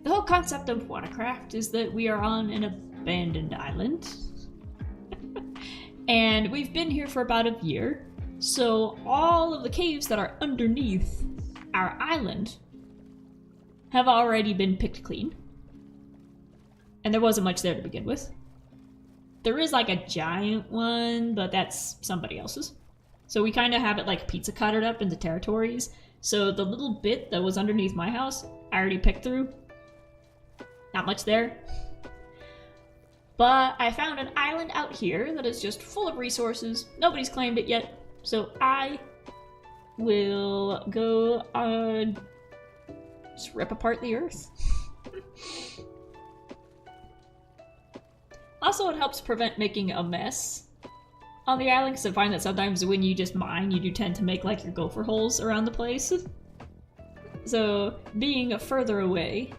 The whole concept of Watercraft is that we are on an abandoned island. And we've been here for about a year, so all of the caves that are underneath our island have already been picked clean. And there wasn't much there to begin with. There is like a giant one, but that's somebody else's. So we kind of have it like pizza cuttered up into territories. So the little bit that was underneath my house, I already picked through. Not much there. But I found an island out here that is just full of resources. Nobody's claimed it yet. So I will go just rip apart the earth. Also, it helps prevent making a mess on the island, because I find that sometimes when you just mine, you do tend to make like your gopher holes around the place. So being further away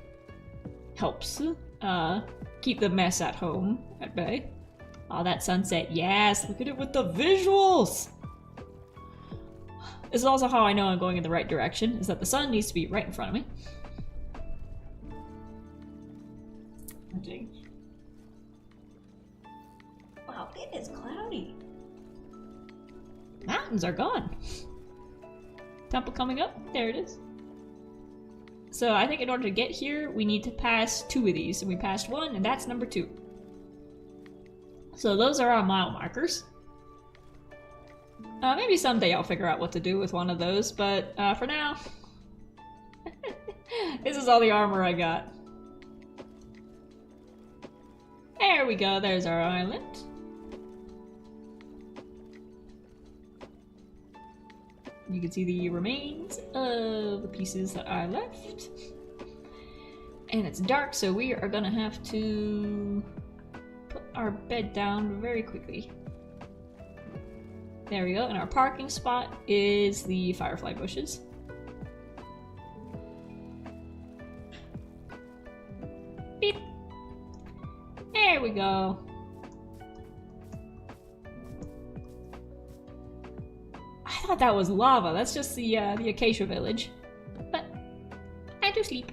helps keep the mess at home at bay. Oh, that sunset, yes! Look at it with the visuals! This is also how I know I'm going in the right direction, is that the sun needs to be right in front of me. Okay. Wow, it is cloudy. Mountains are gone. Temple coming up. There it is. So I think in order to get here, we need to pass 2 of these. And we passed 1, and that's number 2. So those are our mile markers. Maybe someday I'll figure out what to do with one of those, but for now, this is all the armor I got. There we go, there's our island. You can see the remains of the pieces that I left. And it's dark, so we are gonna have to put our bed down very quickly. There we go, and our parking spot is the firefly bushes. Beep! There we go. I thought that was lava. That's just the acacia village. But I do sleep.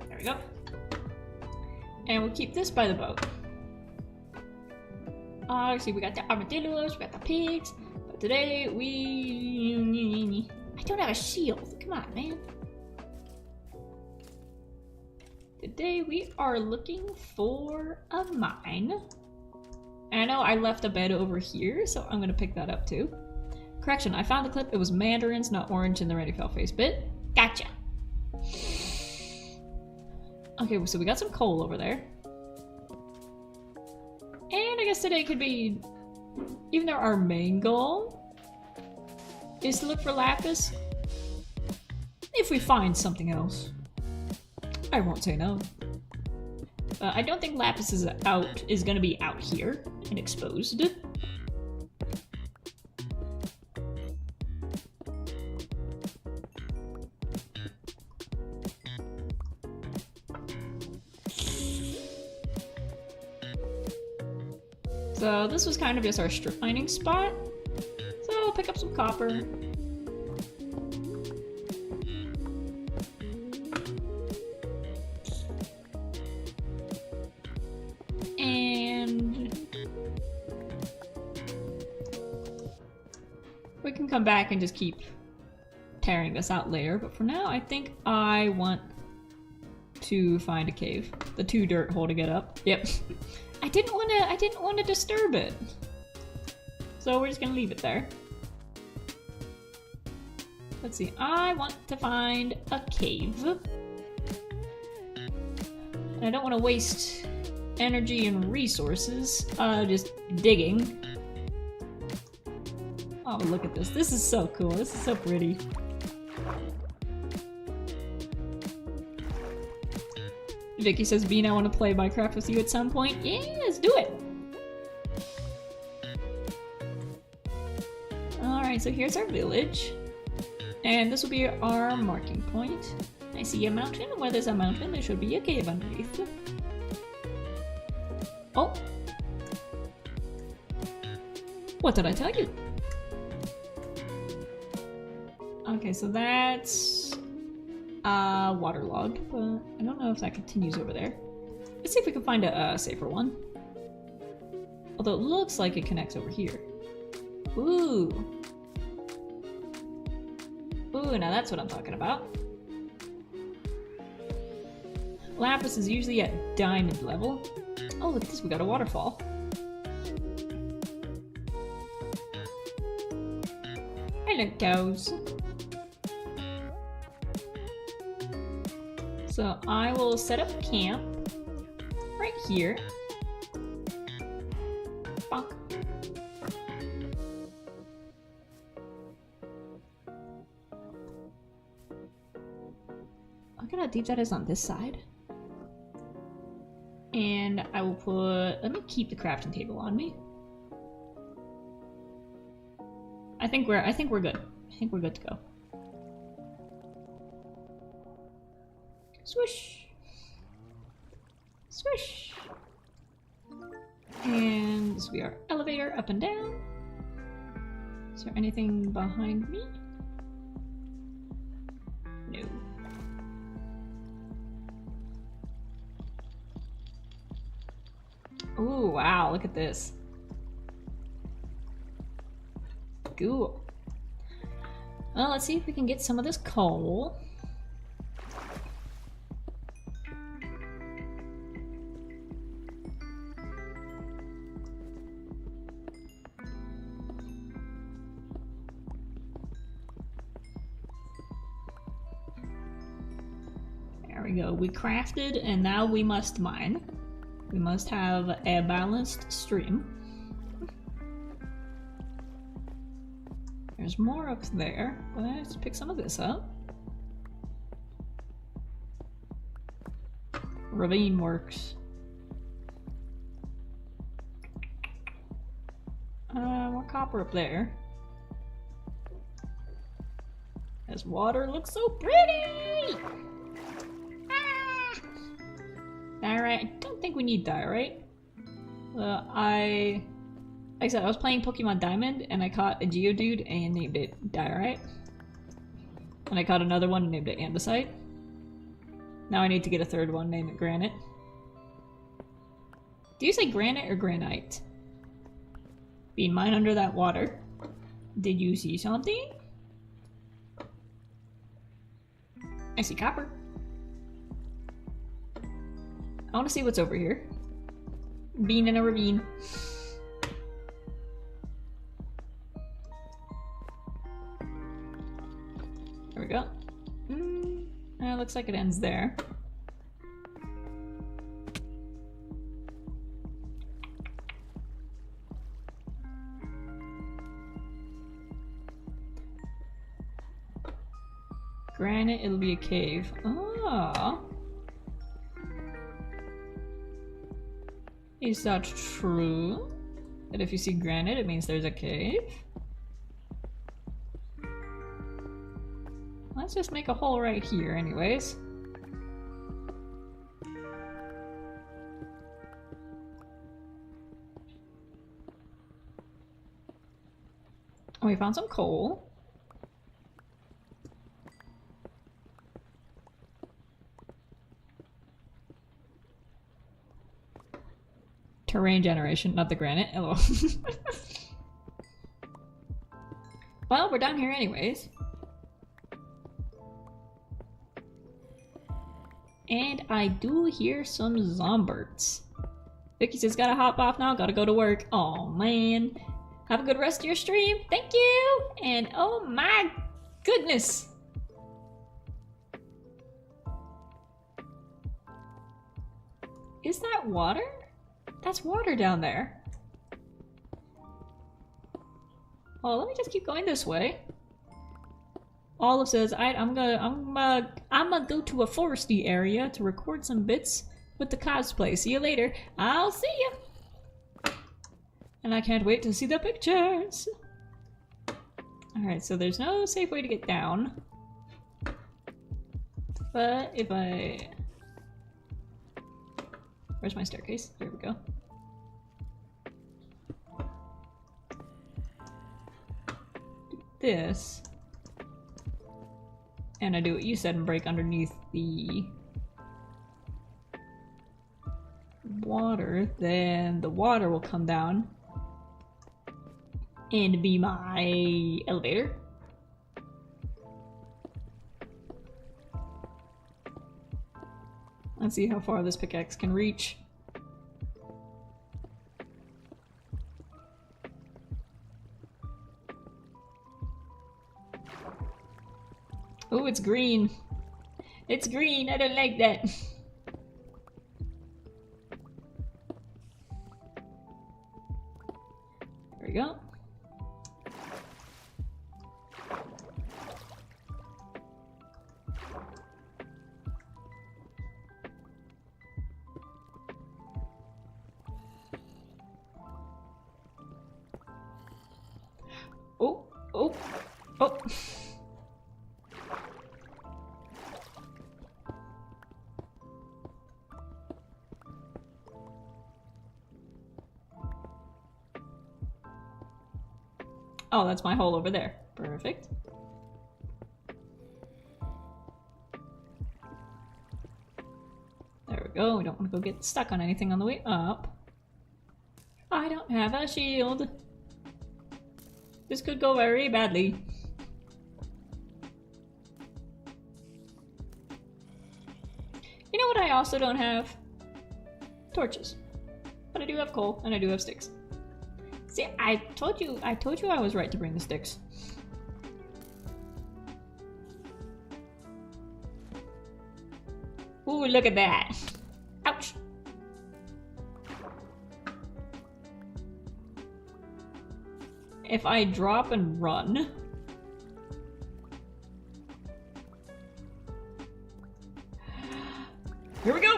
There we go. And we'll keep this by the boat. Let's see, we got the armadillos, we got the pigs. But today I don't have a shield. Come on, man. Today we are looking for a mine. And I know I left a bed over here, so I'm gonna pick that up too. Correction, I found the clip. It was mandarins, not orange in the Ready Fell Face bit. Gotcha! Okay, so we got some coal over there. And I guess today could be... Even though our main goal is to look for lapis, if we find something else, I won't say no. I don't think lapis is gonna be out here and exposed. So this was kind of just our strip mining spot. So I'll pick up some copper. We can come back and just keep tearing this out later, but for now I think I want to find a cave. The 2 dirt holding it up. Yep. I didn't want to disturb it. So we're just gonna leave it there. Let's see, I want to find a cave. And I don't want to waste energy and resources just digging. Oh, look at this. This is so cool. This is so pretty. Vicky says, Bean, I want to play Minecraft with you at some point. Yeah, let's do it! Alright, so here's our village. And this will be our marking point. I see a mountain. Where there's a mountain, there should be a cave underneath. Oh! What did I tell you? Okay, so that's waterlogged, but I don't know if that continues over there. Let's see if we can find a safer one. Although it looks like it connects over here. Ooh. Ooh, now that's what I'm talking about. Lapis is usually at diamond level. Oh, look at this, we got a waterfall. Hello, cows. So I will set up camp right here. Bonk. Look at how deep that is on this side. And I will put, let me keep the crafting table on me. I think we're good. I think we're good to go. Swish. Swish. And this will be our elevator up and down. Is there anything behind me? No. Ooh, wow, look at this. Cool. Well, let's see if we can get some of this coal. There we go. We crafted and now we must mine. We must have a balanced stream. There's more up there, but let's pick some of this up. Ravine works. More copper up there. This water looks so pretty! Diorite. I don't think we need diorite. Like I said, I was playing Pokemon Diamond and I caught a Geodude and named it Diorite. And I caught another one and named it Andesite. Now I need to get a third one, name it Granite. Do you say granite or granite? Being mine under that water. Did you see something? I see copper. I want to see what's over here. Being in a ravine. There we go. It looks like it ends there. Granite, it'll be a cave. Oh. Is that true? That if you see granite, it means there's a cave? Let's just make a hole right here anyways. Oh, we found some coal. Terrain generation, not the granite. Hello. Well, we're down here anyways. And I do hear some zombies. Vicky says, gotta hop off now, gotta go to work. Oh man. Have a good rest of your stream. Thank you! And oh my goodness! Is that water? That's water down there. Well, let me just keep going this way. Olive says, I'm gonna go to a foresty area to record some bits with the cosplay. See you later. I'll see you. And I can't wait to see the pictures. Alright, so there's no safe way to get down. But if I... Where's my staircase? There we go. this, and I do what you said and break underneath the water, then the water will come down and be my elevator. Let's see how far this pickaxe can reach. Oh, it's green. It's green. I don't like that. There we go. Oh, oh, oh. Oh, that's my hole over there. Perfect. There we go. We don't want to go get stuck on anything on the way up. I don't have a shield. This could go very badly. You know what I also don't have? Torches. But I do have coal and I do have sticks. See, I told you I was right to bring the sticks. Ooh, look at that. Ouch. If I drop and run. Here we go.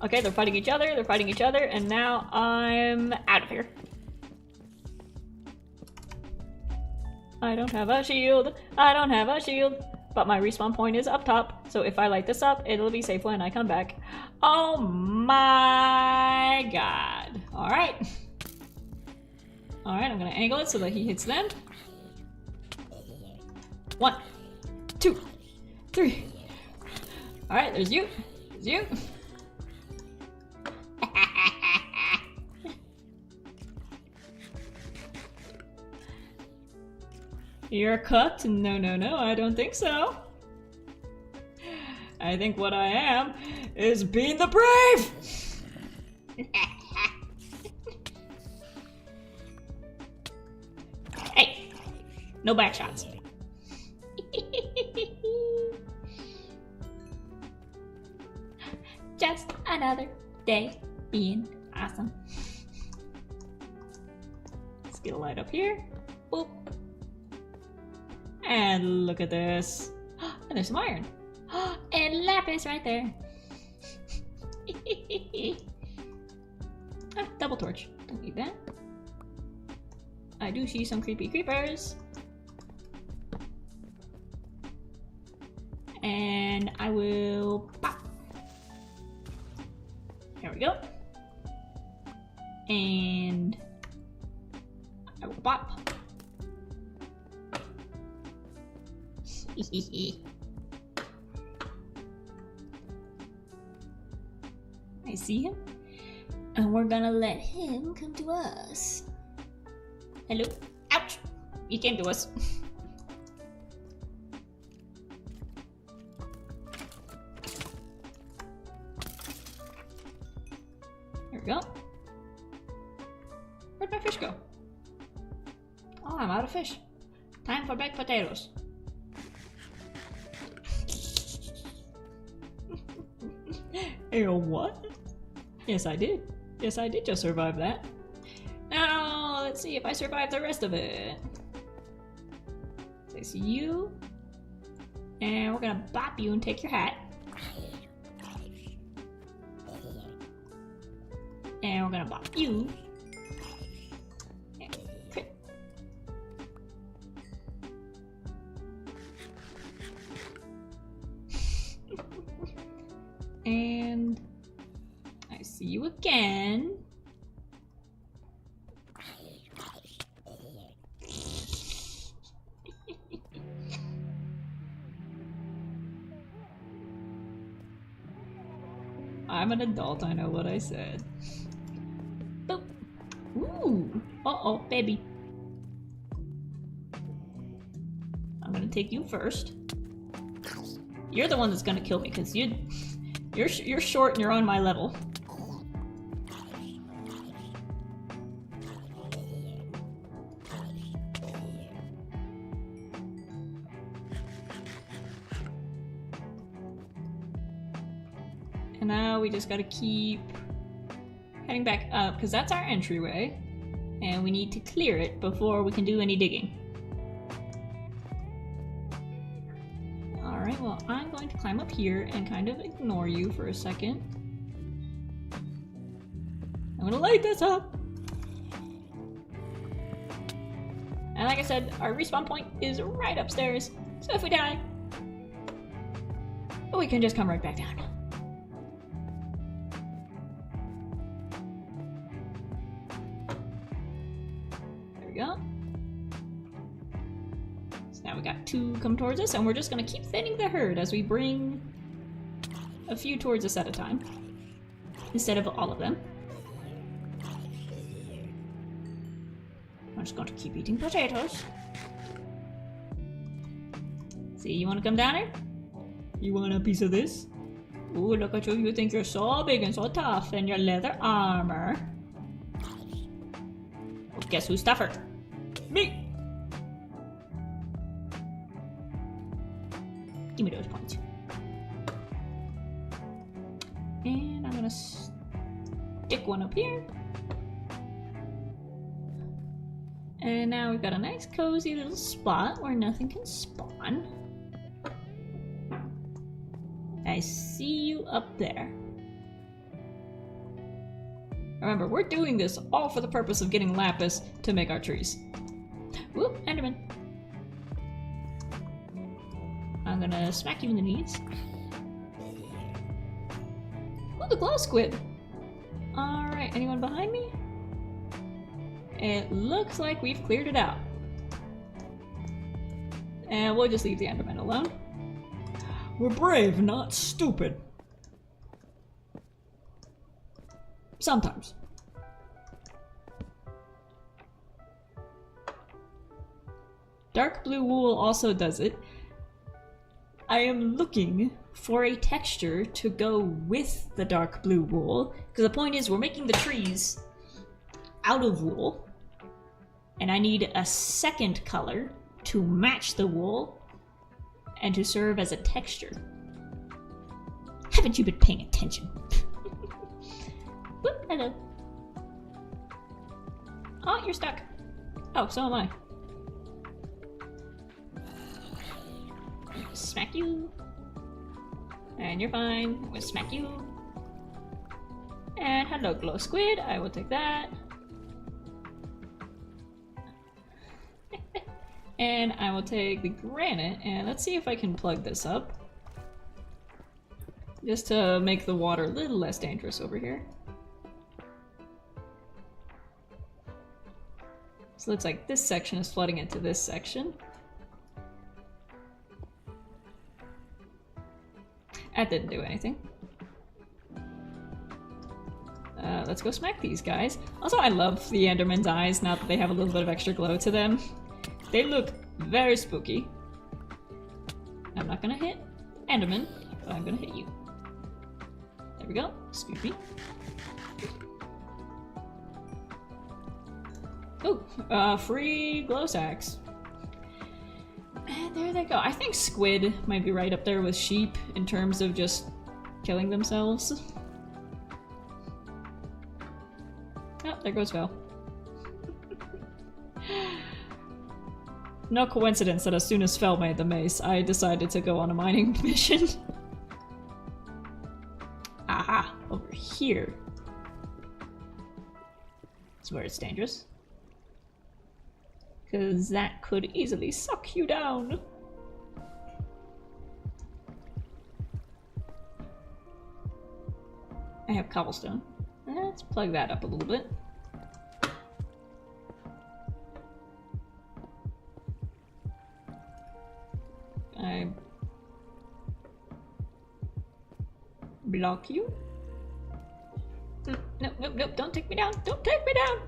Okay, they're fighting each other, and now I'm out of here. I don't have a shield, but my respawn point is up top, so if I light this up, it'll be safe when I come back. Oh my god. Alright. Alright, I'm gonna angle it so that he hits them. 1, 2, 3. Alright, there's you. There's you. You're cooked? No, no, no, I don't think so. I think what I am is being the brave! Hey! No back shots. Just another day being awesome. Let's get a light up here. Boop. And look at this. And there's some iron. And lapis right there. Ah, double torch. Don't need that. I do see some creepy creepers. And I will pop. There we go. And I will pop. I see him, and we're gonna let him come to us. Hello? Ouch! He came to us. There we go. Where'd my fish go? Oh, I'm out of fish. Time for baked potatoes. What? Yes, I did. Yes, I did just survive that. Now, let's see if I survive the rest of it. So I see you. And we're gonna bop you and take your hat. And we're gonna bop you. And crit. And I see you again. I'm an adult, I know what I said. Boop. Ooh. Uh-oh, baby. I'm gonna take you first. You're the one that's gonna kill me, because you're short and you're on my level. And now we just gotta keep heading back up, because that's our entryway. And we need to clear it before we can do any digging. Alright, well, I'm going to climb up here and kind of ignore you for a second. I'm gonna light this up! And like I said, our respawn point is right upstairs, so if we die, we can just come right back down. Go. So now we got 2 come towards us, and we're just gonna keep thinning the herd as we bring a few towards us at a time, instead of all of them. I'm just going to keep eating potatoes. See, you want to come down here? You want a piece of this? Ooh, look at you, you think you're so big and so tough in your leather armor. Guess who's tougher? Me! Give me those points. And I'm gonna stick one up here. And now we've got a nice cozy little spot where nothing can spawn. I see you up there. Remember, we're doing this all for the purpose of getting lapis to make our trees. Whoop, Enderman. I'm gonna smack you in the knees. Ooh, the glow squid. Alright, anyone behind me? It looks like we've cleared it out. And we'll just leave the Enderman alone. We're brave, not stupid. Sometimes. Dark blue wool also does it. I am looking for a texture to go with the dark blue wool, because the point is we're making the trees out of wool, and I need a second color to match the wool and to serve as a texture. Haven't you been paying attention? Whoop, hello. Oh, you're stuck. Oh, so am I. Smack you. And you're fine. I'm gonna smack you. And hello, glow squid. I will take that. And I will take the granite, and let's see if I can plug this up. Just to make the water a little less dangerous over here. So it looks like this section is flooding into this section. That didn't do anything. Let's go smack these guys. Also, I love the Enderman's eyes now that they have a little bit of extra glow to them. They look very spooky. I'm not gonna hit Enderman, but I'm gonna hit you. There we go. Spoopy. Ooh, free glow sacks. And there they go. I think squid might be right up there with sheep in terms of just killing themselves. Oh, there goes Val. No coincidence that as soon as Fel made the mace, I decided to go on a mining mission. Aha! Over here. That's where it's dangerous. Because that could easily suck you down. I have cobblestone. Let's plug that up a little bit. I block you. nope, nope, nope. Don't take me down. Don't take me down.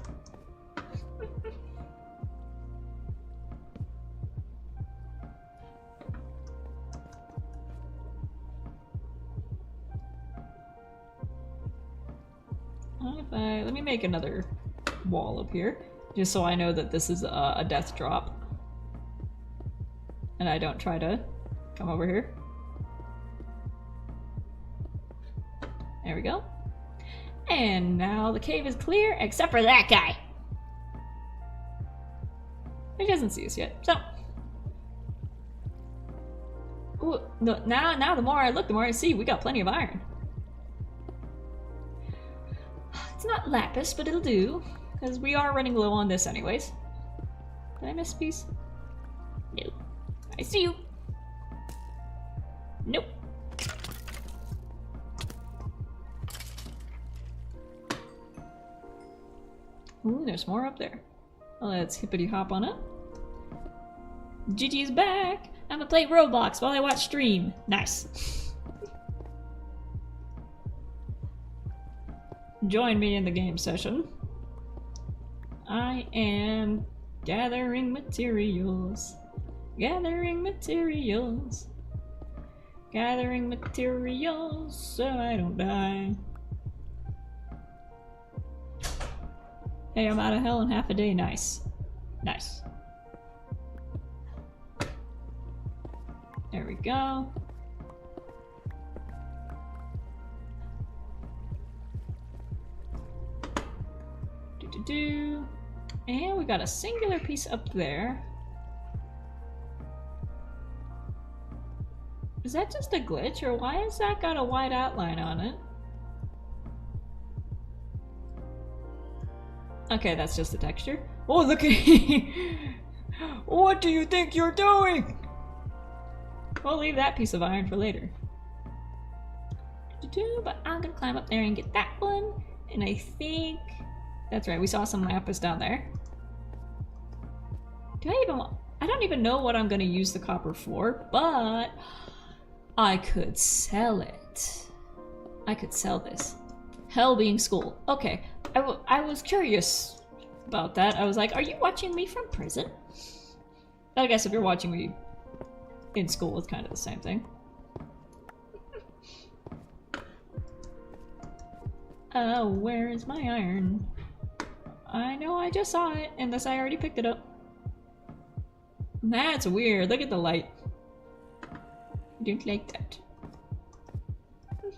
Let me make another wall up here, just so I know that this is a death drop. And I don't try to come over here. There we go. And now the cave is clear, except for that guy. He doesn't see us yet, so. Ooh, no, now the more I look, the more I see we got plenty of iron. It's not lapis, but it'll do, because we are running low on this anyways. Did I miss a piece? No. I see you. Nope. Ooh, there's more up there. Well, let's hippity hop on up. Gigi's back! I'm gonna play Roblox while I watch stream. Nice. Join me in the game session. I am gathering materials. Gathering materials. Gathering materials so I don't die. Hey, I'm out of hell in half a day. Nice. Nice. There we go. And we got a singular piece up there. Is that just a glitch, or why has that got a white outline on it? Okay, that's just the texture. Oh, look at What do you think you're doing? We'll leave that piece of iron for later. But I'm gonna climb up there and get that one. And I think... That's right, we saw some lapis down there. I don't even know what I'm gonna use the copper for, but... I could sell it. I could sell this. Hell being school. Okay, I was curious about that. I was like, are you watching me from prison? I guess if you're watching me in school, it's kind of the same thing. Oh, where is my iron? I know I just saw it, unless I already picked it up. That's weird. Look at the light. I don't like that. There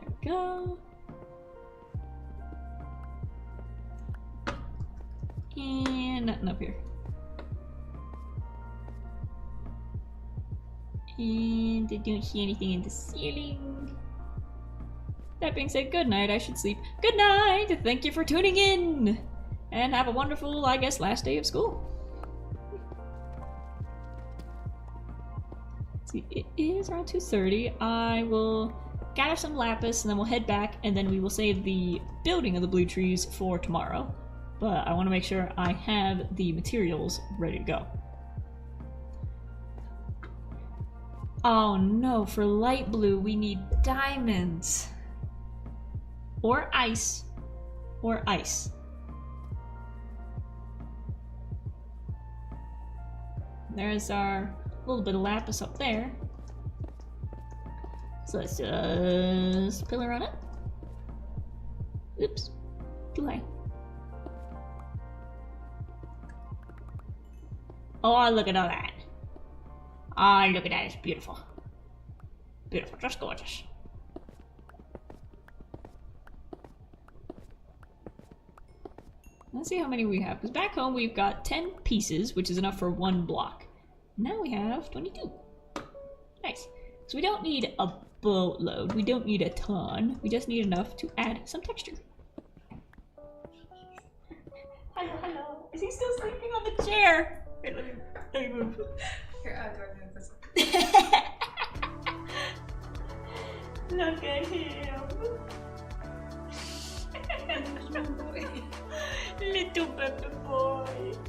we go. And nothing up here. And I don't see anything in the ceiling. That being said, good night. I should sleep. Good night! Thank you for tuning in! And have a wonderful, I guess, last day of school. Let's see, it is around 2:30. I will gather some lapis and then we'll head back and then we will save the building of the blue trees for tomorrow. But I want to make sure I have the materials ready to go. Oh no, for light blue we need diamonds. Or ice. Or ice. There's our little bit of lapis up there. So let's just pillar on it. Oops. Too high. Oh, look at all that. Oh, look at that. It's beautiful. Beautiful. Just gorgeous. Let's see how many we have. Because back home we've got 10 pieces, which is enough for one block. Now we have 22. Nice. So we don't need a boatload. We don't need a ton. We just need enough to add some texture. Hello, hello. Is he still sleeping on the chair? Wait, let me move. Here, I'll do this. Look at him. Little baby boy.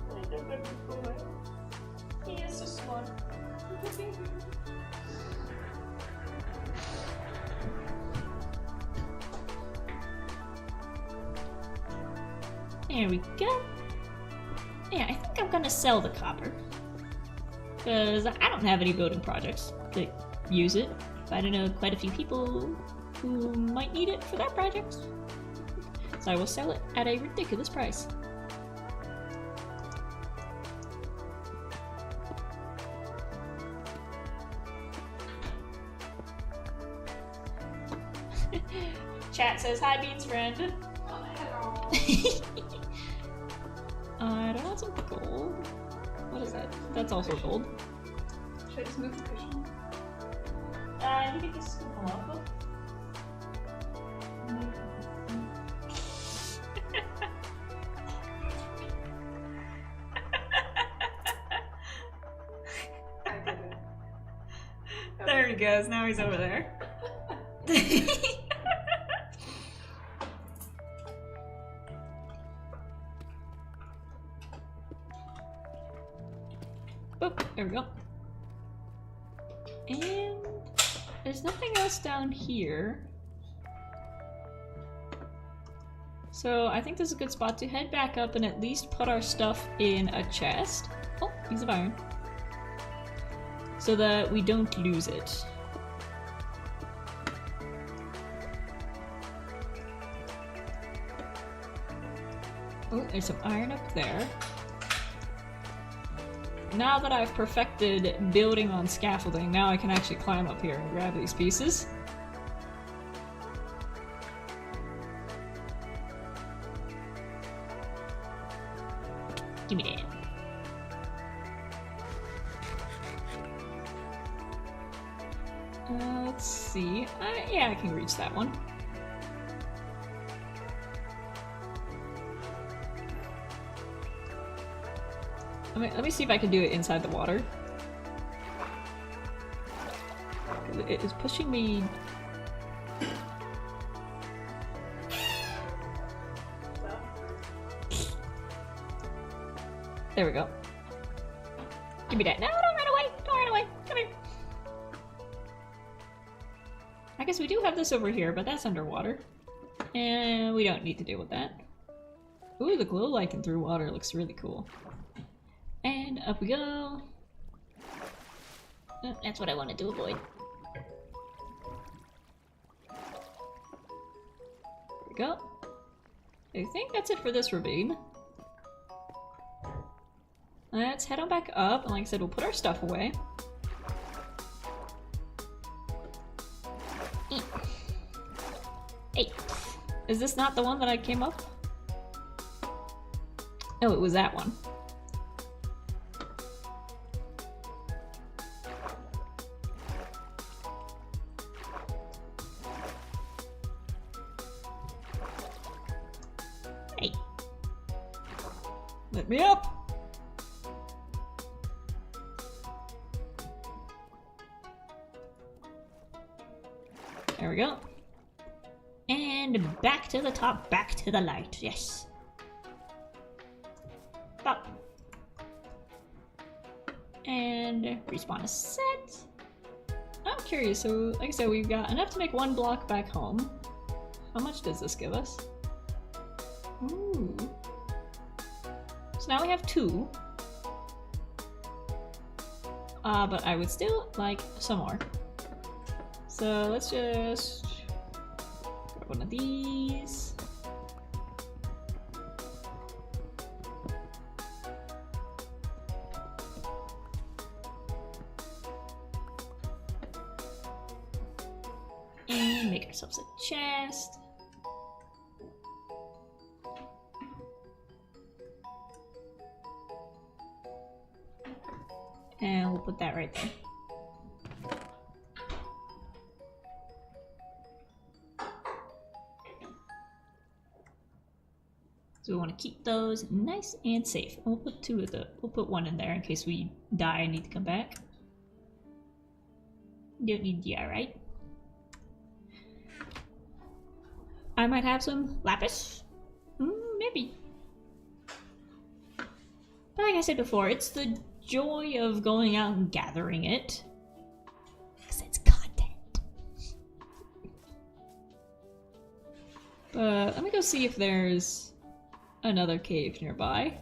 Little baby boy. He is so small. There we go. Yeah, I think I'm gonna sell the copper. Because I don't have any building projects that use it. But I know quite a few people who might need it for their projects. So I will sell it at a ridiculous price. Chat says, hi, Beans friend. Hello. I don't want some gold. What is that? That's also gold. Should I just move the cushion? You can just scoop them up. I did it. There he goes, now he's over there. Oh, there we go. And there's nothing else down here. So I think this is a good spot to head back up and at least put our stuff in a chest. Oh, piece of iron. So that we don't lose it. Oh, there's some iron up there. Now that I've perfected building on scaffolding, now I can actually climb up here and grab these pieces. Give me that. Let's see. Yeah, I can reach that one. Let me see if I can do it inside the water. It is pushing me. There we go. Give me that. No, don't run away! Don't run away! Come here! I guess we do have this over here, but that's underwater. And we don't need to deal with that. Ooh, the glow lichen through water looks really cool. And up we go. Oh, that's what I wanted to avoid. There we go. I think that's it for this ravine. Let's head on back up, and like I said, we'll put our stuff away. Hey, is this not the one that I came up? Oh, it was that one. Hey. Let me up! There we go. And back to the top, back to the light, yes. Up. And respawn is set. I'm curious, so like I said, we've got enough to make one block back home. How much does this give us? Ooh. So now we have 2. But I would still like some more. So let's just grab one of these. And make ourselves a chest. And we'll put that right there. So we want to keep those nice and safe. And we'll put 2 of the. We'll put 1 in there in case we die and need to come back. Don't need the right? I might have some lapis. Maybe. But like I said before, it's the joy of going out and gathering it. Because it's content. But let me go see if there's another cave nearby.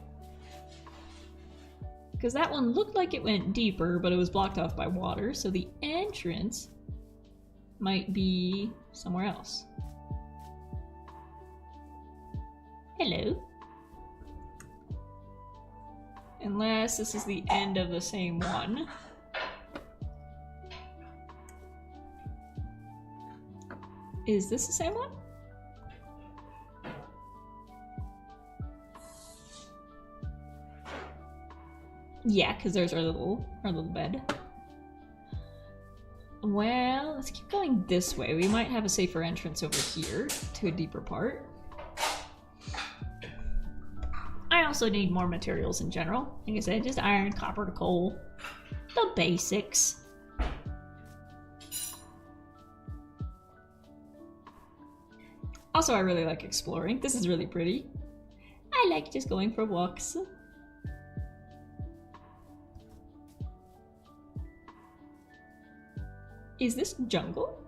Because that one looked like it went deeper, but it was blocked off by water, so the entrance might be somewhere else. Hello. Unless this is the end of the same one. Is this the same one? Yeah, because there's our little bed. Well, let's keep going this way. We might have a safer entrance over here to a deeper part. I also need more materials in general. Like I said, just iron, copper, coal. The basics. Also, I really like exploring. This is really pretty. I like just going for walks. Is this jungle?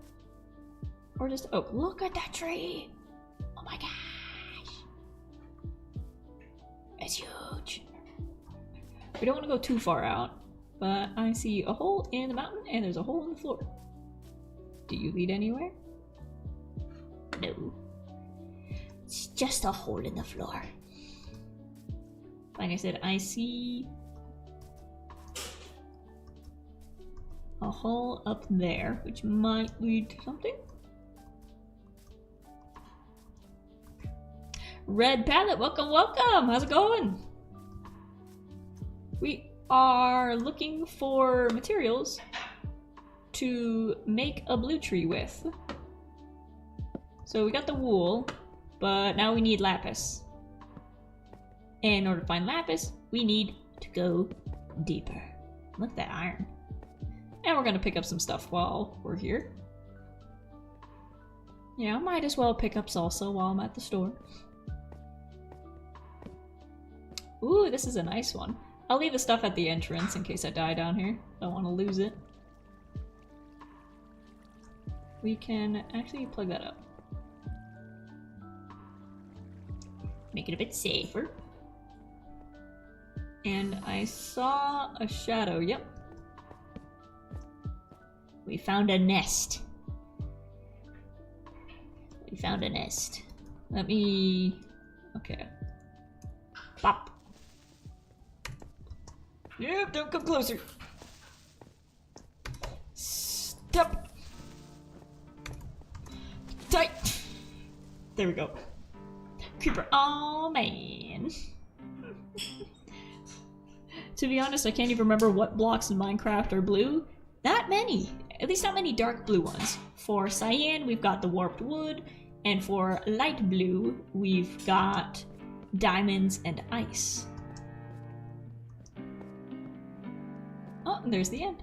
Or just oak? Look at that tree! Oh my gosh! It's huge! We don't want to go too far out, but I see a hole in the mountain and there's a hole in the floor. Do you lead anywhere? No. It's just a hole in the floor. Like I said, I see a hole up there, which might lead to something. Red Palette, welcome, welcome! How's it going? We are looking for materials to make a blue tree with. So we got the wool, but now we need lapis. And in order to find lapis, we need to go deeper. Look at that iron. And we're gonna pick up some stuff while we're here. Yeah, I might as well pick up salsa while I'm at the store. Ooh, this is a nice one. I'll leave the stuff at the entrance in case I die down here. Don't want to lose it. We can actually plug that up. Make it a bit safer. And I saw a shadow, yep. We found a nest. We found a nest. Let me... okay. Pop. Yep, don't come closer. Stop. Tight. There we go. Creeper. Oh, man. To be honest, I can't even remember what blocks in Minecraft are blue. Not many. At least not many dark blue ones. For cyan, we've got the warped wood. And for light blue, we've got diamonds and ice. Oh, and there's the end.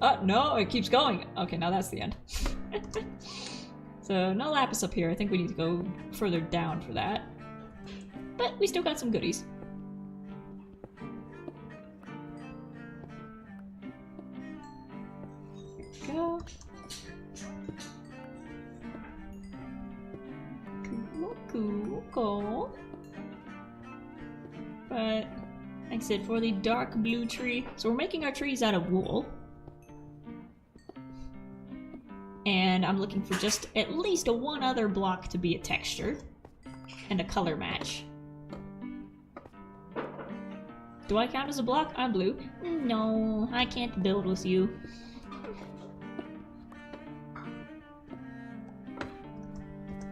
Oh, no, it keeps going. Okay, now that's the end. So, no lapis up here. I think we need to go further down for that. But we still got some goodies. Go. Cool, cool, cool. But, like I said, for the dark blue tree, so we're making our trees out of wool. And I'm looking for just at least one other block to be a texture and a color match. Do I count as a block? I'm blue. No, I can't build with you.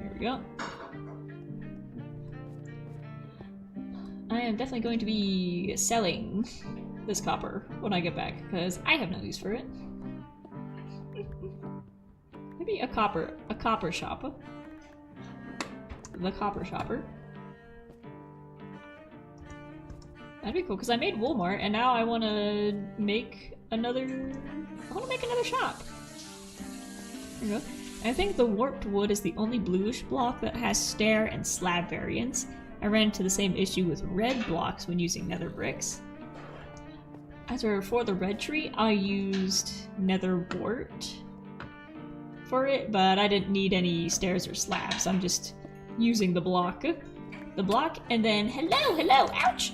There we go. I am definitely going to be selling this copper when I get back, because I have no use for it. Maybe a copper shop. The copper shopper. That'd be cool, because I made wool more, and now I want to make another... shop. There you go. I think the warped wood is the only bluish block that has stair and slab variants. I ran into the same issue with red blocks when using nether bricks. As for the red tree, I used nether wart for it, but I didn't need any stairs or slabs. I'm just using the block. The block, and then hello, ouch!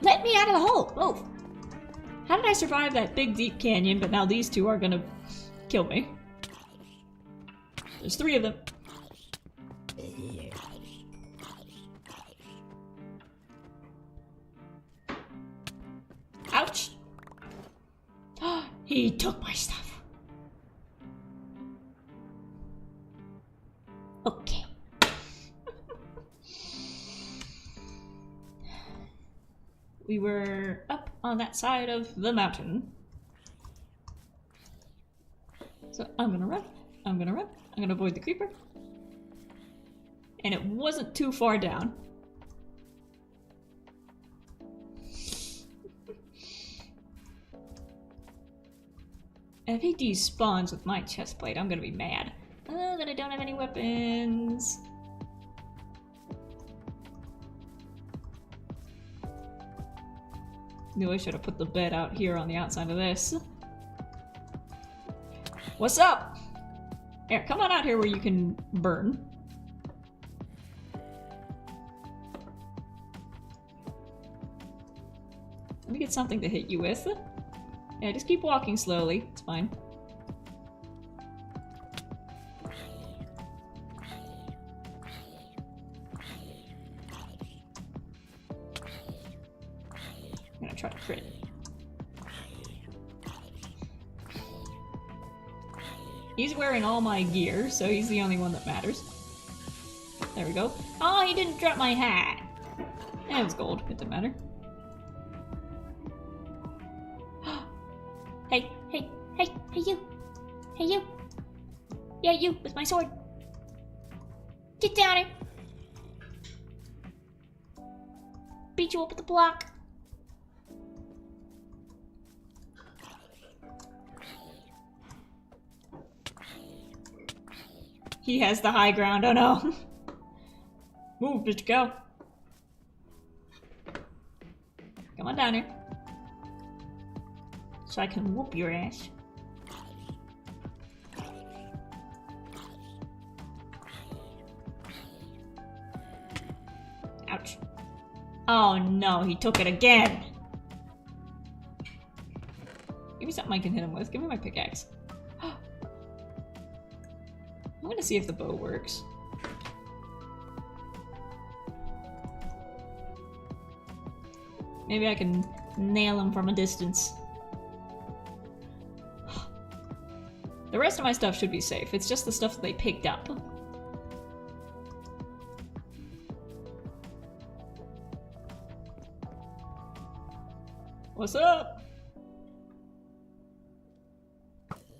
Let me out of the hole, move! How did I survive that big deep canyon, but now these two are gonna kill me? There's 3 of them. Ouch! He took my stuff. Okay. We were up on that side of the mountain. So I'm gonna run, I'm gonna run, I'm gonna avoid the creeper. And it wasn't too far down. And if he despawns with my chest plate, I'm gonna be mad. Oh, that I don't have any weapons. Knew I should have put the bed out here on the outside of this. What's up? Here, come on out here where you can burn. Let me get something to hit you with. Yeah, just keep walking slowly. It's fine. I'm gonna try to crit. He's wearing all my gear, so he's the only one that matters. There we go. Oh, he didn't drop my hat! Eh, it was gold. It didn't matter. Hey, you! Hey, you! Yeah, you, with my sword! Get down here! Beat you up with the block! He has the high ground, oh no! Move, bitch, go! Come on down here. So I can whoop your ass. Ouch. Oh no, he took it again! Give me something I can hit him with. Give me my pickaxe. I'm gonna see if the bow works. Maybe I can nail him from a distance. The rest of my stuff should be safe. It's just the stuff that they picked up. What's up?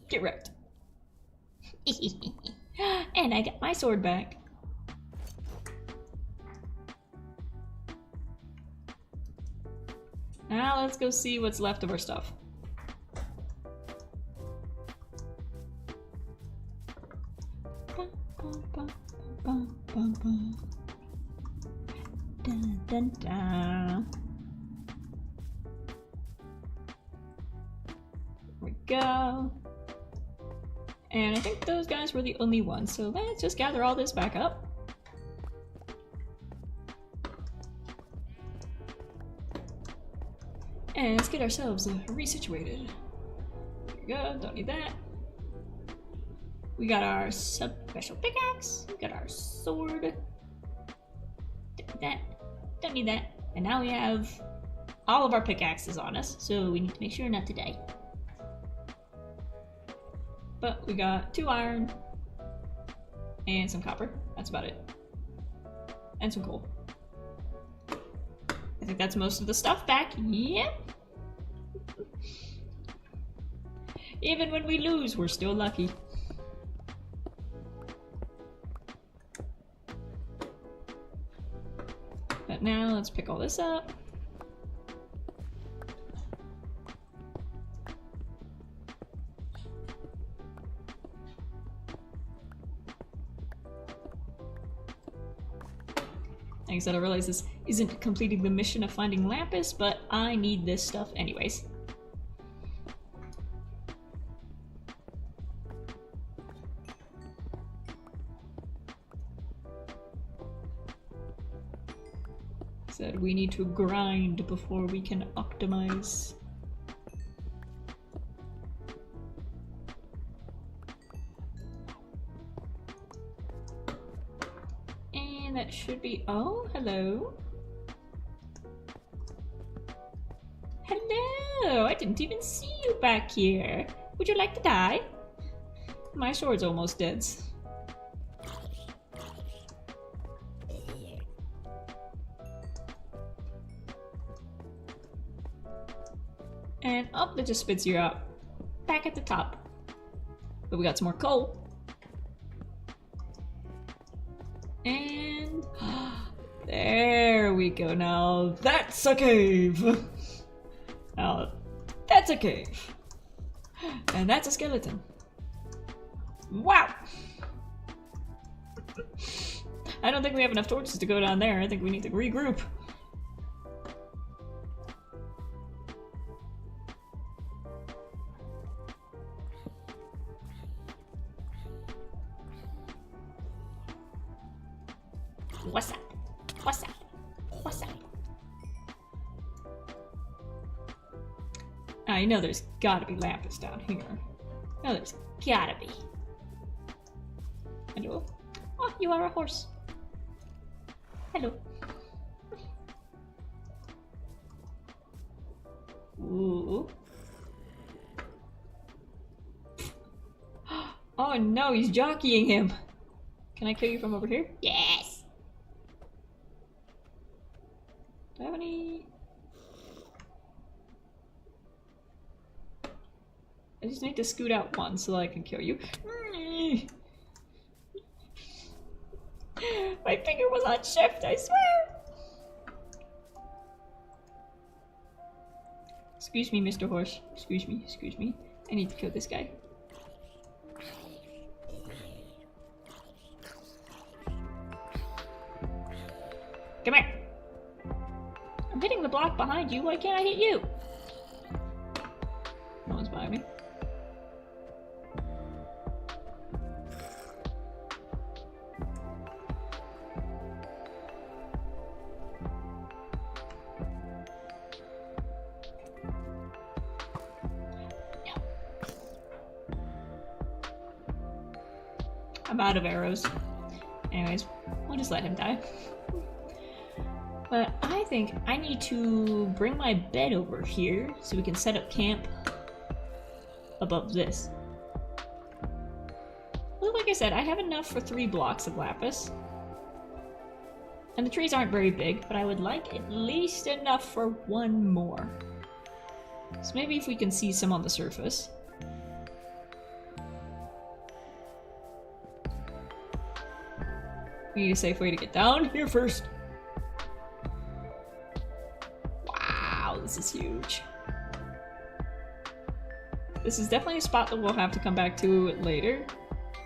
Get wrecked. And I got my sword back. Now let's go see what's left of our stuff. Dun, dun, dun. There we go. And I think those guys were the only ones, so let's just gather all this back up. And let's get ourselves resituated. There we go, don't need that. We got our special pickaxe, we got our sword. Don't need that, don't need that. And now we have all of our pickaxes on us, so we need to make sure not to die. But we got 2 iron and some copper. That's about it. And some coal. I think that's most of the stuff back. Yep. Even when we lose, we're still lucky. But now let's pick all this up. Like I said, I realize this isn't completing the mission of finding Lapis, but I need this stuff anyways. Said we need to grind before we can optimize. And that should be. Oh, hello. Hello! I didn't even see you back here. Would you like to die? My sword's almost dead. And up, that just spits you out. Back at the top. But we got some more coal. And there we go. Now that's a cave. Now that's a cave. And that's a skeleton. Wow. I don't think we have enough torches to go down there. I think we need to regroup. What's up? What's up? What's up? I know there's gotta be lapis down here. No, there's gotta be. Hello? Oh, you are a horse. Hello. Ooh. Oh no, he's jockeying him. Can I kill you from over here? Yes! Do I have any... I just need to scoot out one so that I can kill you. My finger was on shift, I swear! Excuse me, Mr. Horse. Excuse me, excuse me. I need to kill this guy. Come here! I'm hitting the block behind you, why can't I hit you? No one's behind me. I'm out of arrows. Anyways, we'll just let him die. But I think I need to bring my bed over here so we can set up camp above this. Well, like I said, I have enough for 3 blocks of lapis. And the trees aren't very big, but I would like at least enough for 1 more. So maybe if we can see some on the surface. We need a safe way to get down here first. Wow, this is huge. This is definitely a spot that we'll have to come back to later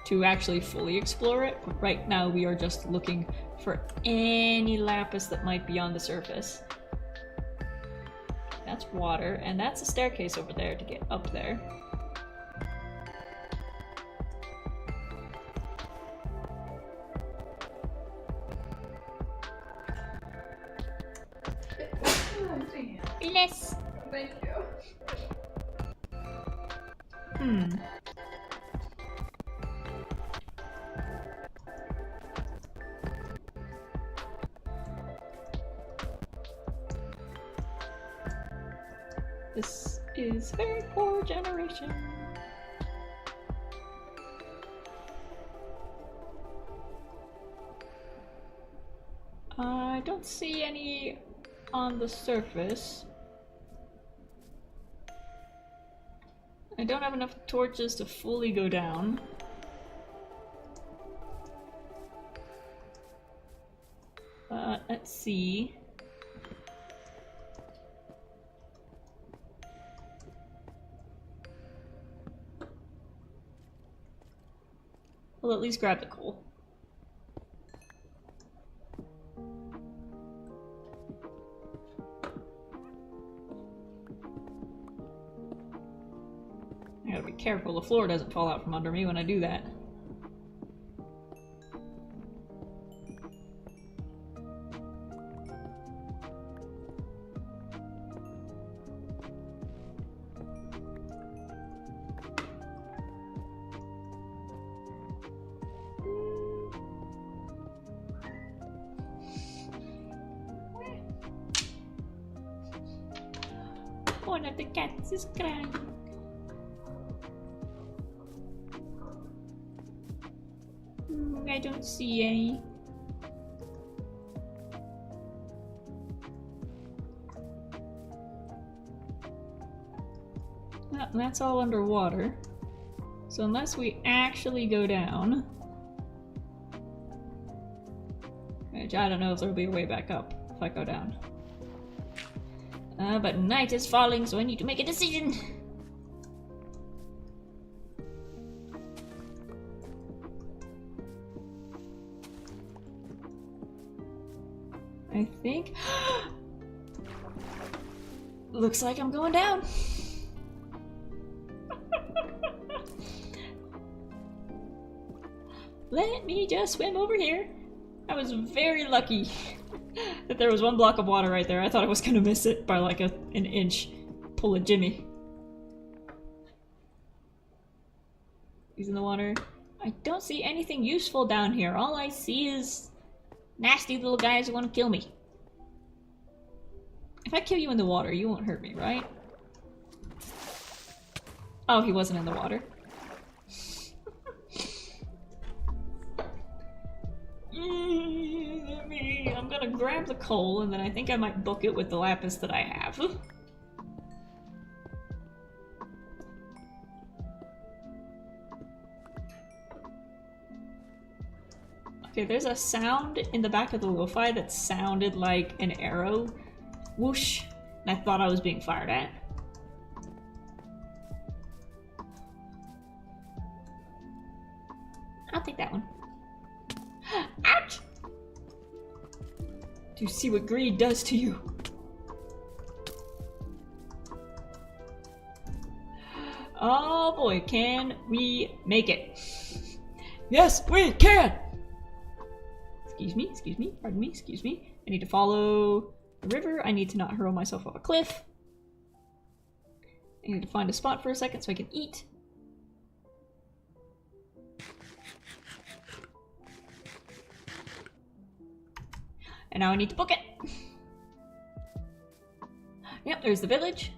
to actually fully explore it. But right now we are just looking for any lapis that might be on the surface. That's water, and that's a staircase over there to get up there. Bless. Thank you. This is very poor generation. I don't see any on the surface. I don't have enough torches to fully go down. Let's see. We'll at least grab the coal. I gotta be careful the floor doesn't fall out from under me when I do that. One of the cats is crying. I don't see any. Well, that's all underwater. So unless we actually go down... Which I don't know if there'll be a way back up if I go down. But night is falling, so I need to make a decision! I think... Looks like I'm going down! Let me just swim over here. I was very lucky that there was one block of water right there. I thought I was gonna miss it by like an inch. Pull a Jimmy. He's in the water. I don't see anything useful down here. All I see is nasty little guys who want to kill me. If I kill you in the water, you won't hurt me, right? Oh, he wasn't in the water. I'm gonna grab the coal, and then I think I might book it with the lapis that I have. Okay, there's a sound in the back of the lo-fi that sounded like an arrow. Whoosh! And I thought I was being fired at. I'll take that one. Ouch! Do you see what greed does to you? Oh boy, can we make it? Yes, we can! Excuse me, pardon me, excuse me. I need to follow the river. I need to not hurl myself off a cliff. I need to find a spot for a second so I can eat. And now I need to book it. Yep, there's the village.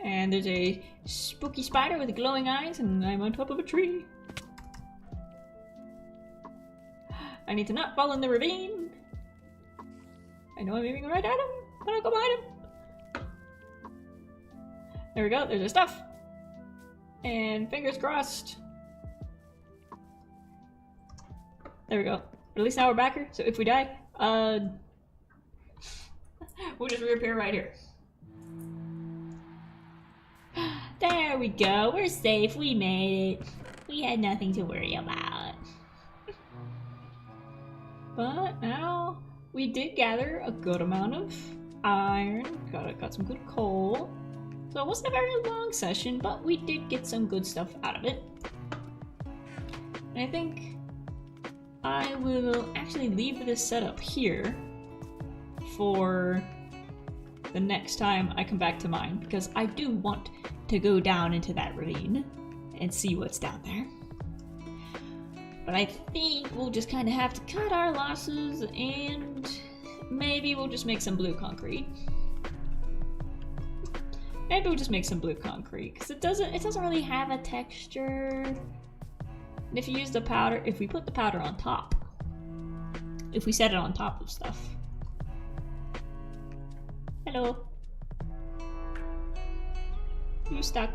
And there's a spooky spider with glowing eyes, and I'm on top of a tree. I need to not fall in the ravine. I know I'm aiming right at him, but I'll go behind him. There we go, there's our stuff. And fingers crossed. There we go. At least now we're back here, so if we die, we'll just reappear right here. There we go, we're safe, we made it. We had nothing to worry about. But now, we did gather a good amount of iron, got some good coal. So it wasn't a very long session, but we did get some good stuff out of it. And I think I will actually leave this setup here for the next time I come back to mine, because I do want to go down into that ravine and see what's down there. But I think we'll just kind of have to cut our losses, and maybe we'll just make some blue concrete. Maybe we'll just make some blue concrete, because it doesn't really have a texture. And if you use the powder, if we put the powder on top, if we set it on top of stuff. Hello. You stuck.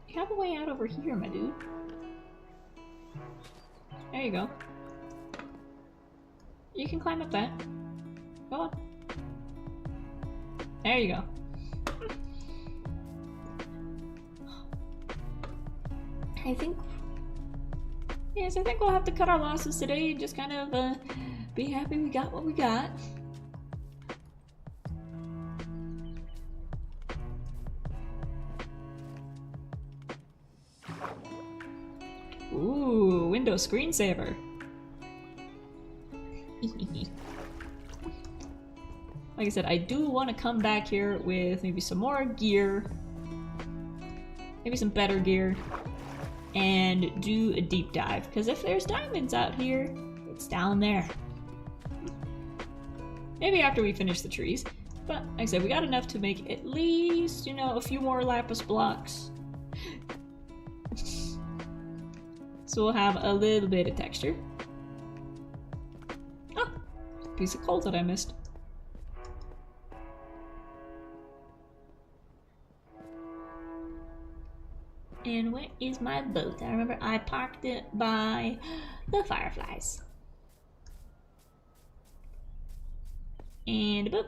You have a way out over here, my dude. There you go. You can climb up that. Go on. There you go. I think we'll have to cut our losses today and just kind of be happy we got what we got. Ooh, Windows screensaver. Like I said, I do want to come back here with maybe some more gear, maybe some better gear, and do a deep dive, because if there's diamonds out here, it's down there. Maybe after we finish the trees. But like I said, we got enough to make at least, you know, a few more lapis blocks. So we'll have a little bit of texture. Oh, piece of coal that I missed. And where is my boat? I remember I parked it by the fireflies. And boop.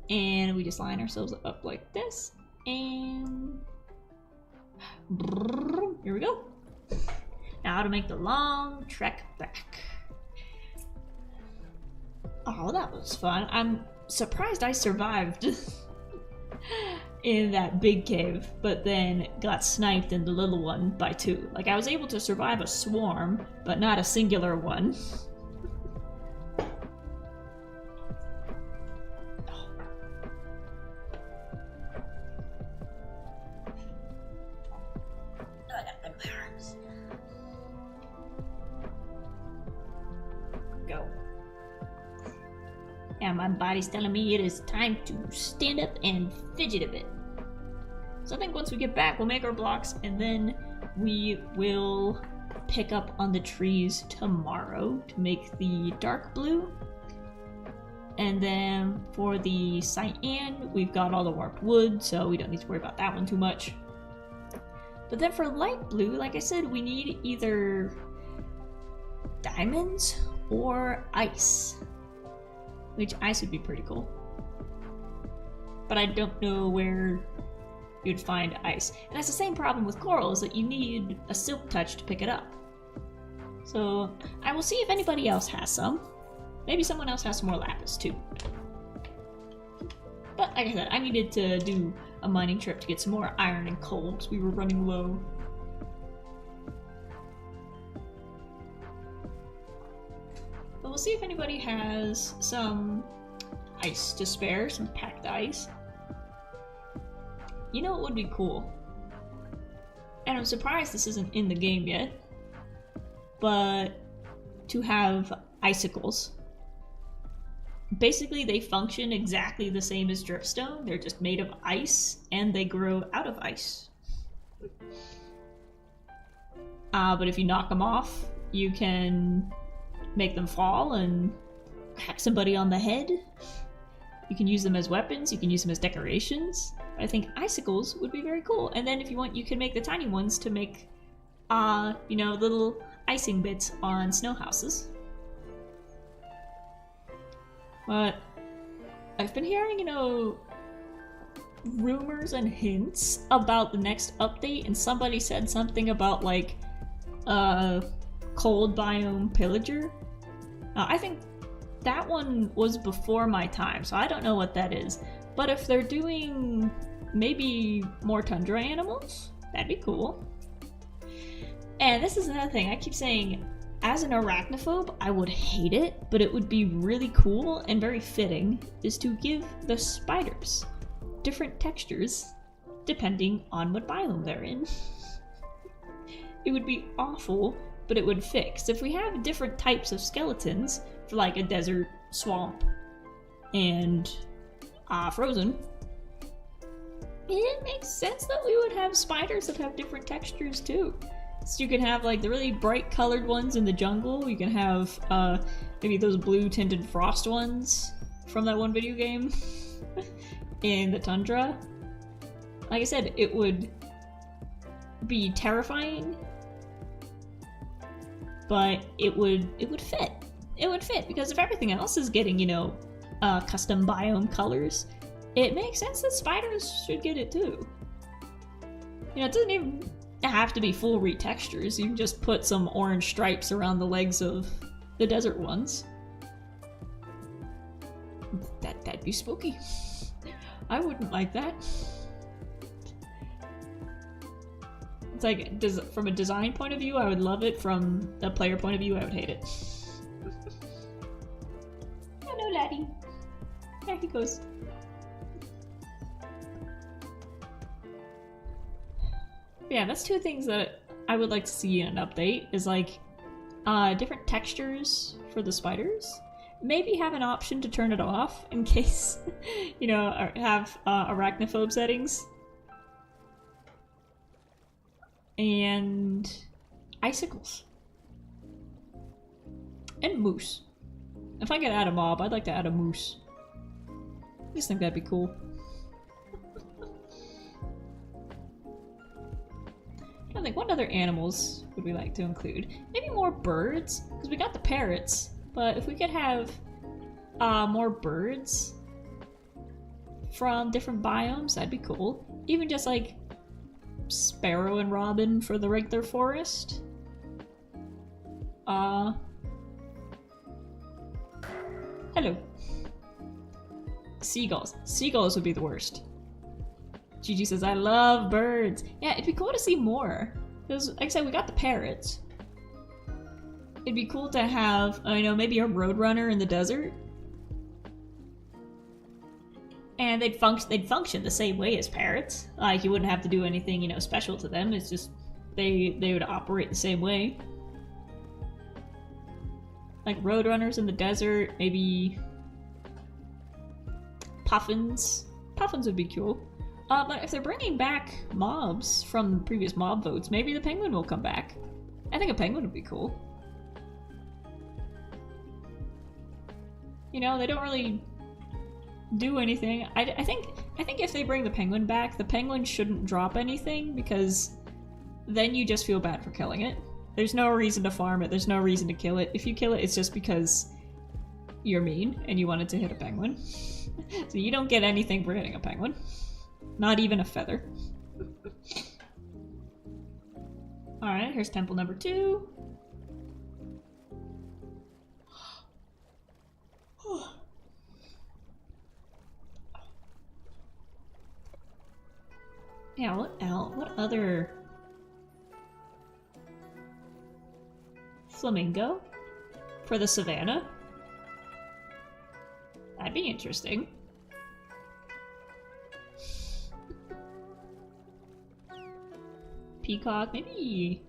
And we just line ourselves up like this. And here we go. Now to make the long trek back. Oh, that was fun. I'm surprised I survived in that big cave, but then got sniped in the little one by 2. Like, I was able to survive a swarm, but not a singular one. Go. Now my body's telling me it is time to stand up and fidget a bit. So I think once we get back, we'll make our blocks, and then we will pick up on the trees tomorrow to make the dark blue. And then for the cyan, we've got all the warped wood, so we don't need to worry about that one too much. But then for light blue, like I said, we need either diamonds or ice. Which ice would be pretty cool. But I don't know where you'd find ice. And that's the same problem with coral, is that you need a silk touch to pick it up. So I will see if anybody else has some. Maybe someone else has some more lapis too. But like I said, I needed to do a mining trip to get some more iron and coal because we were running low. But we'll see if anybody has some ice to spare, some packed ice. You know what would be cool? And I'm surprised this isn't in the game yet, but to have icicles. Basically, they function exactly the same as dripstone. They're just made of ice, and they grow out of ice. But if you knock them off, you can make them fall and crack somebody on the head. You can use them as weapons, you can use them as decorations. I think icicles would be very cool. And then if you want, you can make the tiny ones to make, you know, little icing bits on snow houses. But I've been hearing, you know, rumors and hints about the next update, and somebody said something about, like, cold biome pillager. I think that one was before my time, so I don't know what that is. But if they're doing maybe more tundra animals, that'd be cool. And this is another thing, I keep saying, as an arachnophobe, I would hate it, but it would be really cool and very fitting, is to give the spiders different textures depending on what biome they're in. It would be awful, but it would fix. If we have different types of skeletons for like a desert, swamp, and frozen, it makes sense that we would have spiders that have different textures too. So you can have like the really bright colored ones in the jungle, you can have maybe those blue tinted frost ones from that one video game in the tundra. Like I said, it would be terrifying, but it would fit. It would fit, because if everything else is getting, you know, custom biome colors, it makes sense that spiders should get it too. You know, it doesn't even have to be full retextures. You can just put some orange stripes around the legs of the desert ones. That'd be spooky. I wouldn't like that. It's like, from a design point of view, I would love it. From a player point of view, I would hate it. Hello, laddie. There he goes. Yeah, that's two things that I would like to see in an update, is like different textures for the spiders, maybe have an option to turn it off in case, you know, have arachnophobe settings. And icicles. And moose. If I could add a mob, I'd like to add a moose. I just think that'd be cool. I don't think, what other animals would we like to include? Maybe more birds? Because we got the parrots, but if we could have more birds from different biomes, that'd be cool. Even just like sparrow and robin for the regular forest. Hello. Seagulls. Seagulls would be the worst. Gigi says, I love birds. Yeah, it'd be cool to see more. Because, like I said, we got the parrots. It'd be cool to have, you know, maybe a roadrunner in the desert. And they'd function the same way as parrots. Like, you wouldn't have to do anything, you know, special to them. It's just, they would operate the same way. Like roadrunners in the desert, maybe puffins. Puffins would be cool. But if they're bringing back mobs from previous mob votes, maybe the penguin will come back. I think a penguin would be cool. You know, they don't really do anything. I think if they bring the penguin back, the penguin shouldn't drop anything because then you just feel bad for killing it. There's no reason to farm it, there's no reason to kill it. If you kill it, it's just because you're mean and you wanted to hit a penguin. So you don't get anything for hitting a penguin. Not even a feather. Alright, here's temple number 2. Yeah, what else? What other... Flamingo? For the savannah? That'd be interesting. Peacock, maybe...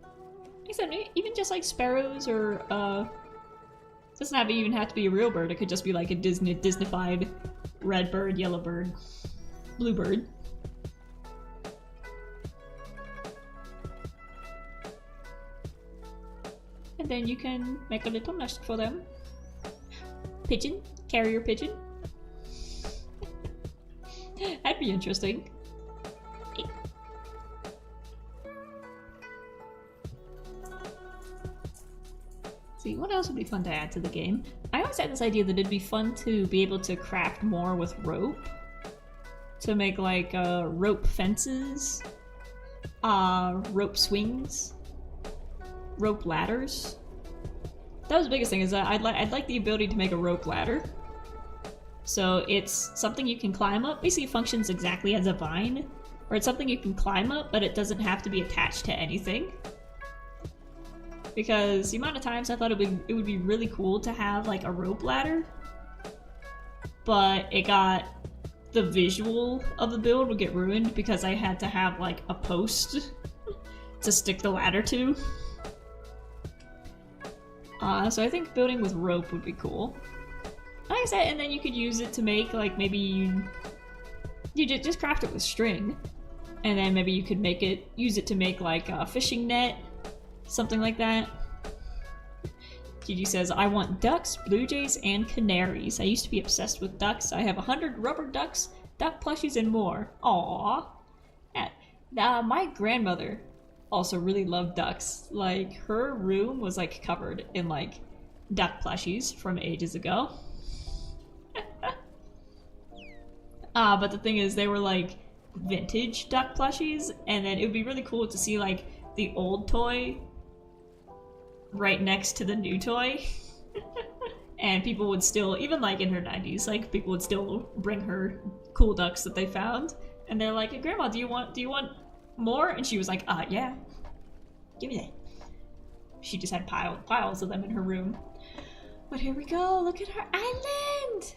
Like I said, maybe even just like sparrows or, doesn't even have to be a real bird, it could just be like a Disney-fied red bird, yellow bird, blue bird. And then you can make a little nest for them. Pigeon, carrier pigeon. That'd be interesting. See, what else would be fun to add to the game? I always had this idea that it'd be fun to be able to craft more with rope. To make like rope fences, rope swings, rope ladders. That was the biggest thing, is that I'd like the ability to make a rope ladder. So it's something you can climb up, basically functions exactly as a vine, or it's something you can climb up, but it doesn't have to be attached to anything. Because the amount of times I thought it would be really cool to have like a rope ladder, but it got, the visual of the build would get ruined because I had to have like a post to stick the ladder to. So I think building with rope would be cool. Like I said, and then you could use it to make, like, maybe you just craft it with string. And then maybe you could use it to make, like, a fishing net. Something like that. Gigi says, I want ducks, blue jays, and canaries. I used to be obsessed with ducks. I have 100 rubber ducks, duck plushies, and more. Aww. My grandmother also really loved ducks. Like, her room was like covered in like duck plushies from ages ago. But the thing is, they were like vintage duck plushies, and then it would be really cool to see like the old toy right next to the new toy. And people would still, even like in her 90s, like people would still bring her cool ducks that they found, and they're like, Grandma, do you want more? And she was like, yeah, give me that. She just had piles of them in her room. But here we go, look at our island!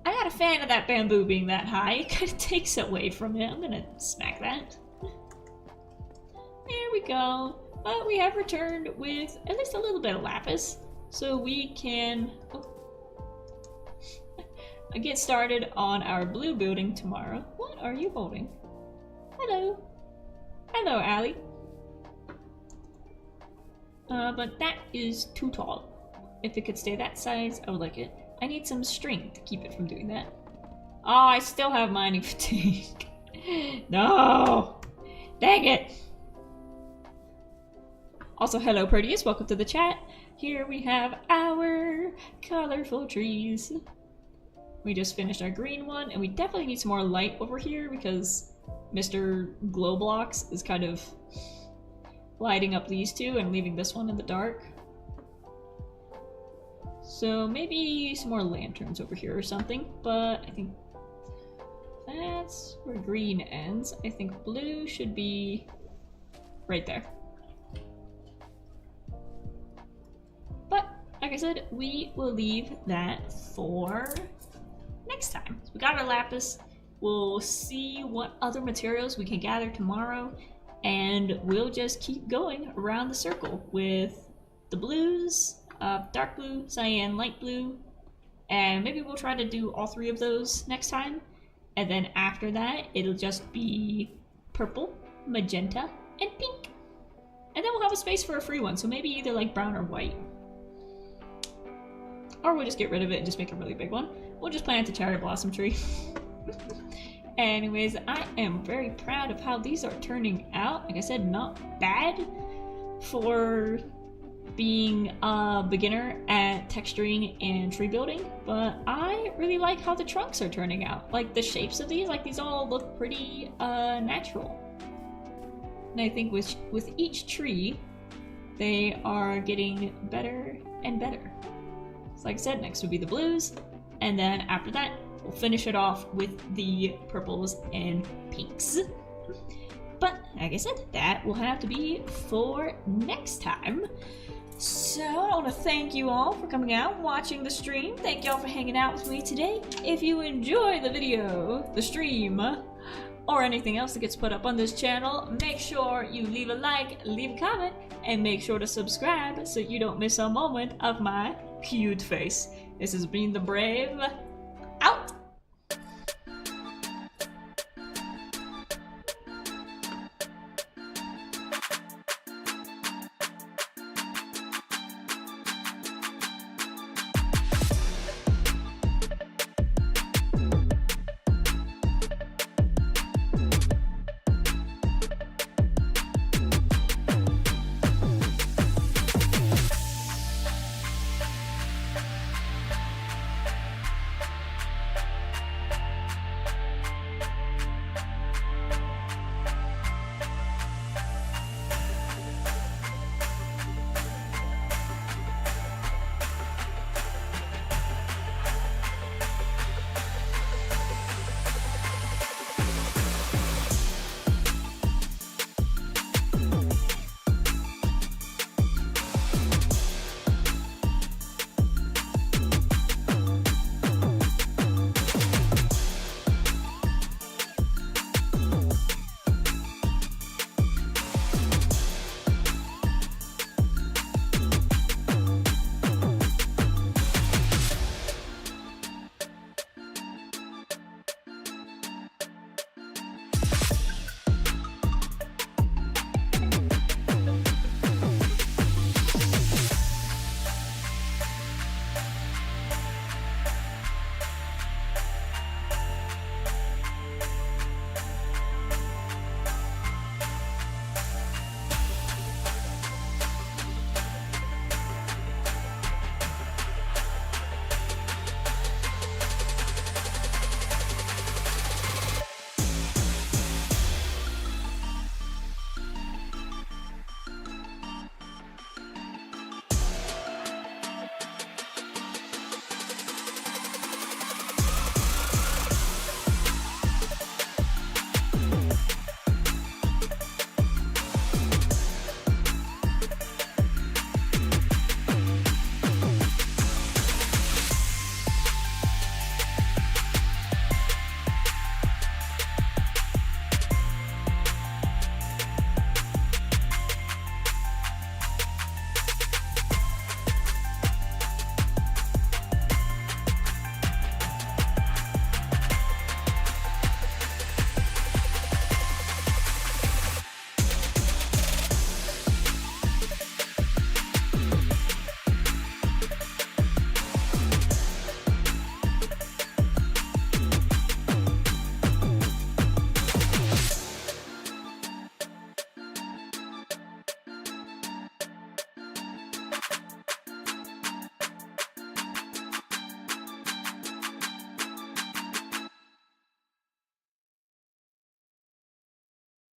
I'm not a fan of that bamboo being that high. It kind of takes away from it. I'm gonna smack that. There we go. But we have returned with at least a little bit of lapis. So we can... Oh, get started on our blue building tomorrow. What are you holding? Hello. Hello, Allie. But that is too tall. If it could stay that size, I would like it. I need some string to keep it from doing that. Oh, I still have mining fatigue. No! Dang it! Also, hello Proteus, welcome to the chat. Here we have our colorful trees. We just finished our green one, and we definitely need some more light over here because Mr. Glowblocks is kind of lighting up these two and leaving this one in the dark. So maybe some more lanterns over here or something, but I think that's where green ends. I think blue should be right there. But, like I said, we will leave that for next time. So we got our lapis. We'll see what other materials we can gather tomorrow, and we'll just keep going around the circle with the blues, dark blue, cyan, light blue, and maybe we'll try to do all three of those next time. And then after that, it'll just be purple, magenta, and pink. And then we'll have a space for a free one, so maybe either like brown or white. Or we'll just get rid of it and just make a really big one. We'll just plant a cherry blossom tree. Anyways, I am very proud of how these are turning out. Like I said, not bad for being a beginner at texturing and tree building, but I really like how the trunks are turning out. Like the shapes of these, like these all look pretty natural. And I think with each tree, they are getting better and better. So like I said, next would be the blues, and then after that, we'll finish it off with the purples and pinks. But like I said, that will have to be for next time. So I want to thank you all for coming out and watching the stream. Thank y'all for hanging out with me today. If you enjoy the video, the stream, or anything else that gets put up on this channel, make sure you leave a like, leave a comment, and make sure to subscribe so you don't miss a moment of my cute face. This has been the Brave